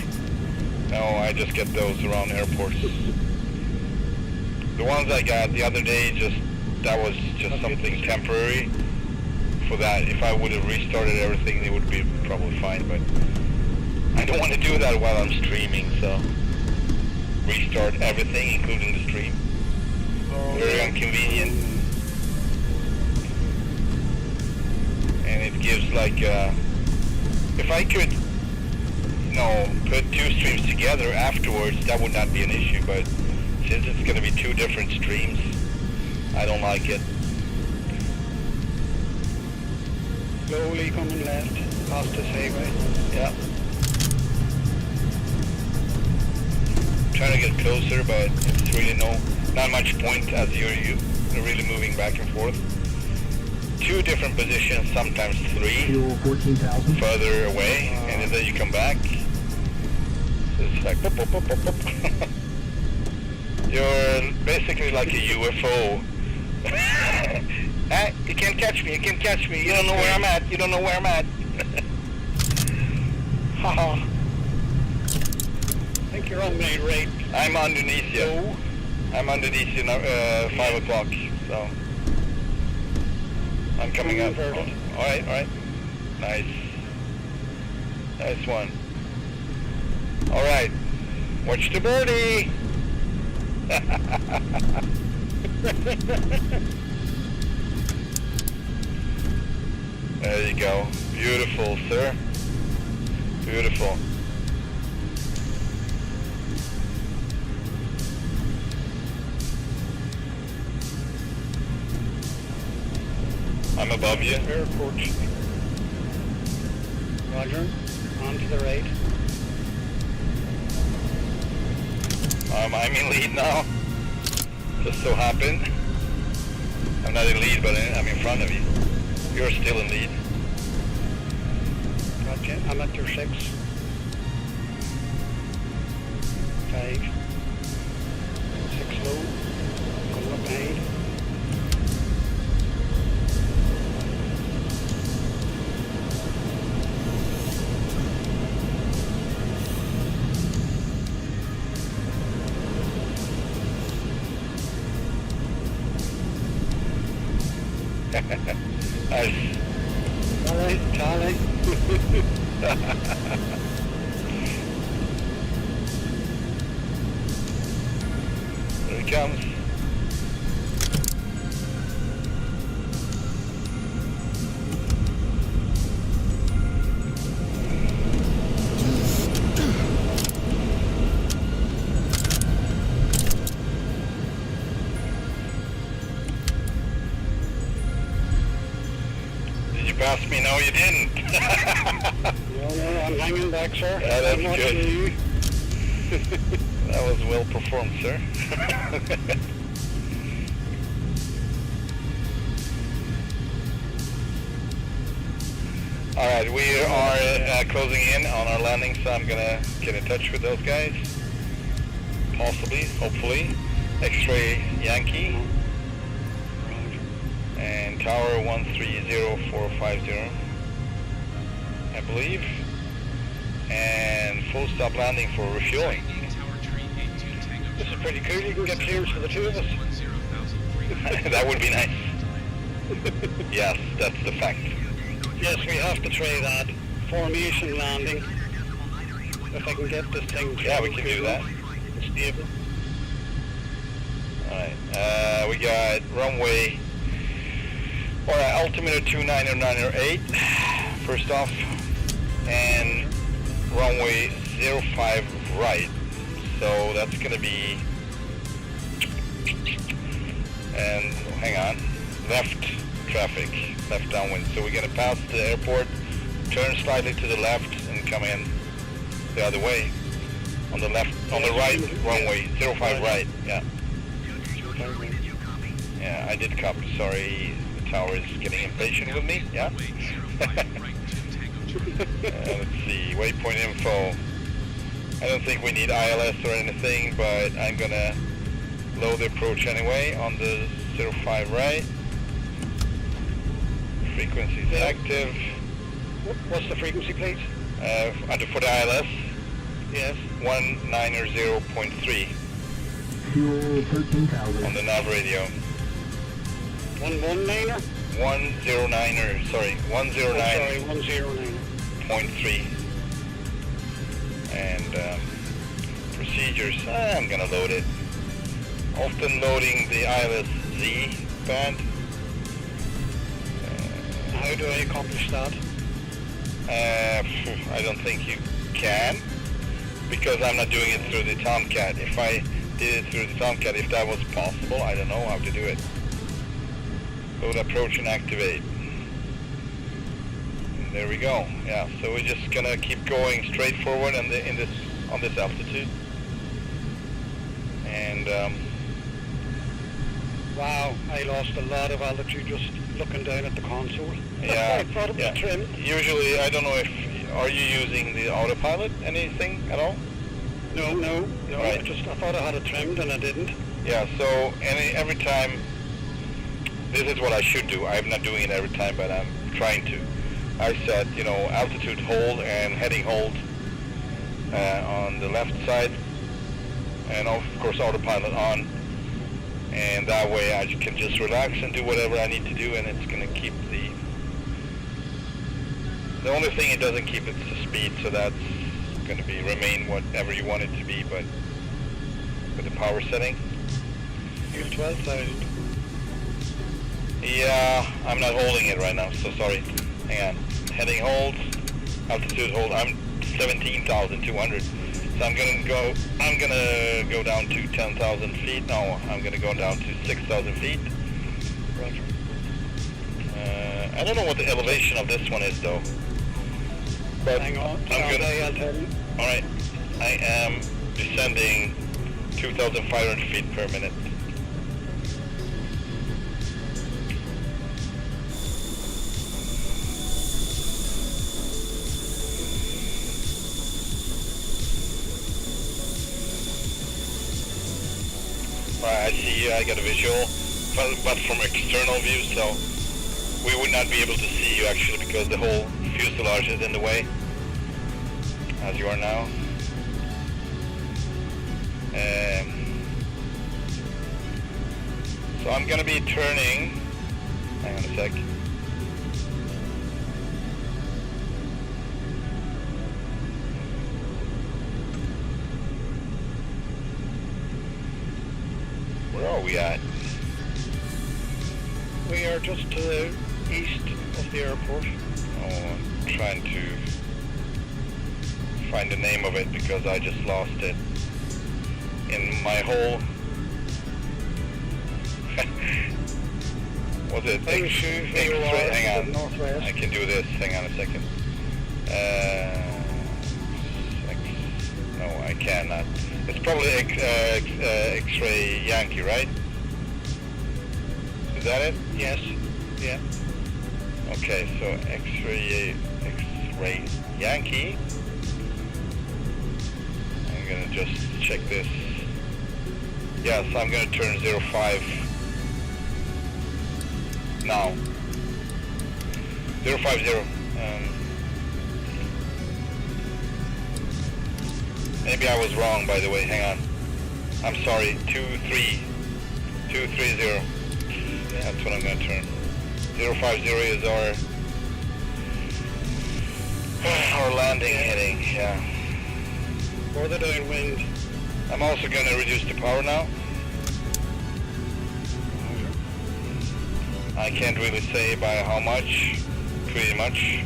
No, I just get those around airports. The ones I got the other day, that was just something temporary. For that, if I would have restarted everything, it would be probably fine. But I don't want to do that while I'm streaming, so restart everything, including the stream. Very inconvenient. And it gives like, if I could, put 2 streams together afterwards, that would not be an issue, but since it's going to be 2 different streams, I don't like it. Slowly coming left, past this highway. Yeah. Trying to get closer, but it's really not much point as you're really moving back and forth. 2 different positions, sometimes 3. Fuel 14,000. Further away, and then you come back. So it's like pop, pop, pop, pop, pop. You're basically like a UFO. You can't catch me, you can't catch me. You don't know where I'm at, you don't know where I'm at. Haha. I think you're on my right. I'm underneath you. No. I'm underneath you now, 5 o'clock, so I'm coming up. Alright. Nice. Nice one. Alright. Watch the birdie! There you go. Beautiful, sir. Beautiful. I'm above you. Airport. Roger. On to the right. I'm in lead now. Just so happen I'm not in lead, but I'm in front of you. You're still in lead. Gotcha. I'm at your 6. 5. 6 low. Coming up behind. Nice. Charlie. There he comes. Pass me? No, you didn't. No, I'm hanging back, sir. Yeah, that's I'm watching good. you. That was well performed, sir. Alright, we are closing in on our landing, so I'm gonna get in touch with those guys. Possibly, hopefully. X-ray Yankee. And tower 130450, I believe. And full stop landing for refueling. This is pretty cool. You can get clearance for the two of us. That would be nice. Yes, that's the fact. Yes, we have to try that. Formation landing. If I can get this thing. Yeah, we can do that. Stable. Alright, we got runway, or altimeter 29098, first off, and runway 05 right. So that's going to be, and hang on, left traffic, left downwind. So we're going to pass the airport, turn slightly to the left, and come in the other way. On the left, on the right runway, 05 right, yeah. Yeah, I did copy, sorry, the tower is getting impatient with me, yeah? Let's see, waypoint info. I don't think we need ILS or anything, but I'm gonna load the approach anyway on the 05 right. Frequency is active. What's the frequency, please? For the ILS? Yes, 190.3 Fuel 13,000. on the nav radio. 119er? 109er, sorry, 109.3. 109. And procedures, I'm gonna load it. Often loading the ILS Z band. How do I accomplish that? I don't think you can, because I'm not doing it through the Tomcat. If I did it through the Tomcat, if that was possible, I don't know how to do it. Load approach and activate. And there we go. Yeah, so we're just gonna keep going straight forward on this altitude. And Wow, I lost a lot of altitude just looking down at the console. yeah, I thought it was yeah. trimmed. Usually, I don't know if are you using the autopilot anything at all? No. Right. I thought I had it trimmed and I didn't. Yeah, so every time, this is what I should do. I'm not doing it every time, but I'm trying to. I set, altitude hold and heading hold on the left side, and of course autopilot on, and that way I can just relax and do whatever I need to do, and it's going to keep the only thing it doesn't keep it's the speed, so that's going to be remain whatever you want it to be, but with the power setting. You're 12,000. Yeah, I'm not holding it right now, so sorry. Hang on. Heading hold, altitude hold. I'm 17,200. So I'm gonna go down to 10,000 feet. No, I'm gonna go down to 6,000 feet. Roger. I don't know what the elevation of this one is though. But Hang on. I'll tell you. All right. I am descending 2,500 feet per minute. I see you, I got a visual, but from external view, so we would not be able to see you actually because the whole fuselage is in the way, as you are now. So I'm gonna be turning, hang on a sec. Where are we at? We are just to the east of the airport. Oh, I'm trying to find the name of it because I just lost it in my whole... Was it X-ray? Hang on, Northwest. I can do this, hang on a second. No, I cannot. It's probably X-ray Yankee, right? Is that it? Yes. Yeah. Okay, so X-ray Yankee. I'm gonna just check this. Yes, I'm gonna turn 05 now. 050. Maybe I was wrong, by the way. Hang on. I'm sorry. 230. That's what I'm gonna turn. 050 is our landing heading. Yeah. Further downwind. I'm also gonna reduce the power now. I can't really say by how much. Pretty much.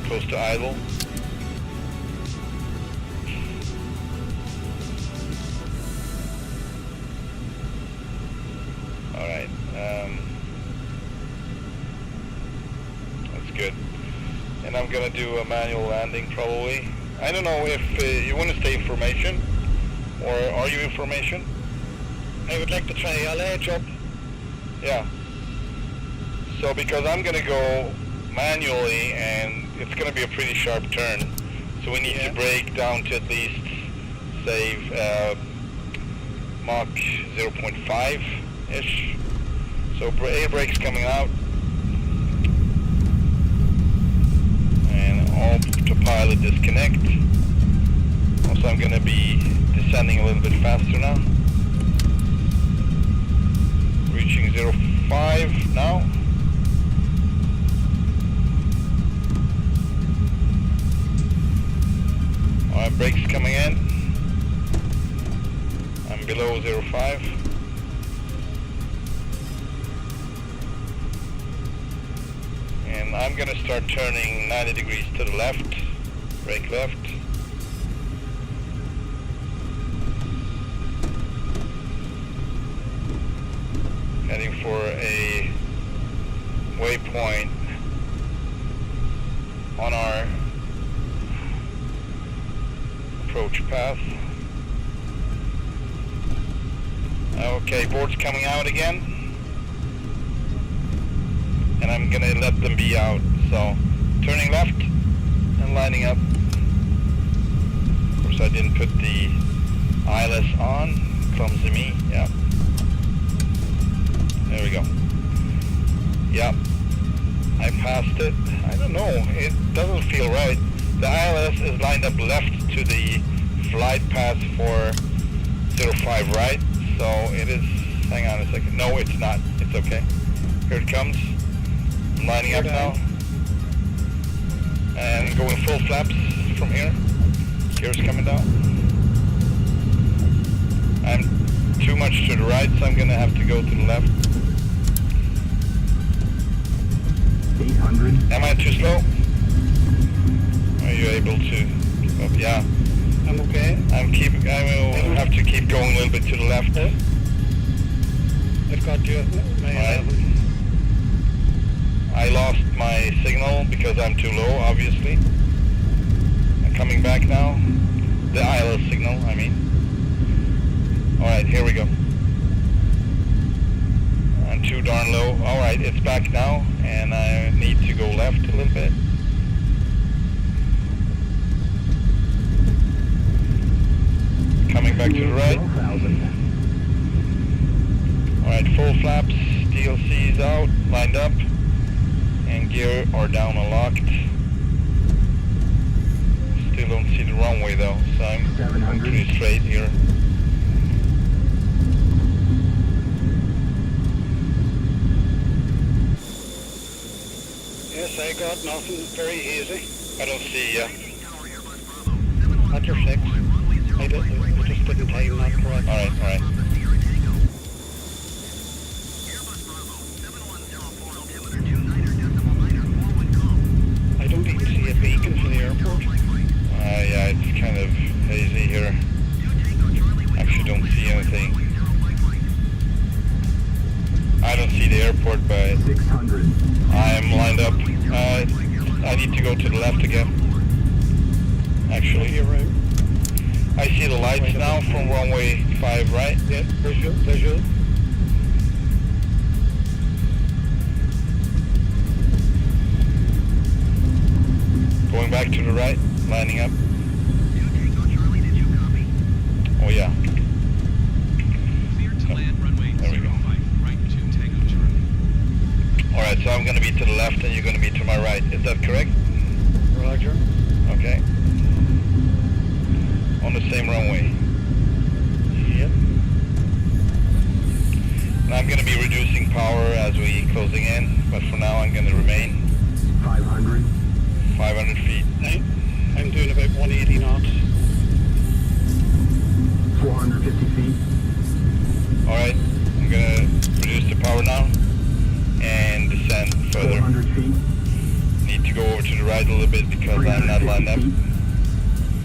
Close to idle. Alright. That's good. And I'm gonna do a manual landing probably. I don't know if you want to stay in formation, or are you in formation? I would like to try. I'll edge up. Yeah. So because I'm gonna go manually and it's gonna be a pretty sharp turn, so we need to brake down to at least say Mach 0.5-ish. So air brake's coming out. And autopilot disconnect. Also I'm gonna be descending a little bit faster now. Reaching 05 now. Alright, brakes coming in. I'm below 05. And I'm gonna start turning 90 degrees to the left. Brake left. Heading for a waypoint on our approach path. Okay, board's coming out again. And I'm gonna let them be out. So, turning left and lining up. Of course I didn't put the ILS on. Clumsy me, yeah. There we go. Yep. I passed it. I don't know. It doesn't feel right. The ILS is lined up left to the flight path for 05 right. So it is, hang on a second. No, it's not. It's okay. Here it comes. I'm lining up now. And going full flaps from here. Gears coming down. I'm too much to the right, so I'm going to have to go to the left. 800. Am I too slow? Are you able to keep up? Yeah. I'm okay. I will have to keep going a little bit to the left. I've got you at my Right. I lost my signal because I'm too low, obviously. I'm coming back now. The ILS signal, I mean. Alright, here we go. I'm too darn low. Alright, it's back now, and I need to go left a little bit. Coming back to the right. 12,000. Alright, full flaps, DLC's out, lined up, and gear are down and locked. Still don't see the runway though, so I'm going pretty straight here. Yes, I got nothing, very easy. I don't see ya. At your 6. I just didn't time that correct. Alright, alright. I don't even see a beacon for the airport. Yeah, it's kind of hazy here. Actually don't see anything. I don't see the airport, but 600. I'm lined up. I need to go to the left again. Actually, You're right. I see the lights now from runway 5, right? Yeah, visual. Going back to the right, lining up. Oh yeah. Clear to land runway There we go. 05, right 2 Tango Charlie. Alright, so I'm going to be to the left and you're going to be to my right. Is that correct? Roger. Okay. On the same runway. Yep. And I'm going to be reducing power as we closing in, but for now I'm going to remain 500. 500 feet. I'm doing about 180 knots. 450 feet. Alright, I'm going to reduce the power now and descend further. 400 feet. Need to go over to the right a little bit because I'm not lined up.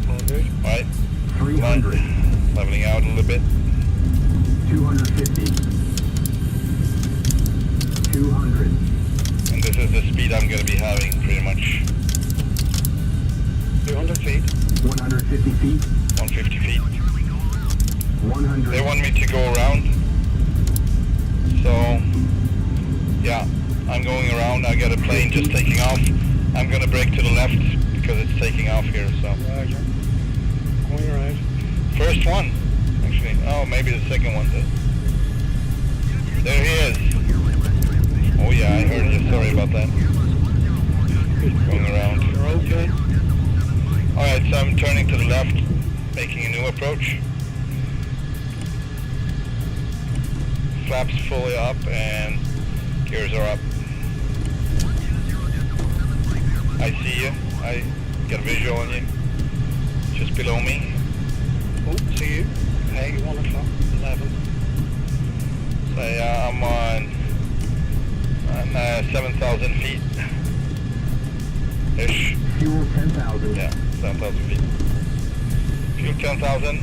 All good. Alright, 300. leveling out a little bit. 250. 200. And this is the speed I'm going to be having pretty much. 200 feet. 150 feet. 150 feet. 100. They want me to go around. So, yeah, I'm going around. I got a plane just taking off. I'm going to brake to the left because it's taking off here, so. Roger. Going around. First one, actually. Oh, maybe the second one does. There he is. Oh yeah, I heard you. Sorry about that. Going around. You're okay. Alright, so I'm turning to the left, making a new approach. Flaps fully up and gears are up. I see you. I got a visual on you. Just below me. Oh, see you. Hey, 1 o'clock. 11. So yeah, I'm on 7,000 feet. Ish. Fuel 10,000. Yeah, 7,000 feet. Fuel 10,000.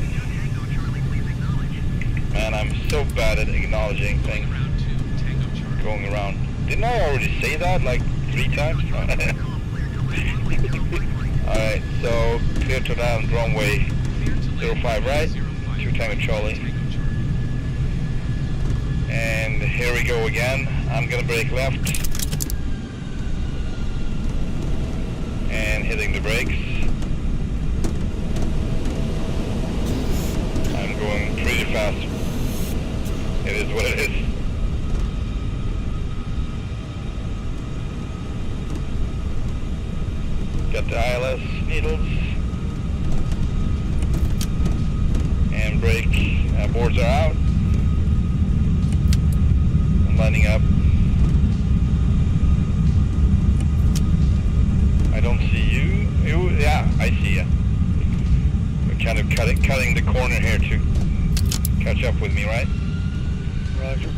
Man, I'm so bad at acknowledging things. Ground 2 Tango Charlie. Going around. Didn't I already say that like 3 times? Alright, so clear to land runway Clear to land 05 right, 05, 2 Tango Charlie. Tango Charlie. And here we go again. I'm gonna brake left. And hitting the brakes. I'm going pretty fast. It is what it is. Got the ILS needles. And brake boards are out. I'm lining up. I don't see you. Yeah, I see you. We're kind of cutting the corner here to catch up with me, right? Roger.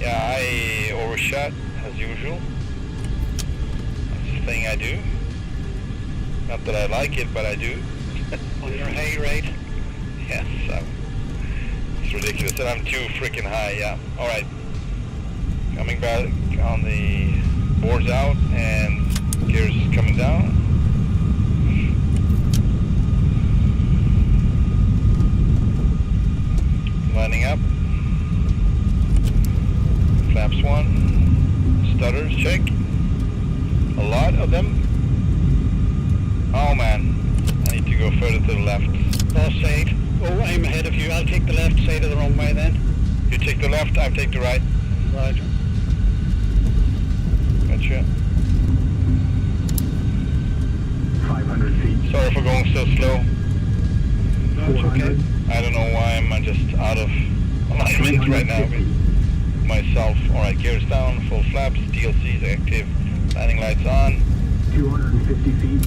Yeah, I overshot as usual. That's the thing I do. Not that I like it, but I do. On your hay rate. Yes, it's ridiculous that I'm too freaking high, yeah. Alright. Coming back on the boards out and gears coming down. Lining up. Flaps 1. Stutters, check. A lot of them. Oh man, I need to go further to the left. Lost 8. I'm ahead of you. I'll take the left side of the runway then. You take the left, I take the right. Roger. Gotcha. 500 feet. Sorry for going so slow. No, it's okay. 400. I don't know why I'm just out of alignment right now with myself. Alright, gears down, full flaps, DLCs active, landing lights on. 250 feet.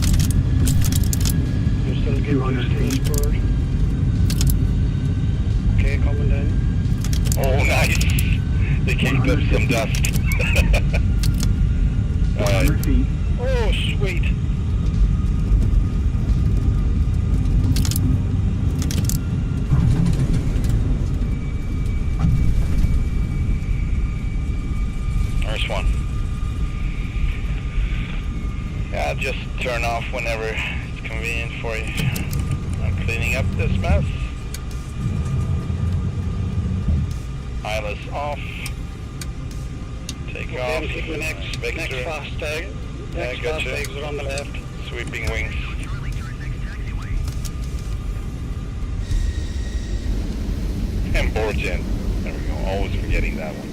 You're still getting 200 used to this feet. bird. Okay, coming down. Oh, nice! They kicked up some dust. 100 feet. Oh, sweet. First one. Yeah, just turn off whenever it's convenient for you. I'm cleaning up this mess. Eyeless off. Take Okay, off. I'm taking the next Vector. fast tag. Yeah, Next fast gotcha. exit on the left. Sweeping wings. Charlie, turn next taxiway. And boards in. There we go. Always forgetting that one.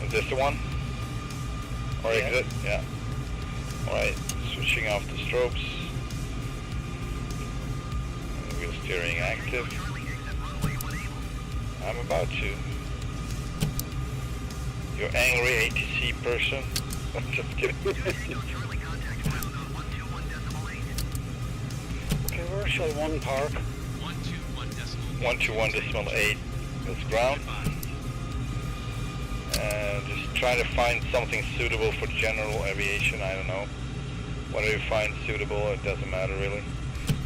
Is this the one? Or Yeah. exit? Yeah. Alright, switching off the strobes. Wheel steering active. I'm about to. You're angry ATC person? I'm just kidding. Charlie, contact ground on 121.8. Okay, where shall one park? 121.8. 121.8 is ground. Just try to find something suitable for general aviation, I don't know. Whatever you find suitable, it doesn't matter really.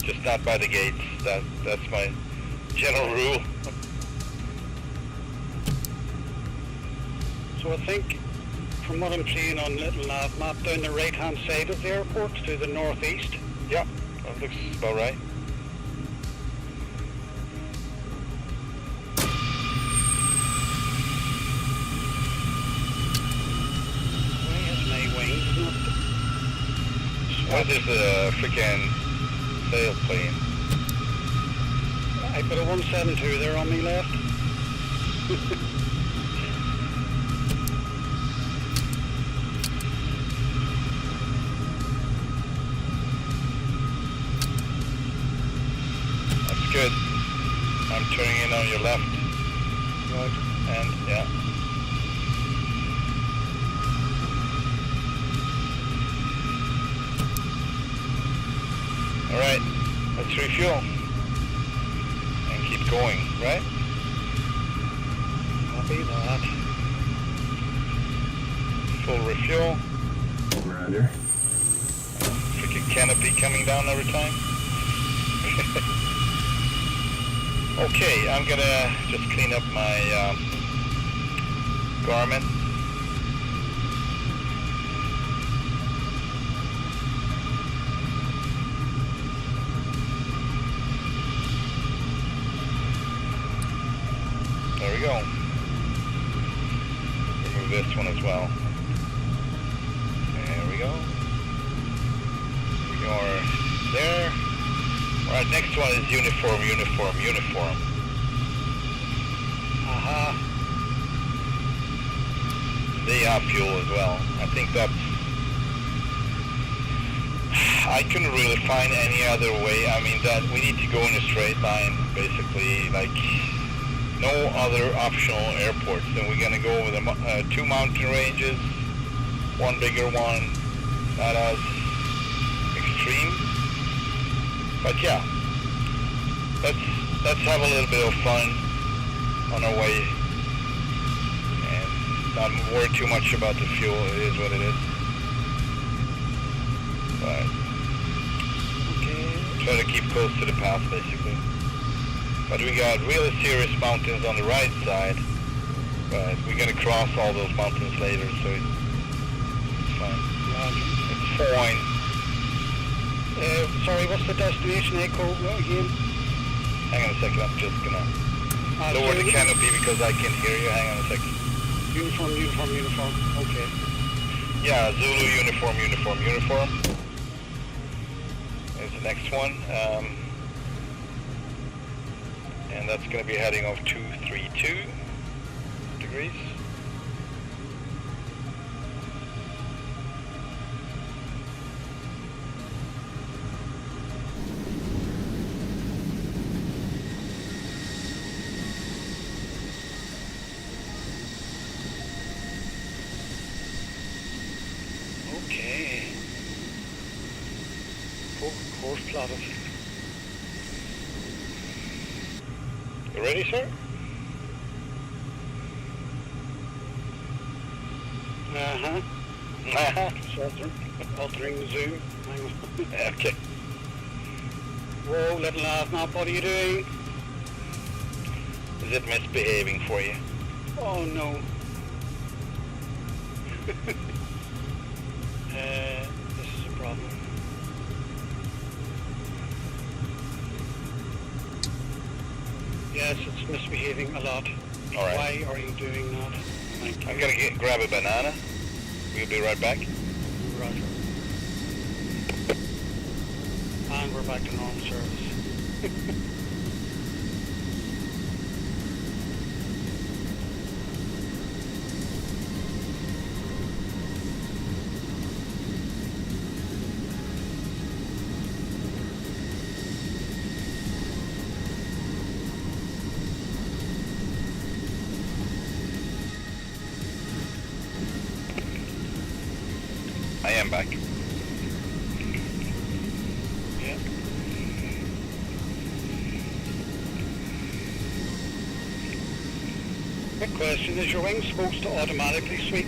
Just not by the gates, that's my general rule. So I think, from what I'm seeing on little nav map, down the right hand side of the airport to the northeast. Yeah, that looks about right. Why has my wings not... What is a freaking sailplane? I put a 172 there on me left. That's good. I'm turning in on your left. Right. And yeah. Alright, let's refuel. And keep going, right? Copy that. Full refuel. Over under. Freaking canopy coming down every time. Okay, I'm gonna just clean up my Garmin. There we go. Remove this one as well. There we go. We are there. Alright, next one is uniform, uniform, uniform. Aha. They have fuel as well. I think that's... I couldn't really find any other way. I mean, that we need to go in a straight line, basically, like no other optional airports. Then we're gonna go over the two mountain ranges, one bigger one, not as extreme. But yeah, let's have a little bit of fun on our way and not worry too much about the fuel. It is what it is. But Okay. try to keep close to the path basically. But we got really serious mountains on the right side. But we're gonna cross all those mountains later, so it's fine. It's fine. Sorry, what's the destination echo again? Hang on a second, I'm just gonna lower the canopy because I can't hear you. Hang on a second. Uniform. Okay. Yeah, Zulu uniform. There's the next one. And that's going to be heading off 232 degrees. Okay. Course plotted. You ready, sir? Altering the zoom. Hang on. Okay. Whoa, little astronaut, what are you doing? Is it misbehaving for you? Oh no. This is a problem. Yes, it's misbehaving a lot. All right. Why are you doing that? Thank you. I'm going to grab a banana. We'll be right back. Roger. And we're back to normal service. I am back. Yeah. Quick question, is your wing supposed to automatically sweep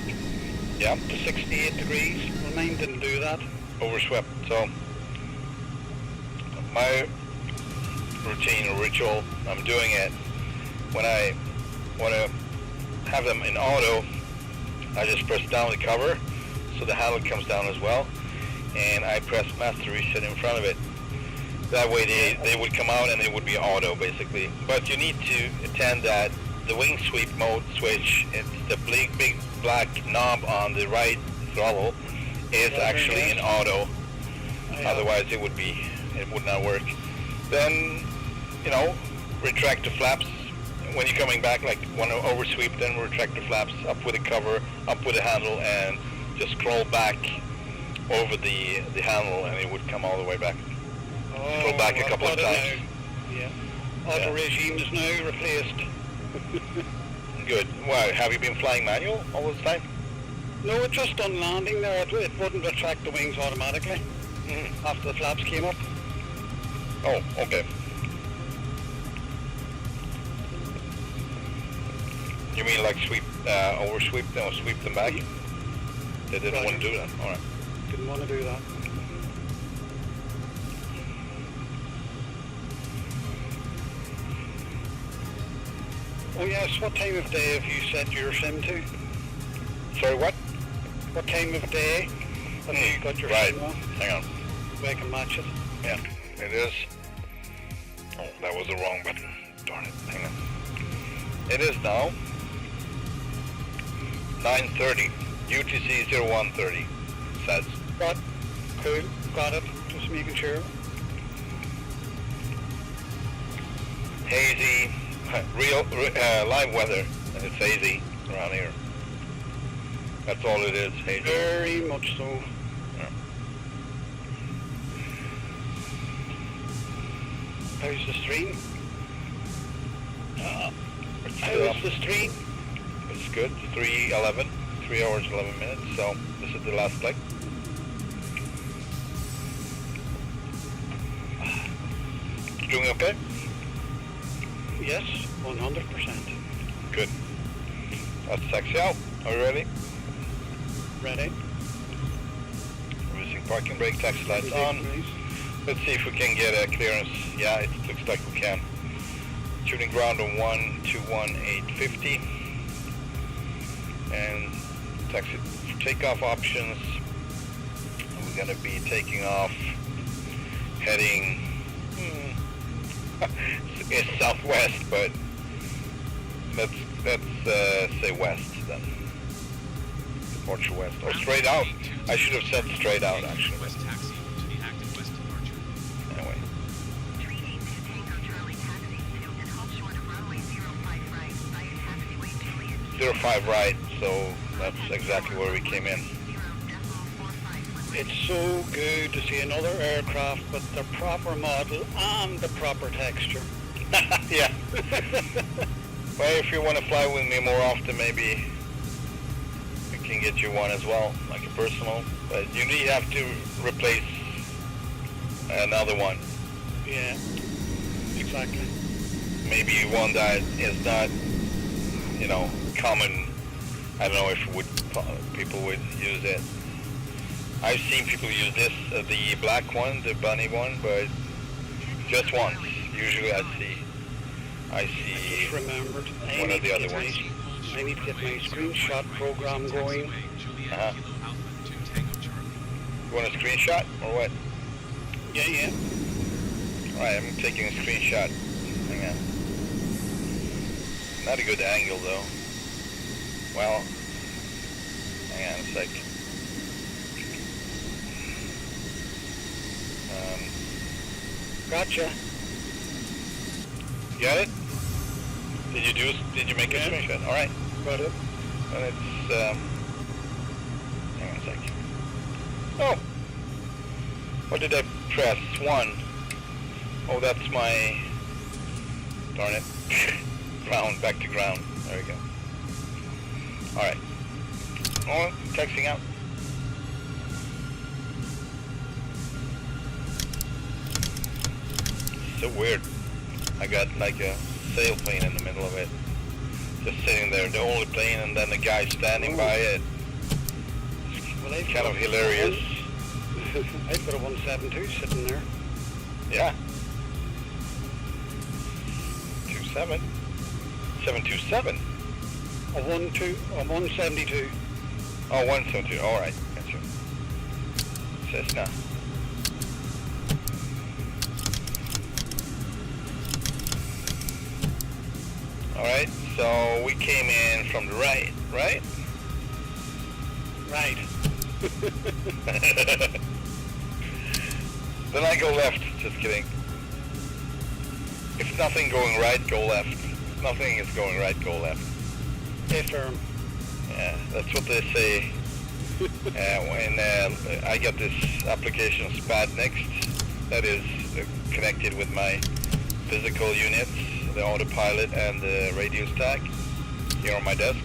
Yeah. to 68 degrees? Well, mine didn't do that. Overswept. So my routine or ritual, I'm doing it when I want to have them in auto. I just press down the cover so the handle comes down as well, and I press master reset in front of it. That way they would come out and it would be auto basically. But you need to attend that the wing sweep mode switch, it's the big black knob on the right throttle, is actually in auto. Otherwise it would not work. Then, retract the flaps. When you're coming back, like want to oversweep, then retract the flaps, up with the cover, up with the handle, and just scroll back over the handle and it would come all the way back. Scroll back a couple of times. Yeah. Auto regime is now replaced. Good. Why, have you been flying manual all this time? No, it just on landing there, it wouldn't retract the wings automatically after the flaps came up. Oh, okay. You mean like oversweep them or sweep them back? They didn't want to do that. All right. Didn't want to do that. Oh yes, what time of day have you set your sim to? Sorry, what? What time of day have you got your right. sim on? Hang on. So I can match it. Yeah, it is. Oh, that was the wrong button. Darn it. Hang on. It is now 9:30. UTC 0130 says. Cool. Got it. Just making sure. Hazy, live weather. It's hazy around here. That's all it is, hazy. Very much so. Yeah. How's the stream? It's, How's the stream? It's good. 3:11, 3 hours 11 minutes. So this is the last leg. Doing okay? Yes, 100%. Good. Let's taxi out. Are you ready? Ready? Using parking brake, taxi lights on. Let's see if we can get a clearance. Yeah, it looks like we can. Tuning ground on 121.850. And taxi takeoff options. We're going to be taking off heading it's southwest, but let's say west then. Departure west, or straight out. I should have said straight out actually. West taxi to the active west departure. Anyway. 382 Tango Charlie taxi to and hold short of runway 05 right via taxiway Juliet. 05 right, so that's exactly where we came in. 0.45. It's so good to see another aircraft with the proper model and the proper texture. Yeah. Well, if you want to fly with me more often, maybe I can get you one as well, like a personal. But you need have to replace another one. Yeah, exactly. Maybe one that is not, you know, common. I don't know if people would use it. I've seen people use this, the black one, the bunny one, but just once. Usually I see Just remembered. one of the other ones. I need to get my screenshot program going. Uh-huh. You want a screenshot or what? Yeah, yeah. Alright, I'm taking a screenshot. Hang on. Not a good angle though. Well, hang on a sec. Gotcha. Got it? Did you make a screenshot? Alright. Got it. And it's, hang on a sec. Oh! What did I press? 1. Oh, that's my, darn it. Ground, back to ground. There we go. Alright. Oh, texting out. So weird. I got like a sailplane in the middle of it. Just sitting there, the only plane, and then the guy standing by it. Well, It's kind of hilarious. I've got a 172 sitting there. Yeah. 27. 727. A 172. Oh, 172. All right. Gotcha. Cessna. All right. So we came in from the right, right? Right. Then I go left. Just kidding. If nothing going right, go left. If nothing is going right, go left. Stay firm. Yeah, that's what they say. When I got this application SpadNext that is connected with my physical units, the autopilot and the radio stack here on my desk.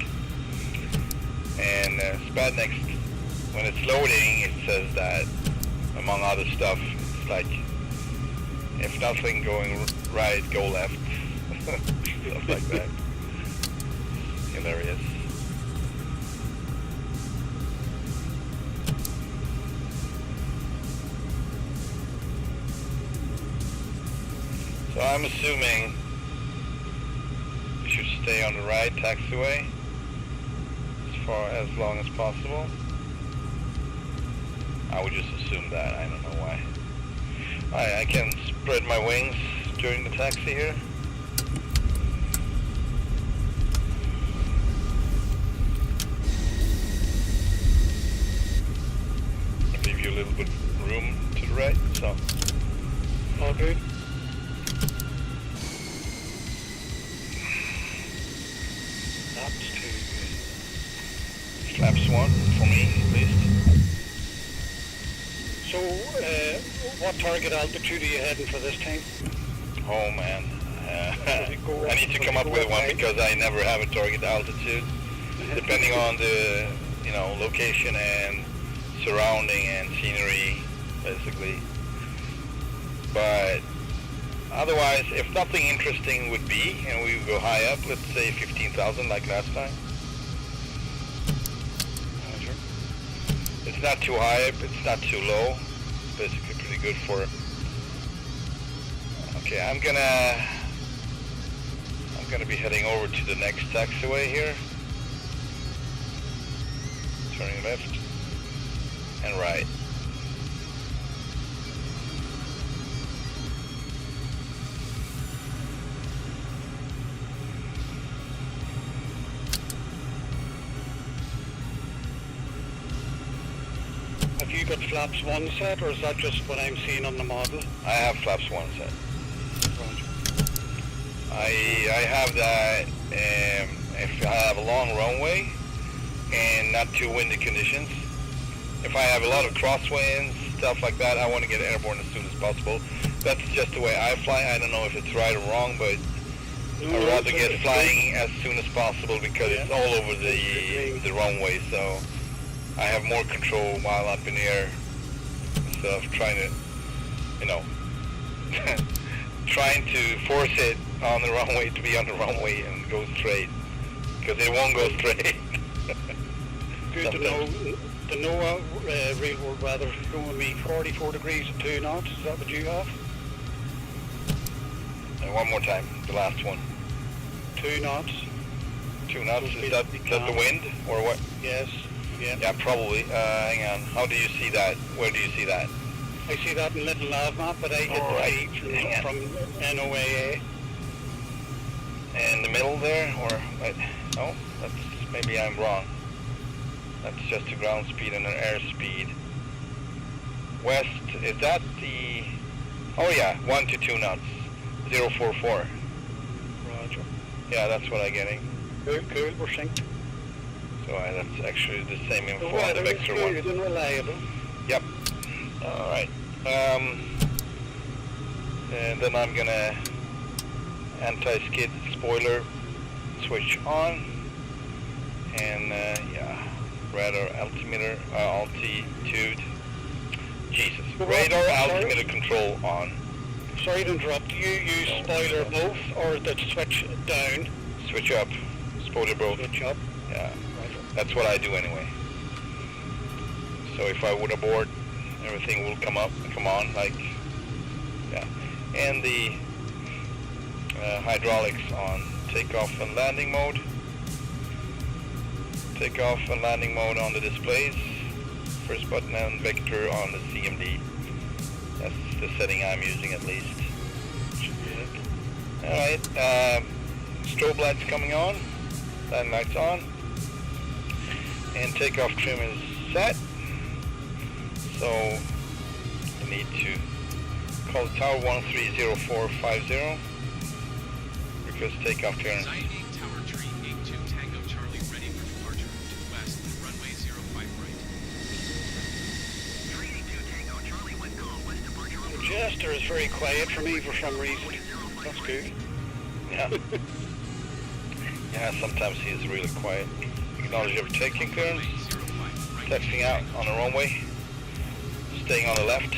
And SpadNext, when it's loading, it says that, among other stuff, it's like, if nothing going right, go left. Stuff like that. Hilarious. So I'm assuming we should stay on the right taxiway as long as possible. I would just assume that. I don't know why. I can spread my wings during the taxi here. Leave you a little bit room to the right, so. All good. That's too good. Flaps 1 for me, at least. So, what target altitude are you heading for this time? Oh man. I need to come up with one because I never have a target altitude. Depending on the, you know, location and surrounding and scenery, basically. But otherwise, if nothing interesting would be, and we would go high up, let's say 15,000 like last time. It's not too high, it's not too low. Basically pretty good for it. Okay, I'm gonna be heading over to the next taxiway here. Turning left and right. got flaps 1 set, or is that just what I'm seeing on the model? I have flaps 1 set. Roger. I have that if I have a long runway and not too windy conditions. If I have a lot of crosswinds, stuff like that, I want to get airborne as soon as possible. That's just the way I fly. I don't know if it's right or wrong, but I'd rather get flying as soon as possible because it's all over the runway, so I have more control while up in the air instead of trying to, you know, trying to force it on the runway to be on the runway and go straight, because it won't go straight. Good to know. The NOAA real world weather showing me 44 degrees at 2 knots. Is that what you have? And one more time, the last one. 2 knots. 2 knots, is that the wind or what? Yes. Yeah. Yeah, probably. Hang on. How do you see that? Where do you see that? I see that in Little Nav map, but I hit the page from NOAA. In the middle there, or no? That's maybe I'm wrong. That's just the ground speed and an airspeed. West, is that the? Oh yeah, 1 to 2 knots, 044. Roger. Yeah, that's what I'm getting. Cool, we're synced. So that's actually the same The info on the weather is Vector good one. and reliable. Yep. All right. And then I'm gonna anti-skid spoiler switch on, and yeah, radar altimeter altitude. Jesus, radar altimeter control on. Sorry to interrupt. Do you use spoiler both, or the switch down? Switch up, spoiler both. Switch up. Yeah, Roger. that's what I do anyway. So if I would abort, everything will come on, like, yeah. And the hydraulics on takeoff and landing mode. Takeoff and landing mode on the displays. First button and vector on the CMD. That's the setting I'm using at least. Alright, strobe lights coming on, landing lights on, and takeoff trim is set. So you need to call the tower 130450, request takeoff clearance. Anxiety Tower Tree 82 Tango Charlie ready for departure to the west, runway 05 right. 382 Tango Charlie went call west departure The Jester is very quiet for me for some reason. That's good. Yeah. Yeah, sometimes he is really quiet. Acknowledge your taking clearance. Runway 05 right. Taxiing out on the runway. Staying on the left.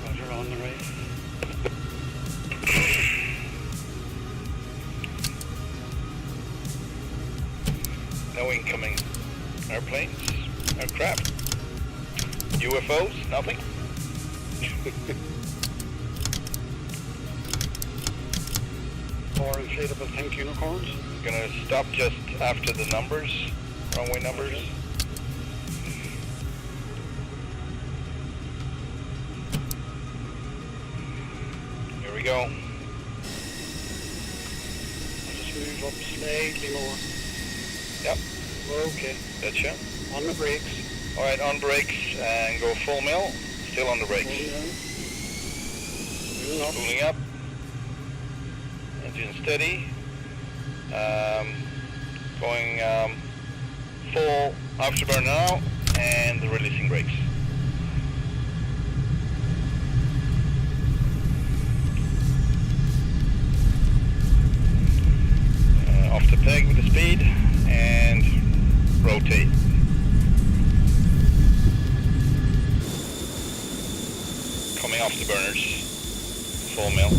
Roger, on the right. No incoming airplanes, aircraft, UFOs, nothing. Or inflatable pink unicorns. Gonna stop just after the numbers, runway numbers. Here we go. I'll just move up slightly more. Yep, Okay. gotcha. On the brakes. Alright, on brakes and go full mill. Still on the brakes. Moving up. Cooling up. Engine steady. Going full afterburner now and releasing brakes. Off the peg with the speed and rotate. Coming off the burners. Full mill.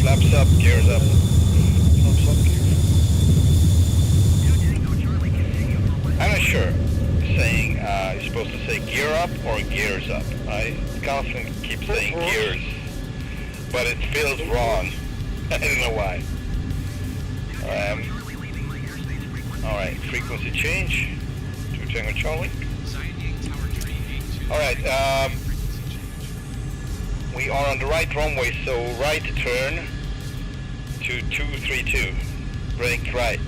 Flaps up, gears up. Flaps up, gears. 2 Tango Charlie continue for west. I'm not sure. Saying you're supposed to say gear up or gears up. I constantly keep saying gears, but it feels wrong. I don't know why. Charlie leaving my airspace frequency. All right, frequency change to Tango Charlie. Anxiety Tower Tree 82 All right, frequency change. we are on the right runway, so right turn to 232. Brake right.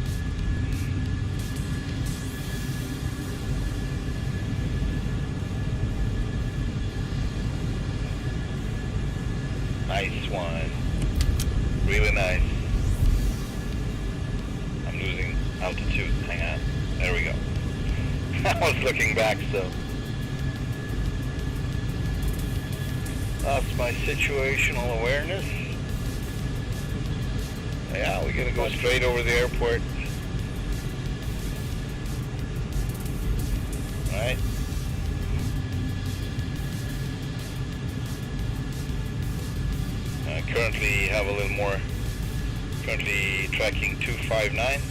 one. Really nice. I'm losing altitude. Hang on. There we go. I was looking back, so. That's my situational awareness. Yeah, we're gonna go straight over the airport. Alright. Currently have a little more. Currently tracking 259.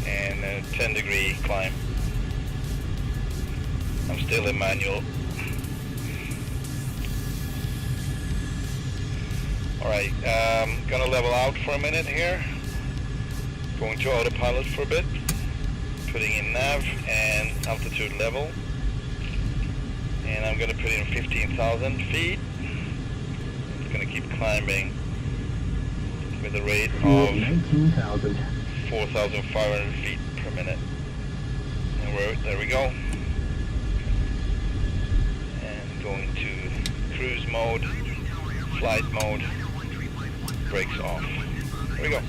And a 10-degree climb. I'm still in manual. Alright, gonna level out for a minute here. Going to autopilot for a bit. Putting in nav and altitude level. And I'm gonna put in 15,000 feet. It's gonna keep climbing with a rate of 19,000. 4,500 feet per minute. And there we go. And going to cruise mode, flight mode, brakes off. There we go.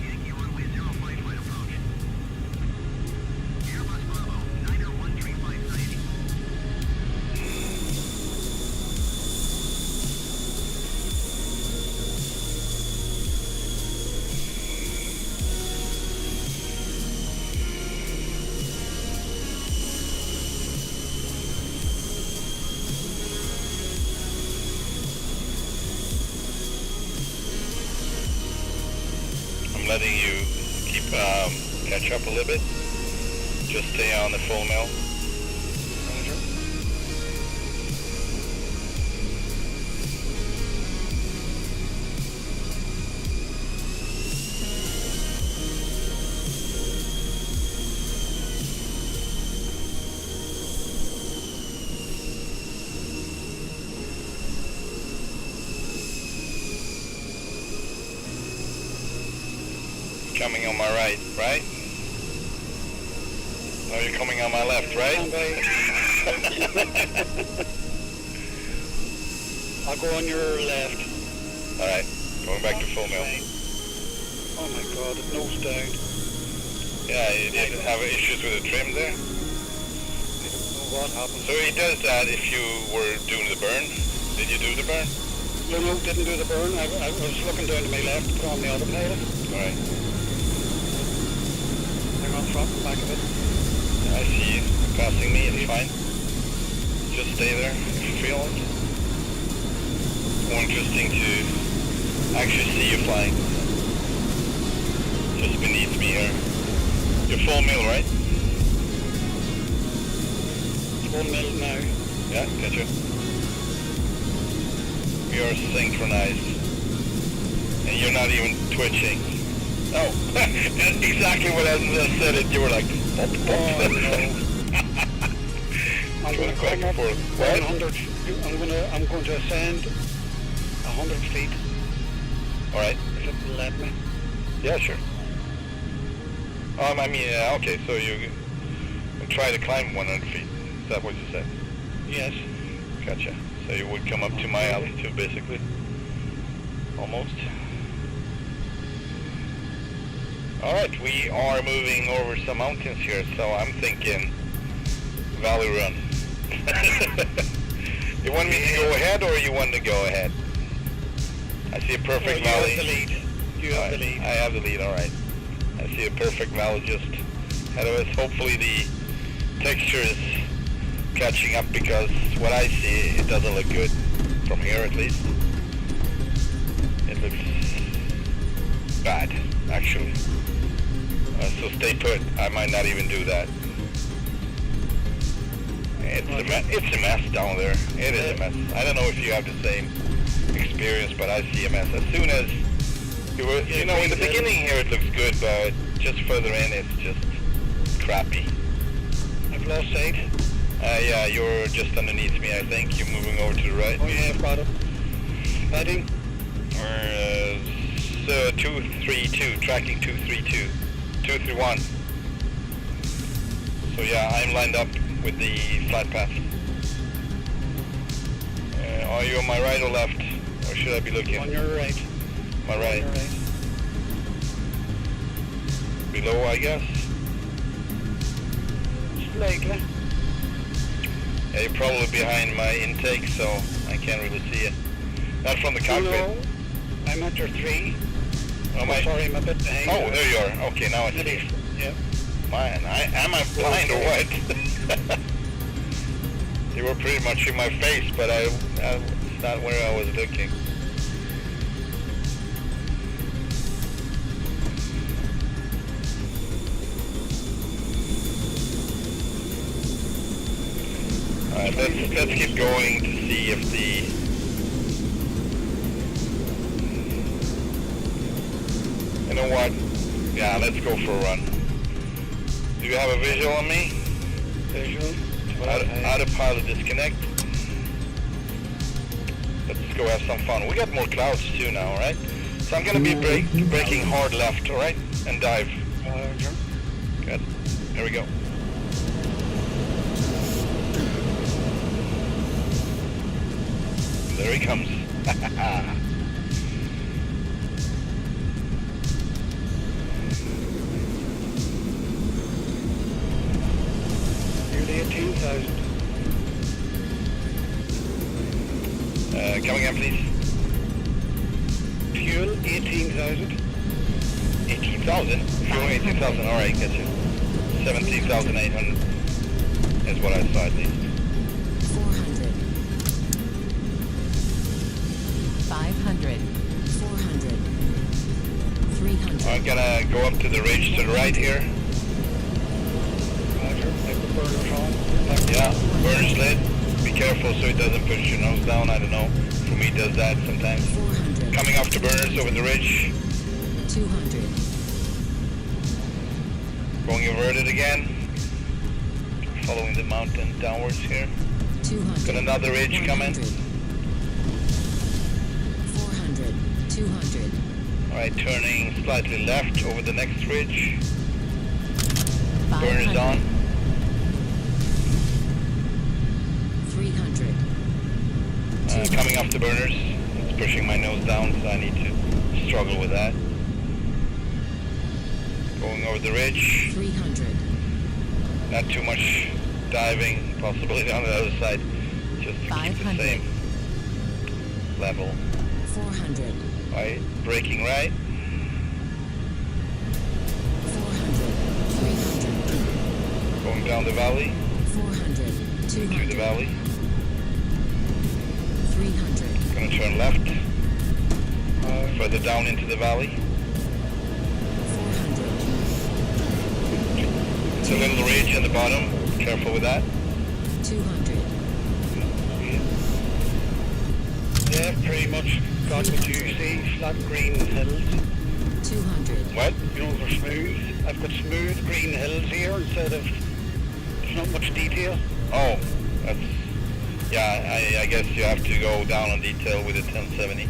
Letting you keep catch up a little bit. Just stay on the full mill. Coming on my right? No, you're coming on my left, right? I'll go on your left. Alright, going back to full mill. Oh my god, it nose down. Yeah, you didn't have issues with the trim there? What happened? So he does that if you were doing the burn. Did you do the burn? No, didn't do the burn. I was looking down to my left, put on the autopilot. Alright. Hang on, front and back of it. I see you passing me, it's fine. Just stay there if you feel it. More interesting to actually see you flying. Just beneath me here. You're full mill, right? Full mill now. Yeah, gotcha. We are synchronized. And you're not even twitching. Oh, that's exactly what I said it. You were like, pop, pop. Oh, no. I'm going to back come up and forth. What? 100. I'm going to ascend 100 feet. All right. If it will let me. Yeah, sure. I mean, okay, so you try to climb 100 feet. Is that what you said? Yes. Gotcha. So you would come up to my altitude, basically. Almost. Alright, we are moving over some mountains here, so I'm thinking valley run. You want me to go ahead or you want to go ahead? I see a perfect You valley. have the lead. You have the lead. I have the lead, alright. I see a perfect valley just ahead of us. Hopefully the texture is catching up, because what I see, it doesn't look good from here at least. It looks bad, actually. So stay put. I might not even do that. It's a mess down there. It is a mess. I don't know if you have the same experience, but I see a mess. as soon as you know, in the beginning here it looks good, but just further in it's just crappy. I've lost sight. Yeah, you're just underneath me, I think. You're moving over to the right. Oh yeah, I've got it. Heading. We're 232, tracking 232. 231. So yeah, I'm lined up with the flight path. Are you on my right or left? Or should I be looking? On your right. My On right. your right. Below, I guess. Slightly. Yeah, you're probably behind my intake, so I can't really see it. Not from the cockpit. No, I'm at your 3. Oh, my. Sorry, I'm a bit behind. Oh, there you are. Okay, now I see Maybe. it. Yeah. Man, am I blind or what? You were pretty much in my face, but it's not where I was looking. Alright, let's keep going to see if the you know what? Yeah, let's go for a run. Do you have a visual on me? Visual. Autopilot disconnect. Let's go have some fun. We got more clouds too now, right? So I'm gonna be braking hard left, alright? And dive. Sure. Good. Here we go. There he comes. Nearly 18,000. Come again, please. Fuel 18,000. 18,000? Fuel 18,000, alright, get you. 17,800 is what I saw at least. 400. 500. 400. 300. I'm gonna go up to the ridge to the right here. Roger. Have the burners on. Yeah, burner slid. Be careful so it doesn't push your nose down, I don't know. For me it does that sometimes. 400. Coming off the burners over the ridge. 200. Going inverted again. Following the mountain downwards here. 200. Got another ridge coming. 400. 200. Alright, turning slightly left over the next ridge. 500. Burners on. 300. Coming off the burners. It's pushing my nose down, so I need to struggle with that. Going over the ridge. 300. Not too much diving, possibility on the other side. Just to keep the 500. same level. 400. Alright, braking right. 400. 300. Going down the valley. 400. Through the 200. valley. 300. Gonna turn left. Further down into the valley. 400. It's a little ridge in the bottom. Careful with that. 200. Yeah, pretty much got what you see. Flat green hills. 200. What? You know, they're smooth. I've got smooth green hills here instead of, there's not much detail. Oh, that's... Yeah, I guess you have to go down on detail with a 1070.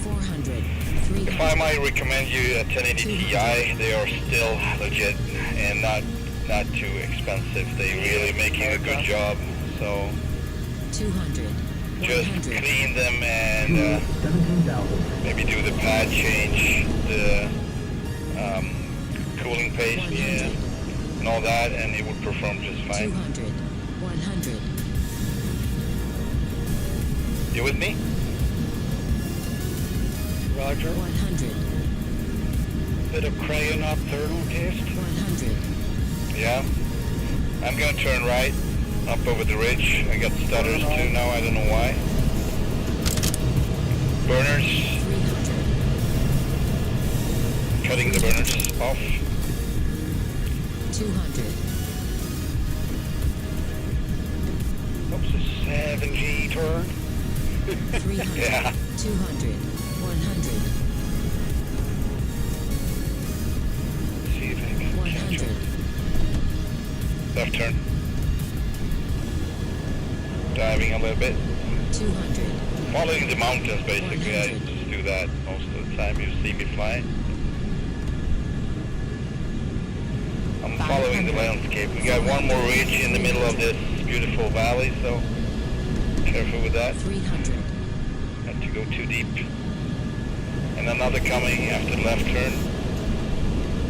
400. 300. If I might recommend you a 1080 Ti, they are still legit and not too expensive. They really making a good job. So 200. just 100. clean them and 17,000. maybe do the pad change, the cooling paste, 100. and all that, and it would perform just fine. 200. 100. You with me? Roger. 100. Bit of crayon nocturnal taste. 100. Yeah. I'm gonna turn right up over the ridge. I got stutters too now, I don't know why. Burners, 300. cutting the burners off. 200. Oops, a 7G turn. 300. Yeah. 200. 100. See if I can catch 100. up. Left turn. Diving a little bit. 200. Following the mountains basically, I just do that most of the time. You see me flying. I'm following the landscape. We got one more ridge in the middle of this beautiful valley, so Careful with that. 300. Not to go too deep. And another coming after the left turn.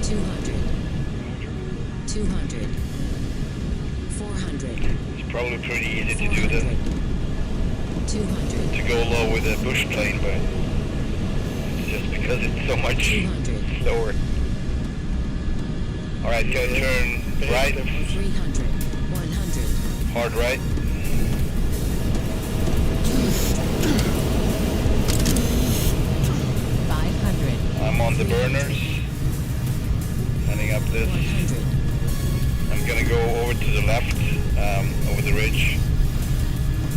200. 200. 400. It's probably pretty easy to do this. 200. To go low with a bush plane, but it's just because it's so much 200. slower. Alright, go turn right. 300. 100. Hard right. 500. I'm on the burners. Heading up this. 100. I'm gonna go over to the left, over the ridge.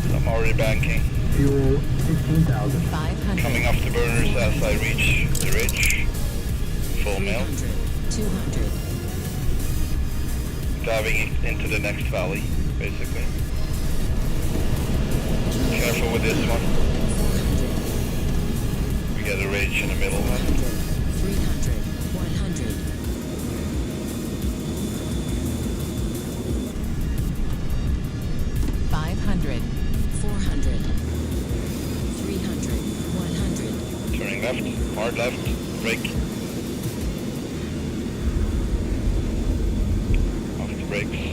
So I'm already banking. Fuel 16,000. 500. Coming off the burners as I reach the ridge. Full mill. 300. 200. Diving into the next valley, basically. Careful with this one. 400. We got a ridge in the middle. 100. 300. 100. 500. 400. 300. 100. Turning left, hard left, brake. Off the brakes.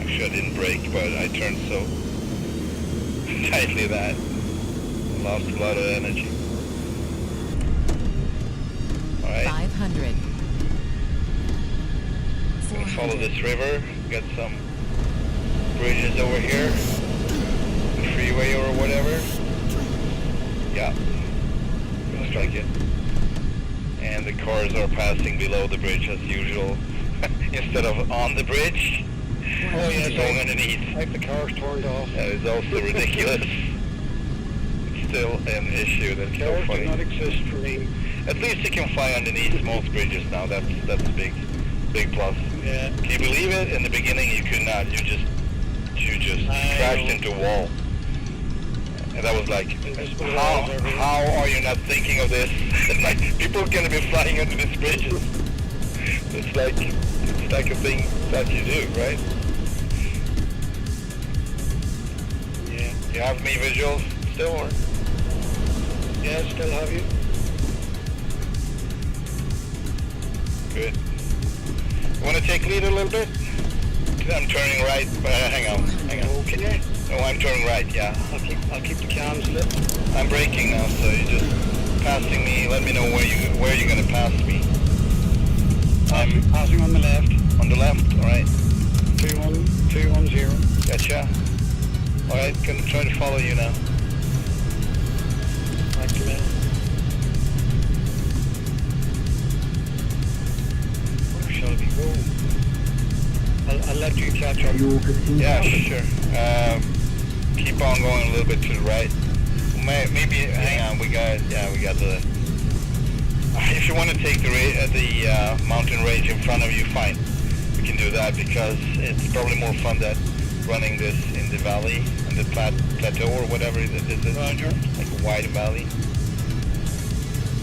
Actually I didn't brake, but I turned so tightly that I lost a lot of energy. Alright, 500. gonna follow 400. this river. Got some bridges over here. The freeway or whatever. Yeah. Looks like it. And the cars are passing below the bridge as usual. Instead of on the bridge, Oh yeah, going underneath. like the car's turned off. That is also ridiculous. It's still an issue. That's so Cars do funny. not exist for me. At least you can fly underneath most bridges now. That's a big plus. Yeah. Can you believe it? In the beginning you could not. You just crashed into a wall. And that was like, how are you not thinking of this? Like, people are gonna be flying under these bridges. It's like a thing that you do, right? Yeah. You have me visuals still, or? Yeah, still have you. Good. You want to take lead a little bit? I'm turning right, but hang on. Oh, can you? No, I'm turning right, yeah. I'll keep the cams lit. I'm braking now, so you're just passing me. Let me know where you're gonna pass me. I'm Passing on the left. on the left, alright. 210. Gotcha. Alright, gonna try to follow you now. Back to middle. Where shall we go? I'll let you catch up. Fuel 15,000. Yeah, sure. Keep on going a little bit to the right. Maybe, hang on, we got the... If you want to take the mountain range in front of you, fine. We can do that because it's probably more fun than running this in the valley, and the plateau or whatever this is. Roger. Like a wide valley.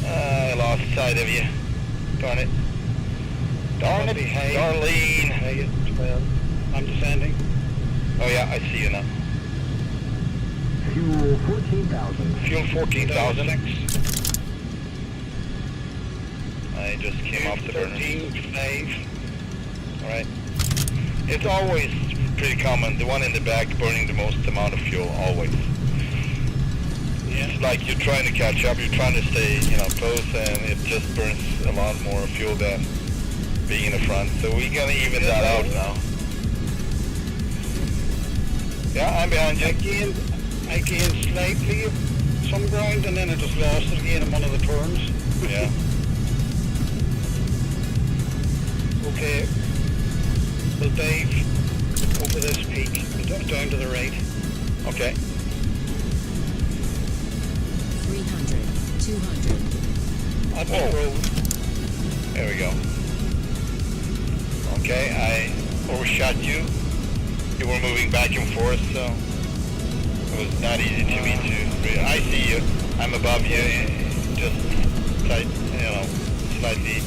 I lost sight of you. Darn it. Darn it, Darlene. Hey, 12. I'm descending. Oh yeah, I see you now. Fuel 14,000. Fuel 14,000. I just came off the burner. 13.5. Alright. It's always pretty common. The one in the back burning the most amount of fuel, always. Yeah. It's like you're trying to catch up, you're trying to stay, close, and it just burns a lot more fuel than being in the front. So we're gonna even that out now. Yeah, I'm behind you. I gained slightly some ground and then I just lost it again in one of the turns. Yeah. Okay. We'll dive over this peak down to the right. Okay. 300. 200. Up Whoa. the road. There we go. Okay, I overshot you. You were moving back and forth, so it was not easy to me to... I see you. I'm above you, just tight, slightly in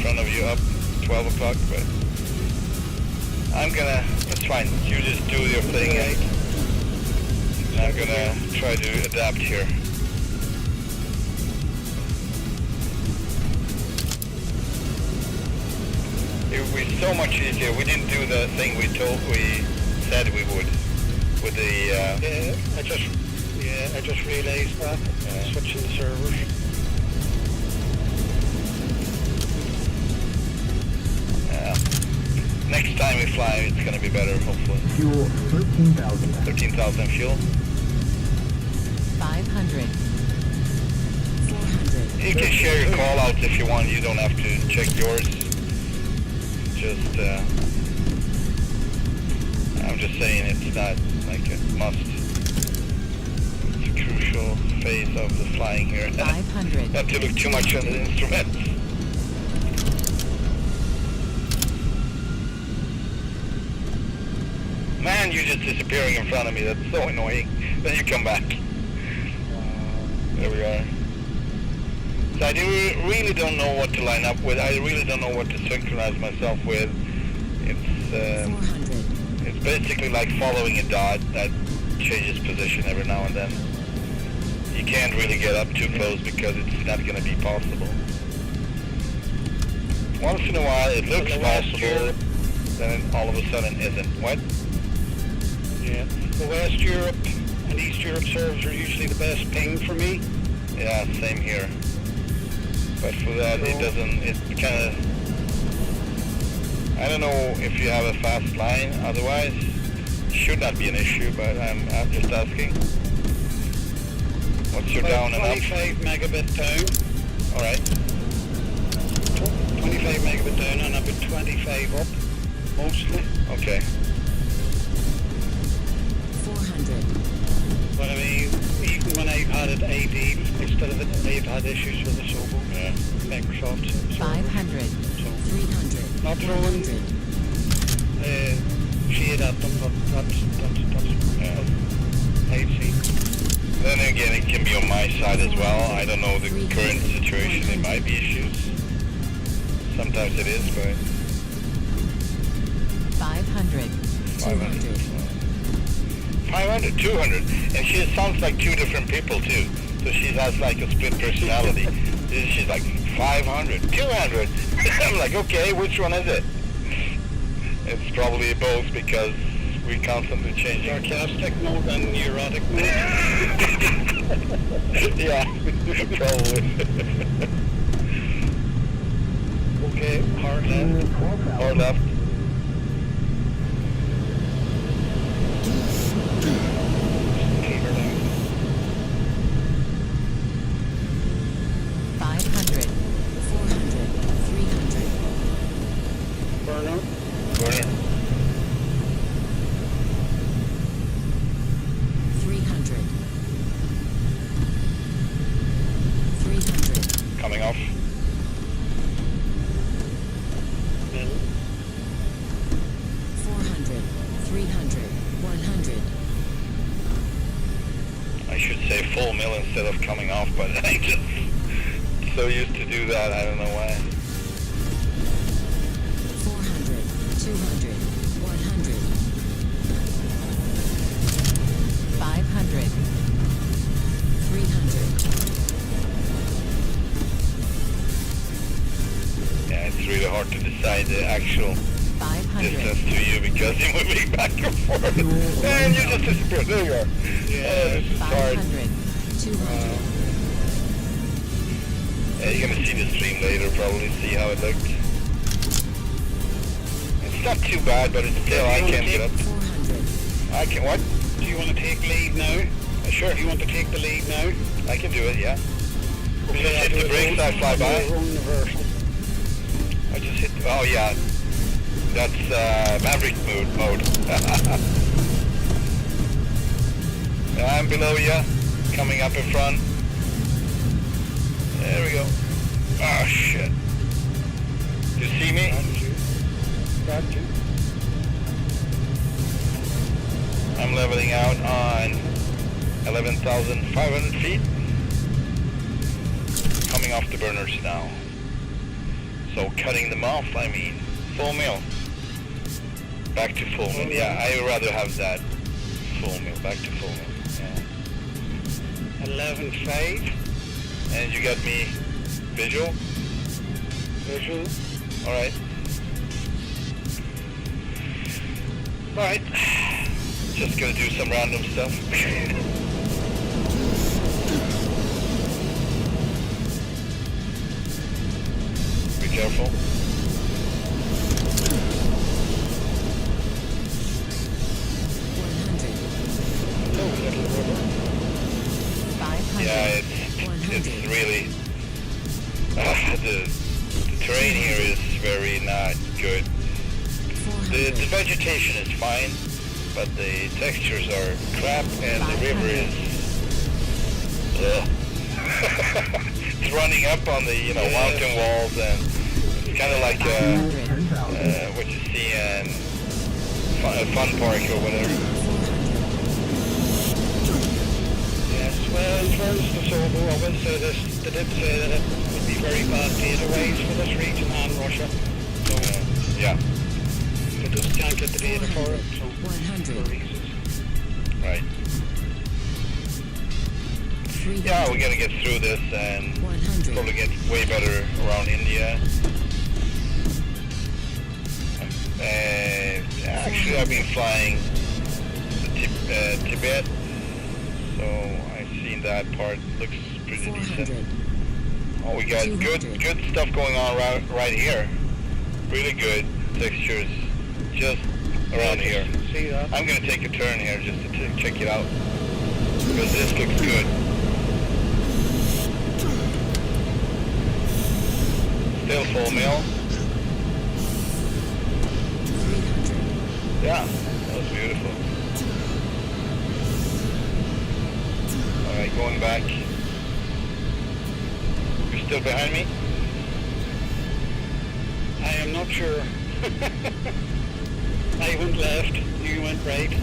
front of you, up 12 o'clock, but it's fine. You just do your thing. Right. And I'm gonna try to adapt here. It would be so much easier. We didn't do the thing we said we would with the. I just realised that. Switching the servers. Next time we fly, it's gonna be better, hopefully. Fuel 13,000. 13,000 fuel. 500. 400. You can share your call outs if you want. You don't have to check yours. Just, I'm just saying it's not like a must. It's a crucial phase of the flying here. 500. Not to look too much on the instruments. Man, you're just disappearing in front of me. That's so annoying. Then you come back. There we are. So I really don't know what to line up with. I really don't know what to synchronize myself with. It's 400. it's basically like following a dot that changes position every now and then. You can't really get up too close because it's not going to be possible. Once in a while it looks possible, then all of a sudden isn't. What? Yeah. The West Europe and East Europe servers are usually the best ping for me. Yeah, same here. But for that, it doesn't, it kind of, I don't know if you have a fast line, otherwise, it should not be an issue, but I'm just asking. What's your down and up? 25 megabit down. Alright. 25 megabit down and about 25 up, mostly. Okay. 400. But I mean, even when I've had it AD, instead of it, they've had issues with the Sobo, Microsoft server. 500. So, 300. not throwing 100. shade at them, but that's I've seen. Then again, it can be on my side as well. I don't know the current situation. It might be issues. Sometimes it is, but 500. 200. 500, 200. And she sounds like two different people too. So she has like a split personality. She's like 500, 200. I'm like, okay, which one is it? It's probably both because we constantly changing. Sarcastic mode and neurotic mode. Yeah, probably. Okay, hard left. 12,000. Hard left. Keep her down. 500. 400. 300. BuNo. Corner. 300. 300. Coming off. Middle. 400. 300. 100. I should say full mill instead of coming off, but I just so used to do that, I don't know why. 400. 200. 100. 500. 300. Yeah, it's really hard to decide the actual 500. distance to you because you're moving back and forth. And you just disappeared. There you are. Yeah, this is hard. 500. 200. Yeah, you're gonna see the stream later, probably see how it looked. It's not too bad, but it's still, I can't get up. 400. I can, what? Do you want to take lead now? Sure. Do you want to take the lead now? I can do it, yeah. Okay, Just hit the brakes, I fly by. Reversal. I just hit, oh yeah. That's Maverick mode. I'm below you, coming up in front. There we go. Oh shit. You see me? Got you. I'm leveling out on 11,500 feet. Coming off the burners now. So cutting them off, I mean, full mill. Back to full mill. Yeah, I would rather have that full mill, back to full mill. Yeah. 11.5. And you got me visual? Visual. Alright. Alright. Just gonna do some random stuff. Be careful. 100. Low little rubber. 500. Yeah, it's really the terrain here is very not good. The 400. vegetation is fine, but the textures are crap, and the river is it's running up on the mountain walls, and it's kind of like 500. what you see in a fun park or whatever. Yes, well, in terms of Sobo, I will say this, they did say that it would be very bad data-wise for this region and Russia. So, Yeah, they just can't get the data for it, so, 100. for reasons. right. 300. Yeah, we're gonna get through this and 100. probably get way better around India. Actually, I've been flying the Tibet, so I've seen that part. Looks pretty 400. decent. Oh, we got 200. good stuff going on right here. Really good textures just around here. See that? I'm gonna take a turn here just to check it out because this looks good. Still full mill. 300. Yeah, that was beautiful. Alright, going back. You're still behind me? I am not sure. I went left, you went right.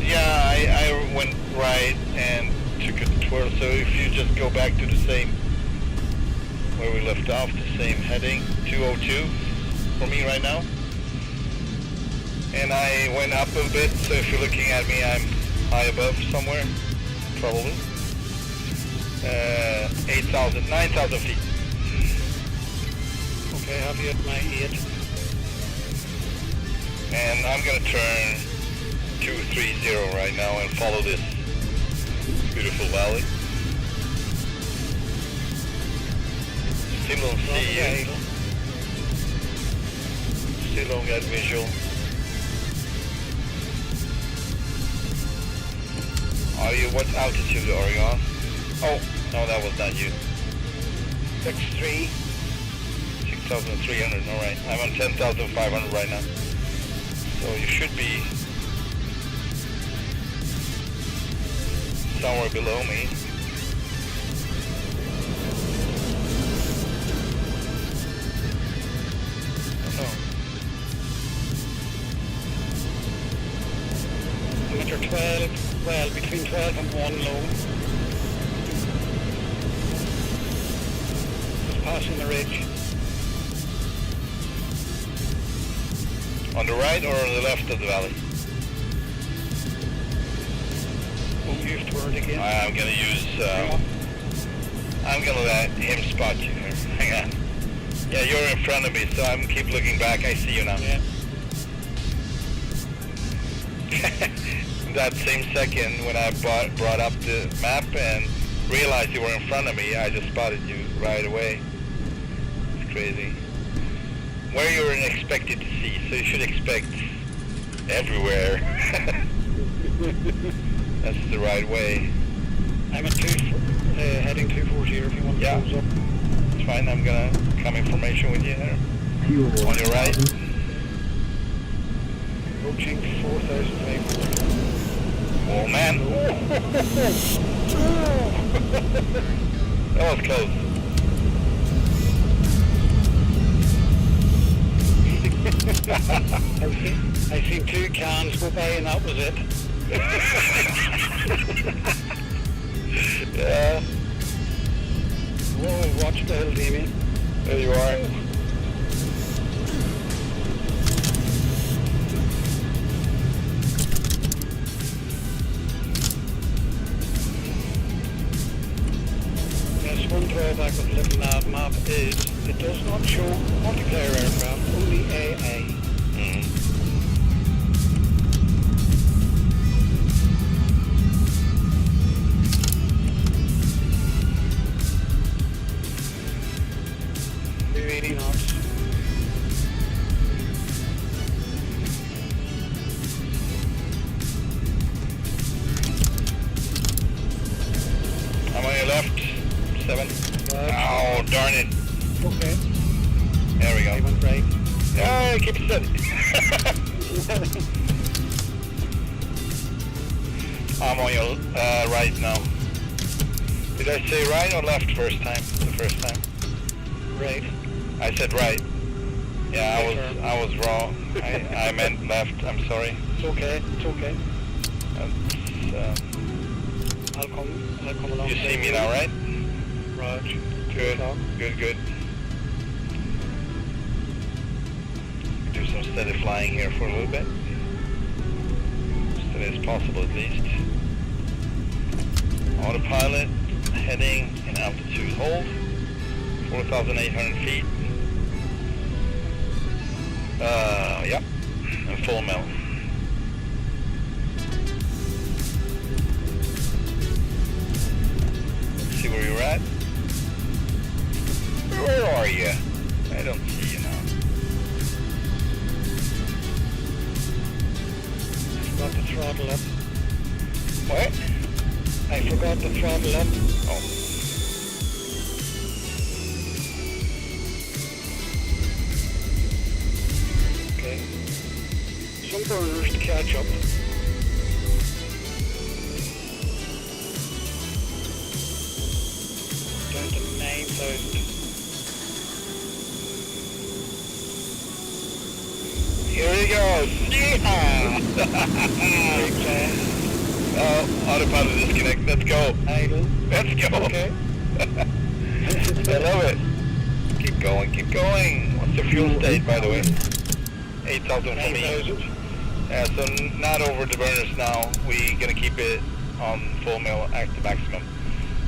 Yeah, I went right and took a twirl, so if you just go back to the same, where we left off, the same heading, 202 for me right now. And I went up a bit, so if you're looking at me, I'm high above somewhere, probably. 9,000 feet. Okay, have you at my 8? And I'm gonna turn 230 right now and follow this beautiful valley. Still don't see you. Still don't get visual. Are you, what altitude are you on? Oh, no, that was not you. 6.3. 6,300, alright. I'm on 10,500 right now. So you should be somewhere below me. Oh no. I'm under 12, well, between 12 and 1 low. Just passing the ridge. On the right or on the left of the valley? Won't use toward again. I'm gonna use, I'm gonna let him spot you here. Hang on. Yeah, you're in front of me, so I'm keep looking back. I see you now. Yeah. That same second when I brought up the map and realized you were in front of me, I just spotted you right away. It's crazy. Where you're expected to see, so you should expect everywhere. That's the right way. I'm at heading 240 if you want to Yeah. close up. It's fine, I'm gonna come in formation with you here. Fuel On your right. 1,000. Approaching 4,500. Oh man. That was close. I seen 2 cans go by and that was it. Yeah, Whoa, watch the hill, Damien. there you are. Yeah, keep it steady. I'm on your right now. Did I say right or left first time? The first time? Right. I said right. Yeah, Yes, sir. I was wrong. I meant left. I'm sorry. It's okay. It's okay. That's, I'll come along. you see me now, right? Raj. Good. Good. Do some steady flying here for a little bit. Steady as possible, at least. Autopilot, heading and altitude hold. 4,800 feet. Yep. And full mil. See where you're at? Where are you? I don't see you now. Forgot to throttle up. What? I forgot to throttle up. Oh. Okay. Some burners to catch up. Down to 9,000. Here he goes. Yeehaw! Oh, autopilot disconnect. Let's go. Idle. Let's go. Okay. I love it. Keep going, keep going. What's the fuel state, by the way? 8,000 for me. 9,000. Yeah, so not over the burners now. We're gonna keep it on full mil at the maximum.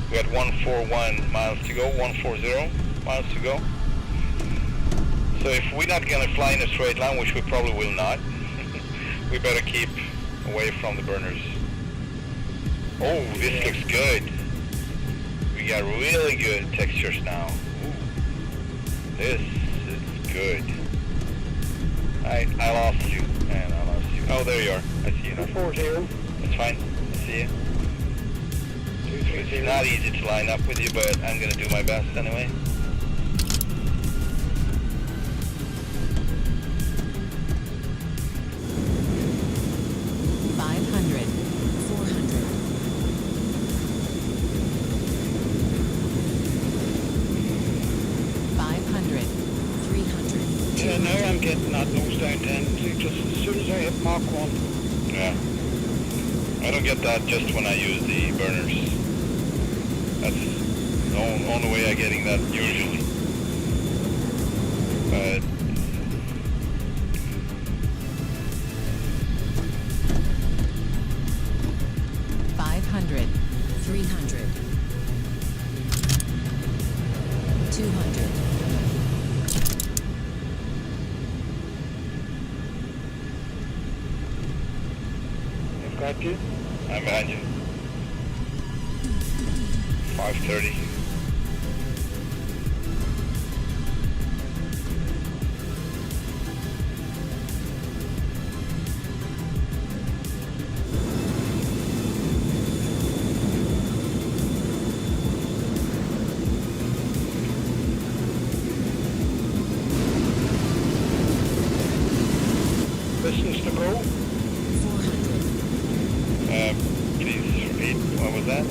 We got 141 miles to go, 140 miles to go. So if we're not gonna fly in a straight line, which we probably will not, we better keep away from the burners. Oh, this looks good. We got really good textures now. Ooh. This is good. I lost you, man, I lost you. Oh, there you are. I see you now. 40. That's fine. I see you. It's not easy to line up with you, but I'm gonna do my best anyway. Yeah, now I'm getting that nose down tendency just as soon as I hit Mach 1. Yeah. I don't get that just when I use the burners. That's the only way I'm getting that usually. But I've got you. I'm behind you. 530. Distance to go. Please repeat. What was that?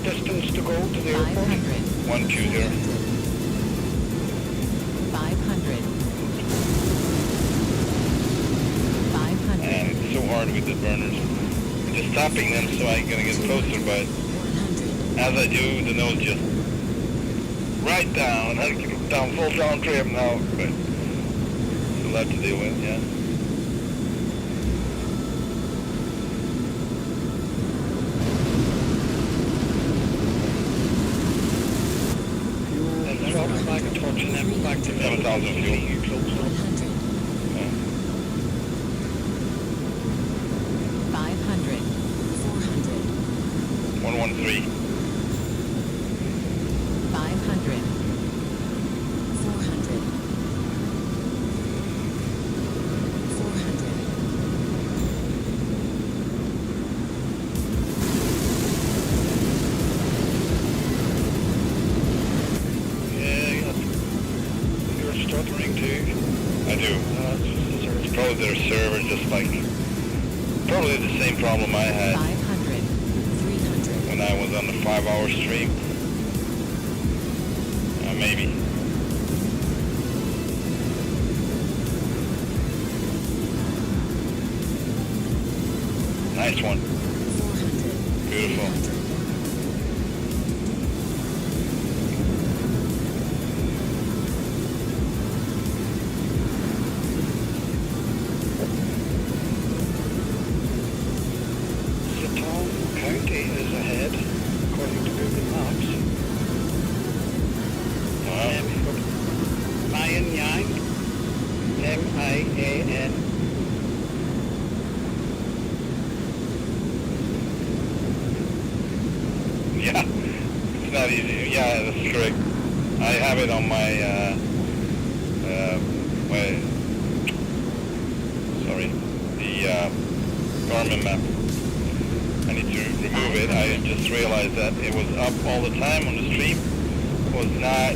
Distance to go to the airport. 120. 500. And it's so hard with the burners. I'm just tapping them so I'm gonna get closer, but 100. as I do, the nose just right down. I get down full down trim now, but it's a lot to deal with, yeah. And throttle back a touch and then back to 7,000 fuel. You close up. 100. Yeah. 500. 400. 113. 500. 400. 400. Yeah, you're stuttering too. I do. It's probably their server, just like probably the same problem I had 500. 300. when I was on the 5-hour stream. Maybe. Nice one. 400. Beautiful. 300. Tom County is ahead, according to Google Maps. Wow. Mayan Yang, M-I-A-N. Yeah, it's not easy. Yeah, that's correct. I have it on my, the Garmin map. I need to remove it. I just realized that it was up all the time on the stream. It was not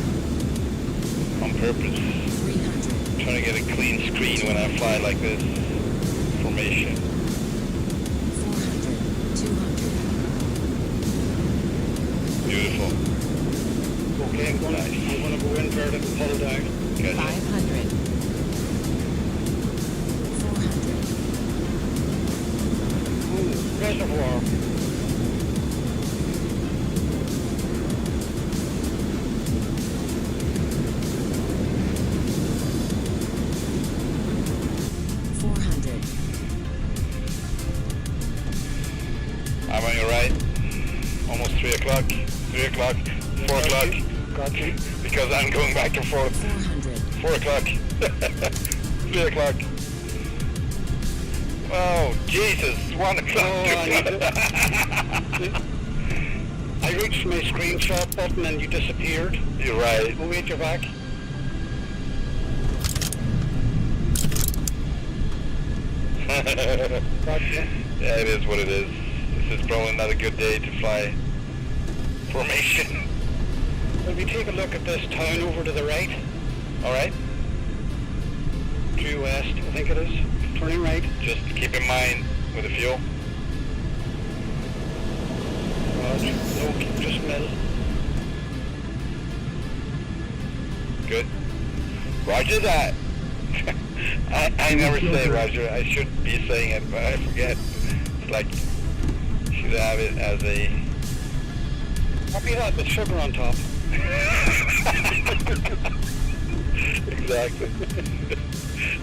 on purpose. 300. Trying to get a clean screen when I fly like this formation. 400. 200. Beautiful. Okay, I'm going to go invert it and pull down. Gotcha. 500. 400. Ooh, reservoir. I'm on your right. Almost 3 o'clock. 3 o'clock. 4 o'clock. Got you. Because I'm going back and forth. 400. 4 o'clock. 3 o'clock. Oh, Jesus. 1 o'clock. I reached my screenshot button and you disappeared. You're right. Oh, wait, you're back. Gotcha. Yeah, it is what it is. This is probably not a good day to fly formation. Well, we take a look at this town over to the right, Alright? due west, I think it is. Turning right. Just keep in mind with the fuel. Roger. No, just middle. Good. Roger that. I never say Roger. I should be saying it, but I forget. It's like, should have it as a... Copy that with sugar on top. Exactly.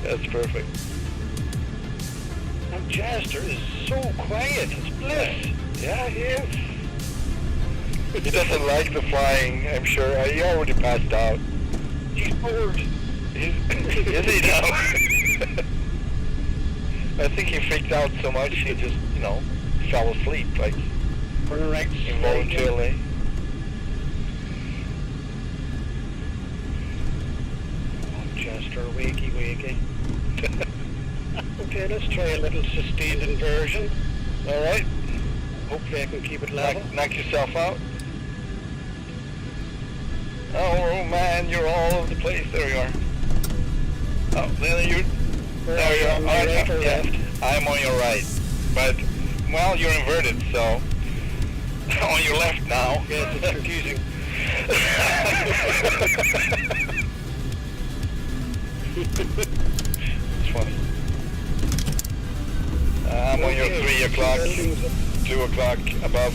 That's perfect. And Jester is so quiet. It's bliss. Yeah, he is. He doesn't like the flying, I'm sure. He already passed out. He's bored. Is he now? I think he freaked out so much he just, fell asleep, like Turn right. involuntarily. Oh, Jester, wakey. Okay, let's try a little sustained inversion. Alright, Hopefully I can keep it level. knock yourself out. Oh man, you're all over the place. There you are. Oh, there you are. On my right or Yeah, left? I'm on your right. But, well, you're inverted, so... on your left now. Yes, it's confusing. It's funny. I'm on your Okay, 3 o'clock, buildings up. 2 o'clock above.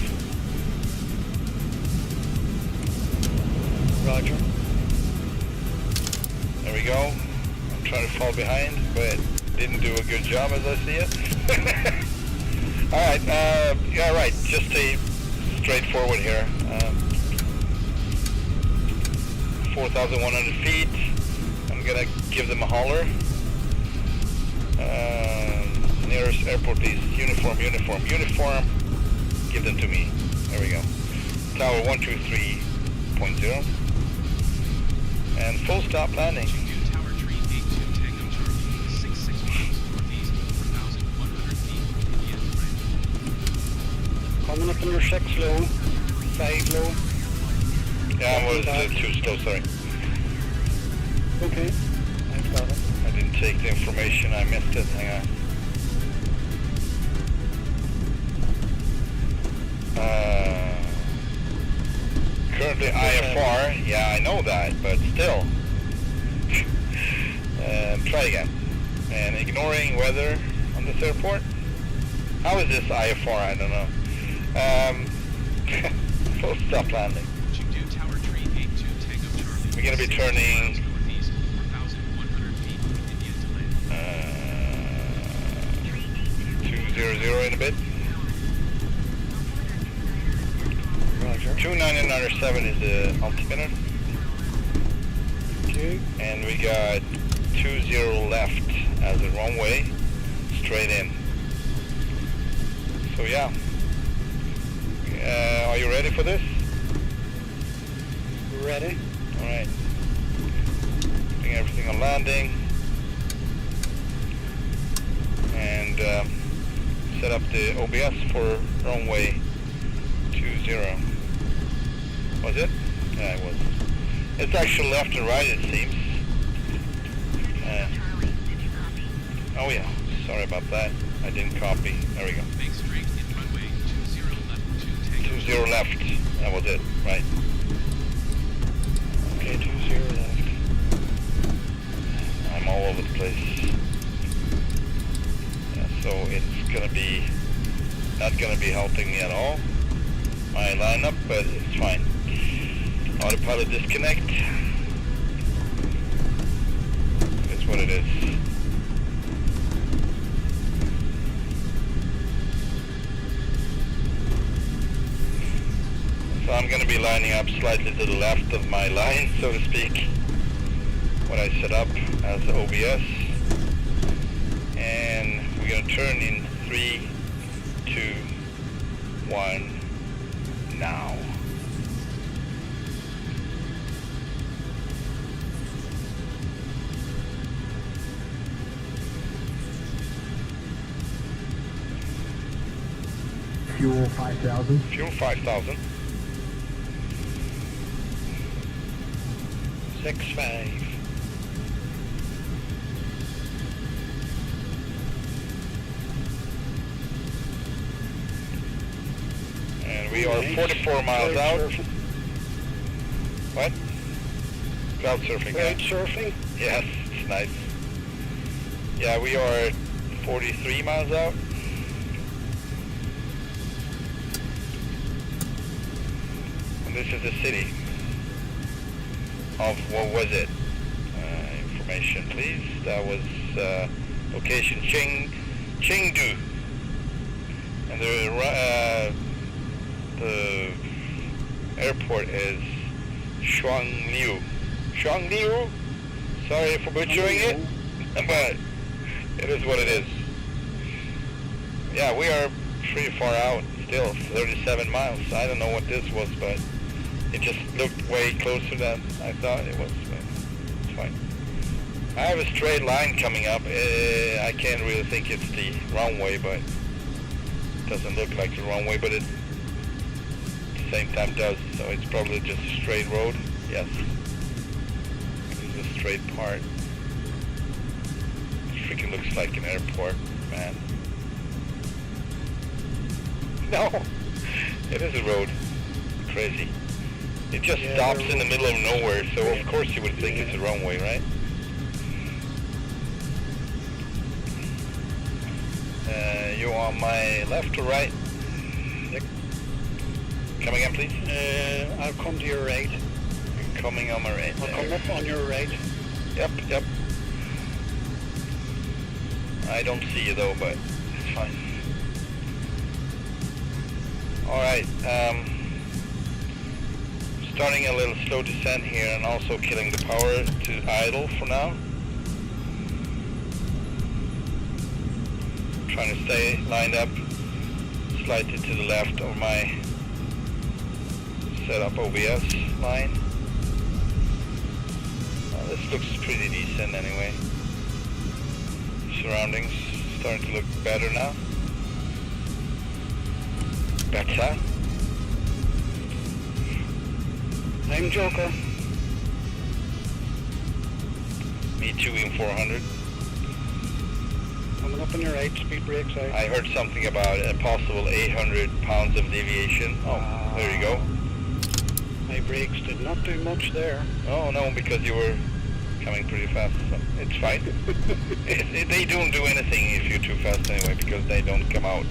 Roger. There we go. I'm trying to fall behind, but didn't do a good job as I see it. Alright, yeah, right. Just stay straightforward here. 4,100 feet. I'm gonna give them a holler. Nearest airport is uniform. Give them to me. There we go. Tower 123.0. And full stop landing. Tower tree 82 Tango Charlie, 66 miles northeast, 4,100 feet, Indian Coming up under 6 low, 5 low. Yeah, I was too slow, sorry. Okay, I've got it. I didn't take the information, I missed it, hang on. Currently IFR, yeah I know that, but still. Try again. And ignoring weather on this airport. How is this IFR? I don't know. Full stop landing. Chengdu Tower Tree 82 Tango Charlie. We're gonna be 6 turning miles northeast, 4,100 feet from India to land. 200 in a bit. Roger. 2997 is the altimeter. Okay. And we got 20 left as a runway, straight in. So yeah. Are you ready for this? Ready? Alright. Doing everything on landing. And set up the OBS for runway 20. Was it? Yeah, it was. It's actually left and right, it seems. Oh yeah, sorry about that. I didn't copy. There we go. Make straight in runway 20 left 2 Tango. 20 left. That was it, right? Okay, 20 left. I'm all over the place. Yeah, so it's gonna be not gonna be helping me at all. My lineup, but it's fine. Autopilot disconnect. That's what it is. So I'm going to be lining up slightly to the left of my line, so to speak, what I set up as the OBS. And we're going to turn in 3, 2, 1, now. Fuel 5,000. Fuel 5,000. 6-5. And we are 44 miles out. Surfing. What? Cloud surfing. Cloud Yeah. surfing. Yes, it's nice. Yeah, we are 43 miles out. And this is the city of, what was it? Information, please. That was location Chengdu. And the airport is Shuangliu. Shuangliu? Sorry for butchering it, but it is what it is. Yeah, we are pretty far out still, 37 miles. I don't know what this was, but it just looked way closer than I thought it was. But it's fine. I have a straight line coming up. I can't really think it's the runway, but it doesn't look like the runway, but it at the same time does. So it's probably just a straight road. Yes. This is a straight part. It freaking looks like an airport, man. No, it is a road. Crazy. It just stops in the middle of nowhere, so of course you would think it's a runway, right? You on my left or right? Come again, please. I'll come to your right. You're coming on my right. I'll come up on your right. Yep. I don't see you though, but it's fine. Alright, starting a little slow descent here and also killing the power to idle for now. Trying to stay lined up slightly to the left of my setup OBS line. This looks pretty decent anyway. Surroundings starting to look better now. Better. I'm Joker. Me too in 400. Coming up on your right, speed brakes out. I heard something about a possible 800 pounds of deviation. Oh, there you go. My brakes did not do much there. Oh no, because you were coming pretty fast, so it's fine. They don't do anything if you're too fast anyway, because they don't come out.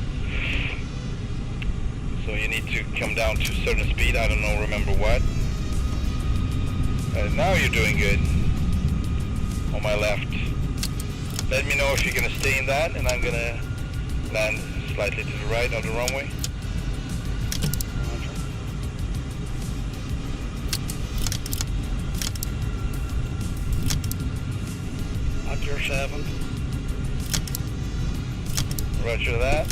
So you need to come down to a certain speed, I don't know, remember what. Now you're doing good. On my left. Let me know if you're going to stay in that, and I'm going to land slightly to the right of the runway. At your 7. Roger that.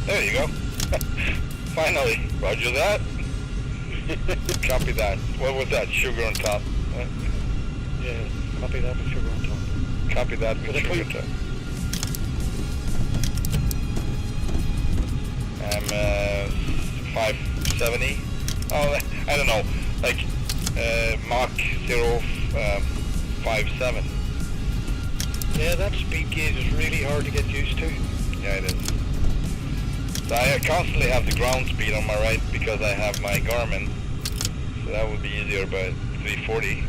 There you go. Finally. Roger that. Copy that. What was that? Sugar on top. Yeah, copy that with sugar on top. Copy that with sugar on top. I'm 570. Oh, I don't know. Like Mach 057. Yeah, that speed gauge is really hard to get used to. Yeah, it is. So I constantly have the ground speed on my right because I have my Garmin. So that would be easier, but 340.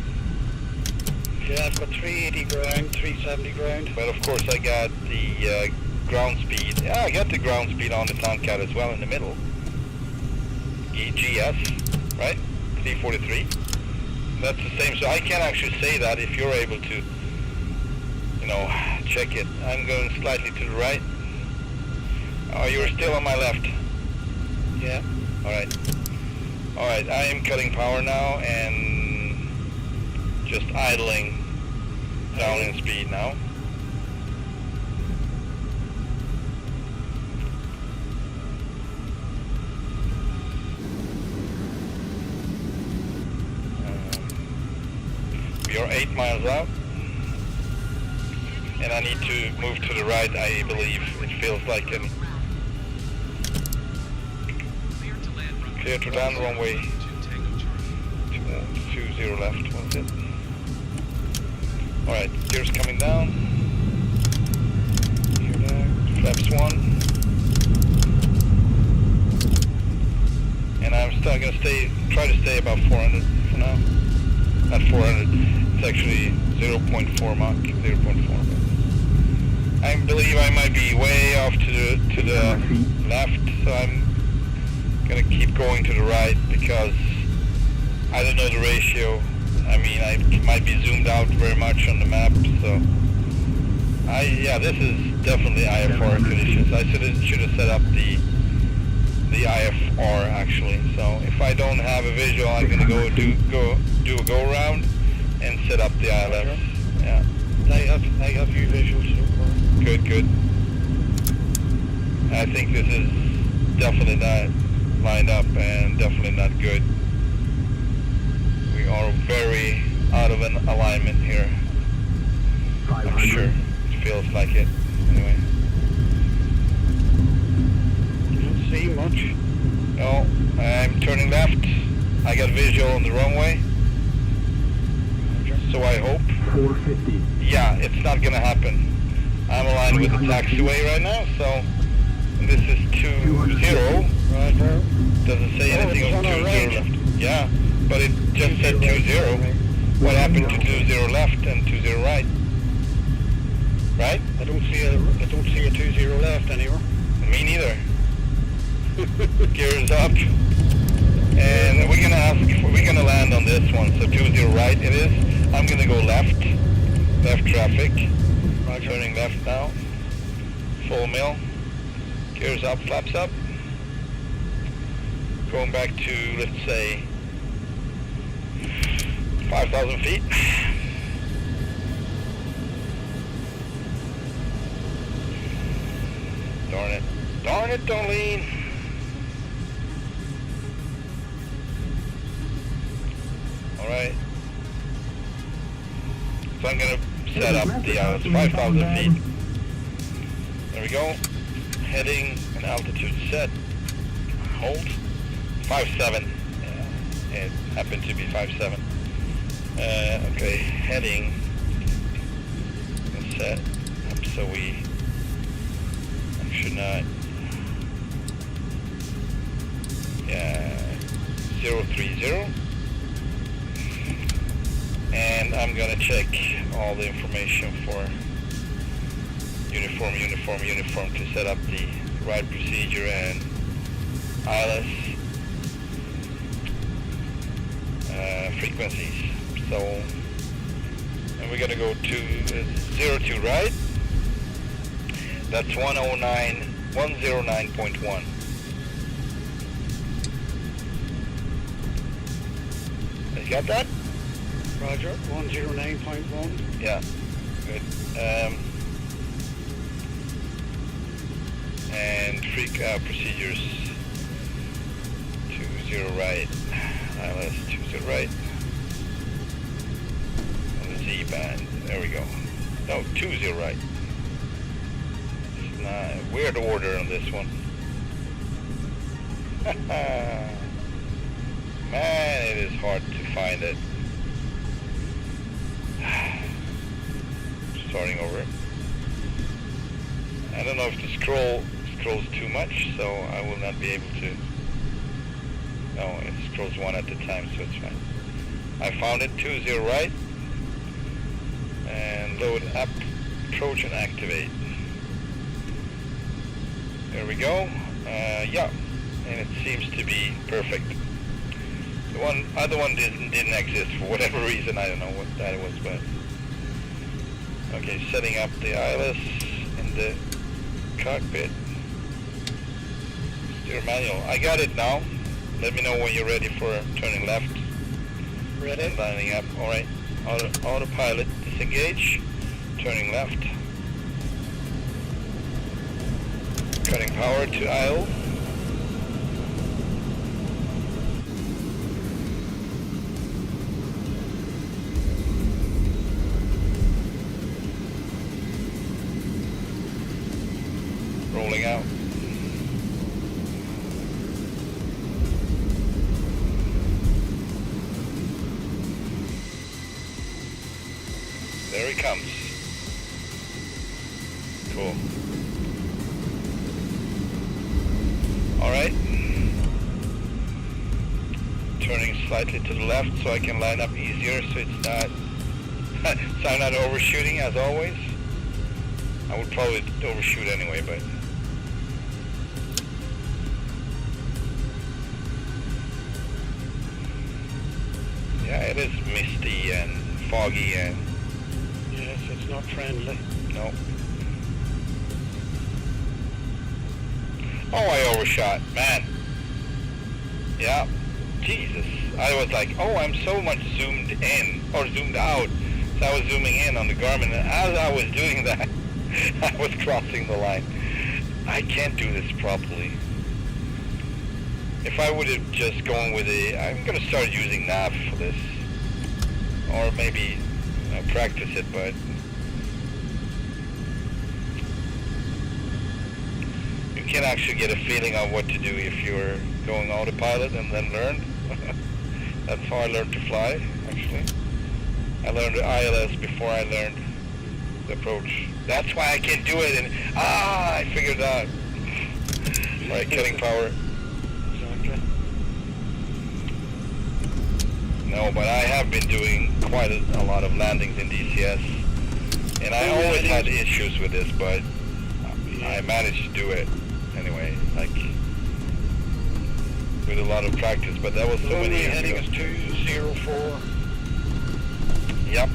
Yeah, I've got 380 ground, 370 ground. But of course I got the ground speed. Yeah, I got the ground speed on the Tomcat as well in the middle. EGS, right? 343. That's the same. So I can actually say that if you're able to, you know, check it. I'm going slightly to the right. Oh, you were still on my left. Yeah. Alright. Alright, I am cutting power now and just idling down in speed now. We are 8 miles out. And I need to move to the right, I believe. It feels like an... Clear to land, runway 20 left, was it? Alright, gears coming down. Here now, flaps 1. And I'm still going to try to stay about 400 for now. Not 400, it's actually 0.4 Mach, 0.4. I believe I might be way off to the left, so I'm gonna keep going to the right because I don't know the ratio. I mean, I might be zoomed out very much on the map, so yeah, this is definitely IFR conditions. I should have set up the IFR actually. So if I don't have a visual, I'm gonna do a go around and set up the ILS. Yeah. I have you visuals so far. Good. I think this is definitely not lined up and definitely not good. We are very out of an alignment here. I'm sure. It feels like it. Anyway. You don't see much. No, I'm turning left. I got visual on the runway. So I hope. 450. Yeah, it's not gonna happen. I'm aligned with the taxiway right now, so this is 20. Right there. Doesn't say anything it's of on our 20 right. left. Yeah, but it just said 20. What happened to 20 left and 20 right? Right? I don't see a 20 left anywhere. Me neither. Gears up. And we're gonna land on this one. So 20 right it is. I'm gonna go left traffic. Turning left now. Full mill. Gears up, flaps up. Going back to, let's say, 5,000 feet. Darn it. Darn it, don't lean. Alright. So I'm going to set up the 5,000 feet. There we go. Heading and altitude set. Hold. 5.7. Yeah, it happened to be 5.7. Okay. heading is set up so we should not, yeah, 030. And I'm gonna check all the information for uniform to set up the ride procedure and ILS frequencies. So, and we're gonna go to 02 right. That's 109.1. You got that? Roger, 109.1. Yeah, good. And procedures 20 right, ILS 20 right, on the Z band, there we go. No, 20 right. It's not a weird order on this one. Man, it is hard to find it. Starting over. I don't know if the scrolls too much, so I will not be able to. No, it scrolls one at a time, so it's fine. I found it, 20 right, and load up, approach and activate. There we go. Yeah, and it seems to be perfect. The other one didn't exist for whatever reason. I don't know what that was, but okay, setting up the ILS in the cockpit. Steer manual. I got it now. Let me know when you're ready for turning left. Ready? And lining up. All right. Autopilot disengage. Turning left. Cutting power to idle. Rolling out. There he comes. Cool. All right. Turning slightly to the left so I can line up easier, so it's not so I'm not overshooting as always. I would probably overshoot anyway, but yeah, it is misty and foggy and Yes, it's not friendly. no. Oh, I overshot, man. Yeah, Jesus. I was like, oh, I'm so much zoomed in or zoomed out. So I was zooming in on the Garmin, and as I was doing that, I was crossing the line. I can't do this properly. If I would have just gone with I'm going to start using nav for this, or maybe practice it, but you can actually get a feeling of what to do if you're going autopilot and then learn. That's how I learned to fly, actually. I learned the ILS before I learned the approach. That's why I can't do it, and I figured it out. By cutting power. Exactly. No, but I have been doing quite a lot of landings in DCS, and I always had issues with this, but I managed to do it anyway, like with a lot of practice. But that was so many years heading ago. is 204. Yep,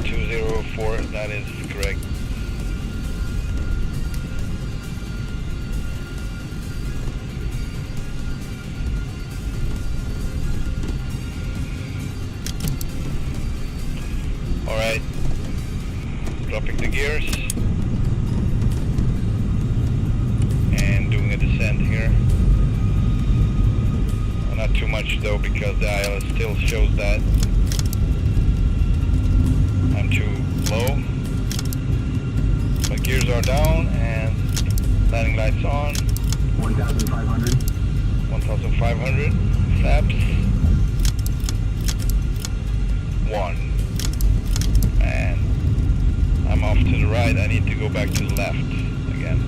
204. That is correct. All right, dropping the gears and doing a descent here. Well, not too much though, because the ILS still shows that I'm too low. My gears are down and landing lights on. 1,500. 1,500 flaps. 1. right, I need to go back to the left again.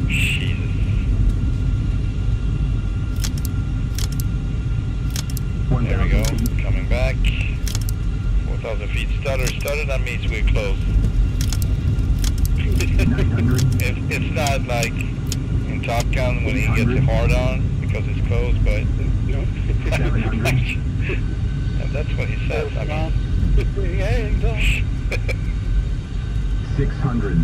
Jesus. There we go, coming back. 4,000 feet stutter, that means we're close. 900. It's not like in Top Gun when he gets it hard on because it's closed, but No. 700. and that's what he says. I mean, Yeah, he does. 600.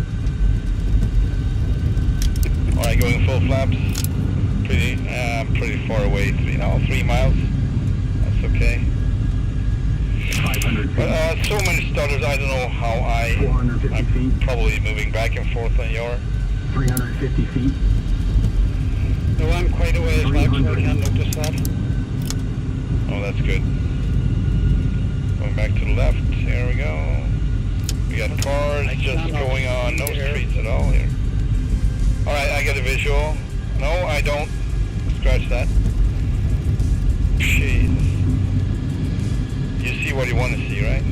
alright, going full flaps. Pretty far away, 3 miles. That's okay. 500 feet. But so many stutters, I don't know how 450 I'm feet. probably moving back and forth on your. 350 feet. No, I'm quite a ways back, so I 300. can't notice that. Oh, that's good. Going back to the left. Here we go. We got cars I just cannot going on. No see here. streets at all here. Alright, I get a visual. No, I don't. Scratch that. Jeez. You see what you want to see, right?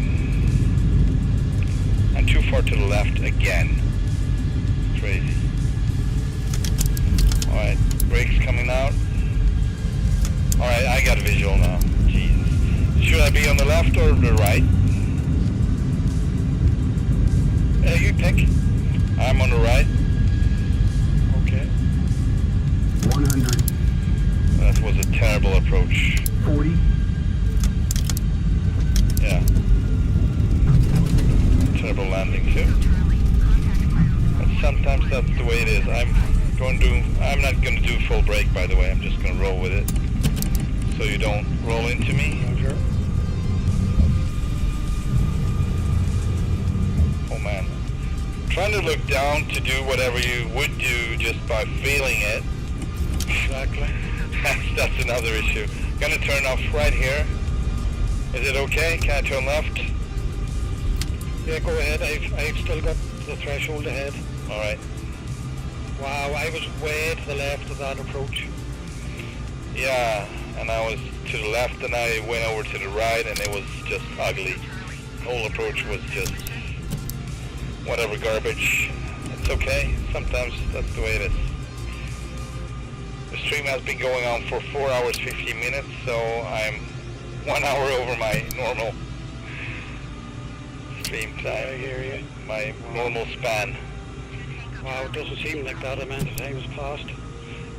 I'm too far to the left again. Crazy. Alright, brakes coming out. Alright, I got a visual now. Jesus. Should I be on the left or the right? You pick. I'm on the right. Okay. 100. That was a terrible approach. 40. Yeah. Terrible landing too. But sometimes that's the way it is. I'm not going to do full brake, by the way. I'm just going to roll with it. So you don't roll into me. Sure. Oh man. Trying to look down to do whatever you would do just by feeling it. Exactly. That's another issue. Gonna turn off right here. Is it okay? Can I turn left? Yeah, go ahead. I've still got the threshold ahead. Alright. Wow, I was way to the left of that approach. Yeah, and I was to the left and I went over to the right and it was just ugly. The whole approach was just whatever garbage. It's okay. Sometimes that's the way it is. The stream has been going on for 4 hours 15 minutes, so I'm 1 hour over my normal stream I time, hear you. my normal span. Wow, it doesn't seem like that amount of time has passed.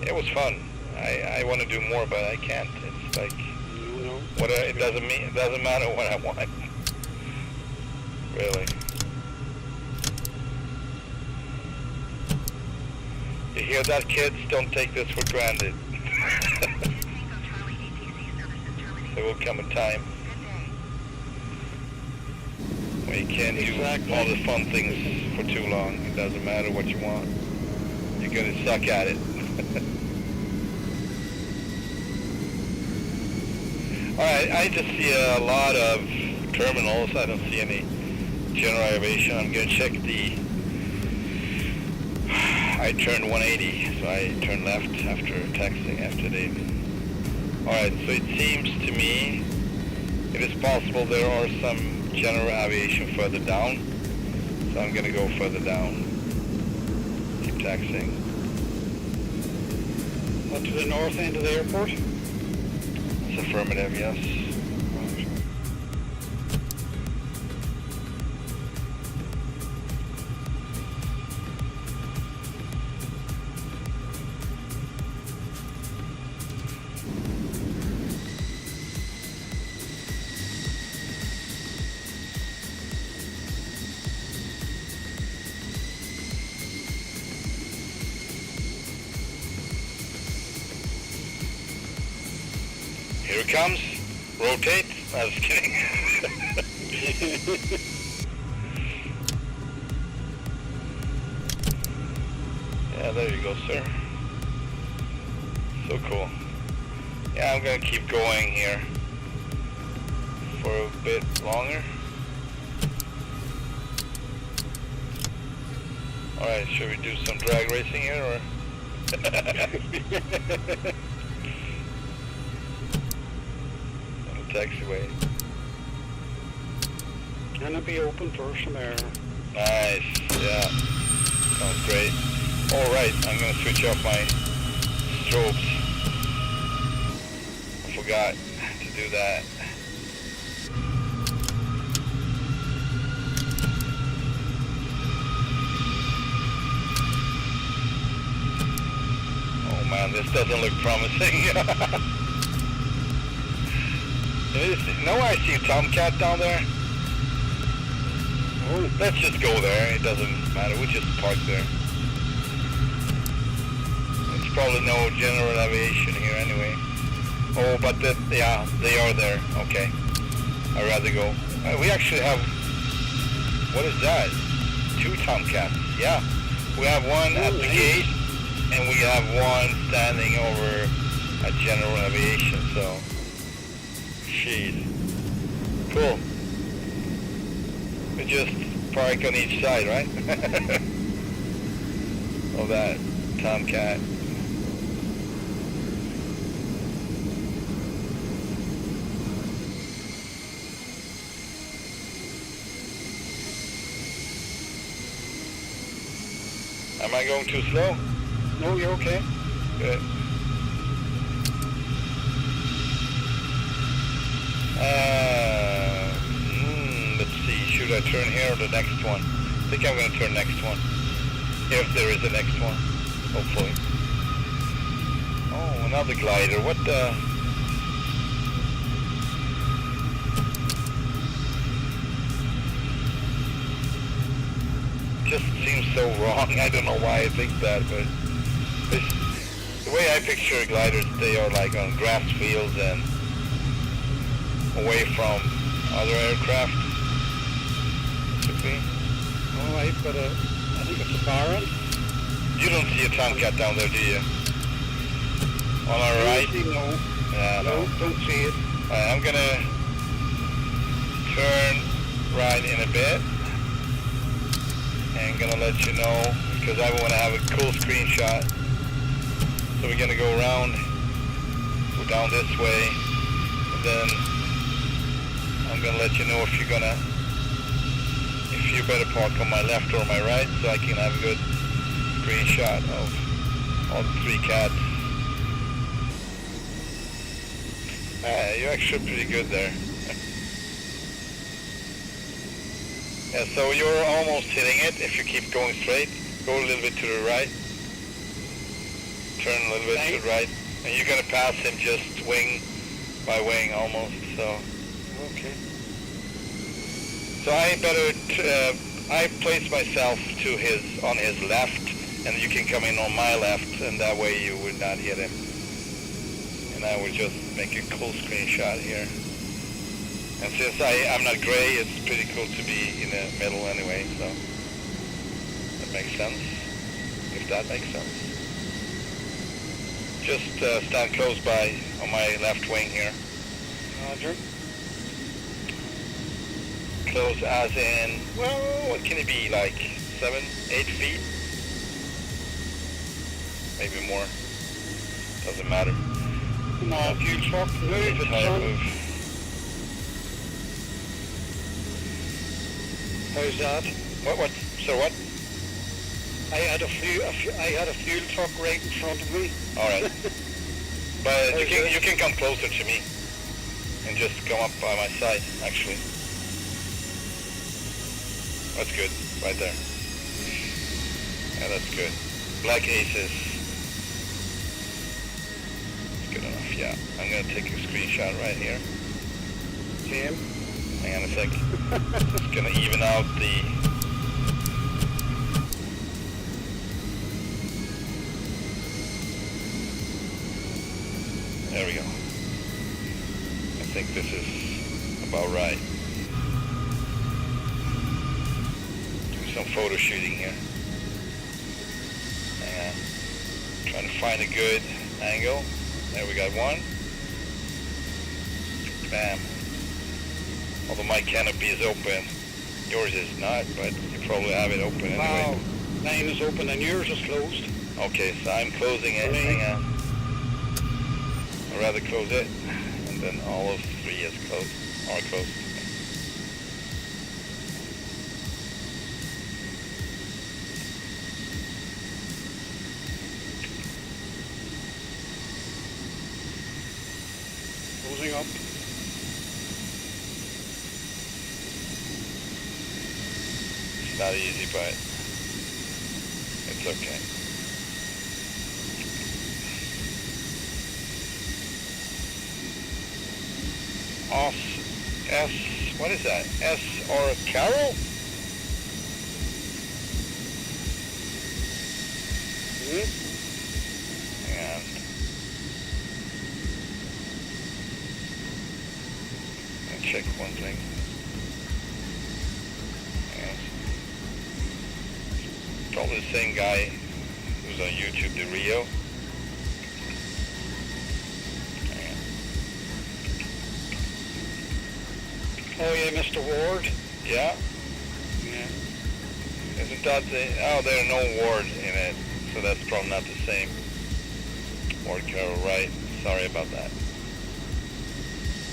It was fun. I want to do more, but I can't. It's like No. it doesn't matter what I want. Really. You hear that, kids? Don't take this for granted. There will come a time when you can't do all the fun things for too long. It doesn't matter what you want. You're gonna suck at it. Alright, I just see a lot of terminals. I don't see any general aviation. I'm gonna check the... I turned 180, so I turned left after texting after the... Alright, so it seems to me it is possible there are some general aviation further down, so I'm gonna go further down. Keep taxiing. What, to the north end of the airport? It's affirmative, yes. Here it comes. Rotate. I was kidding. Yeah, there you go, sir. So cool. Yeah, I'm gonna keep going here for a bit longer. Alright, should we do some drag racing here, or? On the taxiway. Can it be open for some air? Nice, yeah. Sounds great. Alright, I'm gonna switch off my strobes. I forgot to do that. Oh man, this doesn't look promising. No, I see a Tomcat down there. Oh, let's just go there. It doesn't matter. We just park there. There's probably no general aviation here anyway. Oh, but yeah, they are there. Okay. I'd rather go. We actually have, what is that? 2 Tomcats. Yeah. We have one at the gate, and we have one standing over at general aviation, so. Jeez. Cool. We just park on each side, right? Of that Tomcat. Am I going too slow? No, you're okay. Good. Let's see, should I turn here or the next one? I think I'm going to turn next one. If there is a next one, hopefully. Oh, another glider. What the? Just seems so wrong. I don't know why I think that, but the way I picture gliders, they are like on grass fields and away from other aircraft. Should be. All right, but I think it's a Baron. You don't see a Tomcat down there, do you? On our right? No. Yeah, No, don't see it. I'm gonna turn right in a bit and gonna let you know because I want to have a cool screenshot. So we're gonna go around, go down this way, and then I'm gonna let you know if you better park on my left or my right, so I can have a good screenshot of all the 3 cats. You're actually pretty good there. Yeah, so you're almost hitting it if you keep going straight. Go a little bit to the right. Turn a little bit to the right. And you're gonna pass him just wing by wing almost, so. Okay. So I place myself on his left, and you can come in on my left, and that way you would not hit him. And I would just make a cool screenshot here. And since I'm not gray, it's pretty cool to be in the middle anyway, so that makes sense, if that makes sense. Just stand close by on my left wing here. Roger. Close as in, well, what can it be, like 7, 8 feet? Maybe more. Doesn't matter. Come on, fuel truck, move it, How I son. move. How's that? What? So what? I had a fuel truck right in front of me. All right. But you can come closer to me and just come up by my side, actually. That's good, right there. Yeah, that's good. Black aces. That's good enough, yeah. I'm gonna take a screenshot right here. Same. Hang on a sec. Just gonna even out the... There we go. I think this is about right. Do some photo shooting here. Hang on. Trying to find a good angle. There we got one. Bam. Although my canopy is open. Yours is not, but you probably have it open anyway. Wow. Mine is open and yours is closed. Okay, so I'm closing it. Hang on. I'd rather close it, and then all of 3 are closed. not easy, but it's okay. What is that? S or Carol? And check one thing. And probably the same guy who's on YouTube, the Rio. Oh yeah, Mr. Ward. Yeah. Yeah. Isn't that the... Oh, there are no wards in it, so that's probably not the same. Ward Carol, right. Sorry about that.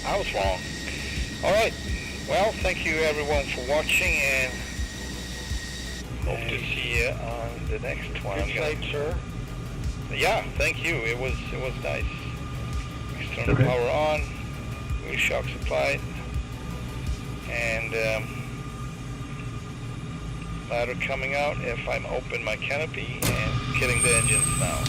I was wrong. Alright, well, thank you everyone for watching, and hope to see you on the next one. Good flight, sir. Yeah, thank you. It was nice. External Okay. power on, wheel shock supplied, and ladder coming out if I'm open my canopy and killing the engines now.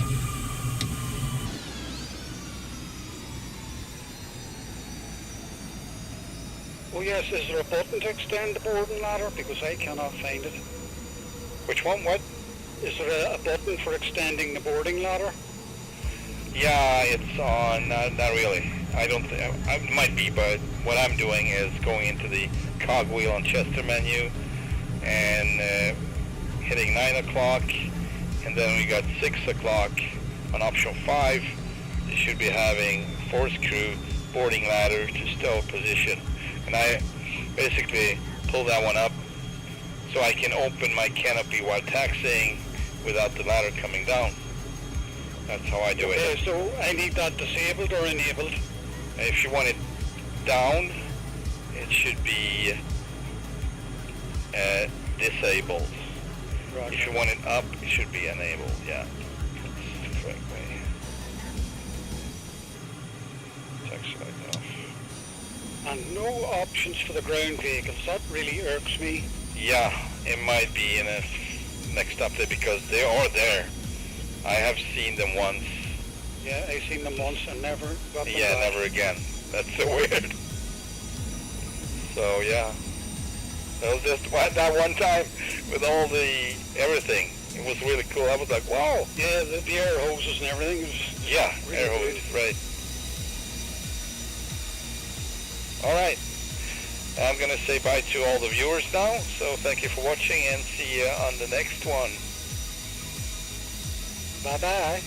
Oh yes, is there a button to extend the boarding ladder? Because I cannot find it. Which one? What? Is there a button for extending the boarding ladder? Yeah, it's on. Not really. I don't think. It might be, but what I'm doing is going into the cogwheel on Jester menu and hitting 9 o'clock, and then we got 6 o'clock on option 5. You should be having force crew boarding ladder to stow position, and I basically pull that one up so I can open my canopy while taxiing without the ladder coming down. That's how I do it. Okay, so I need that disabled or enabled? If you want it down, it should be disabled. Roger. If you want it up, it should be enabled. Yeah, that's the correct way. Taxi light off. And no options for the ground vehicles. That really irks me. Yeah, it might be in a next update because they are there. I have seen them once. Yeah, I've seen them once and never got them Yeah, back. never again. That's so weird. So yeah, that was just that one time with all the everything. It was really cool. I was like, wow. Yeah, the air hoses and everything was Yeah, really air good. hose, right. All right. I'm going to say bye to all the viewers now. So thank you for watching and see you on the next one. Bye-bye.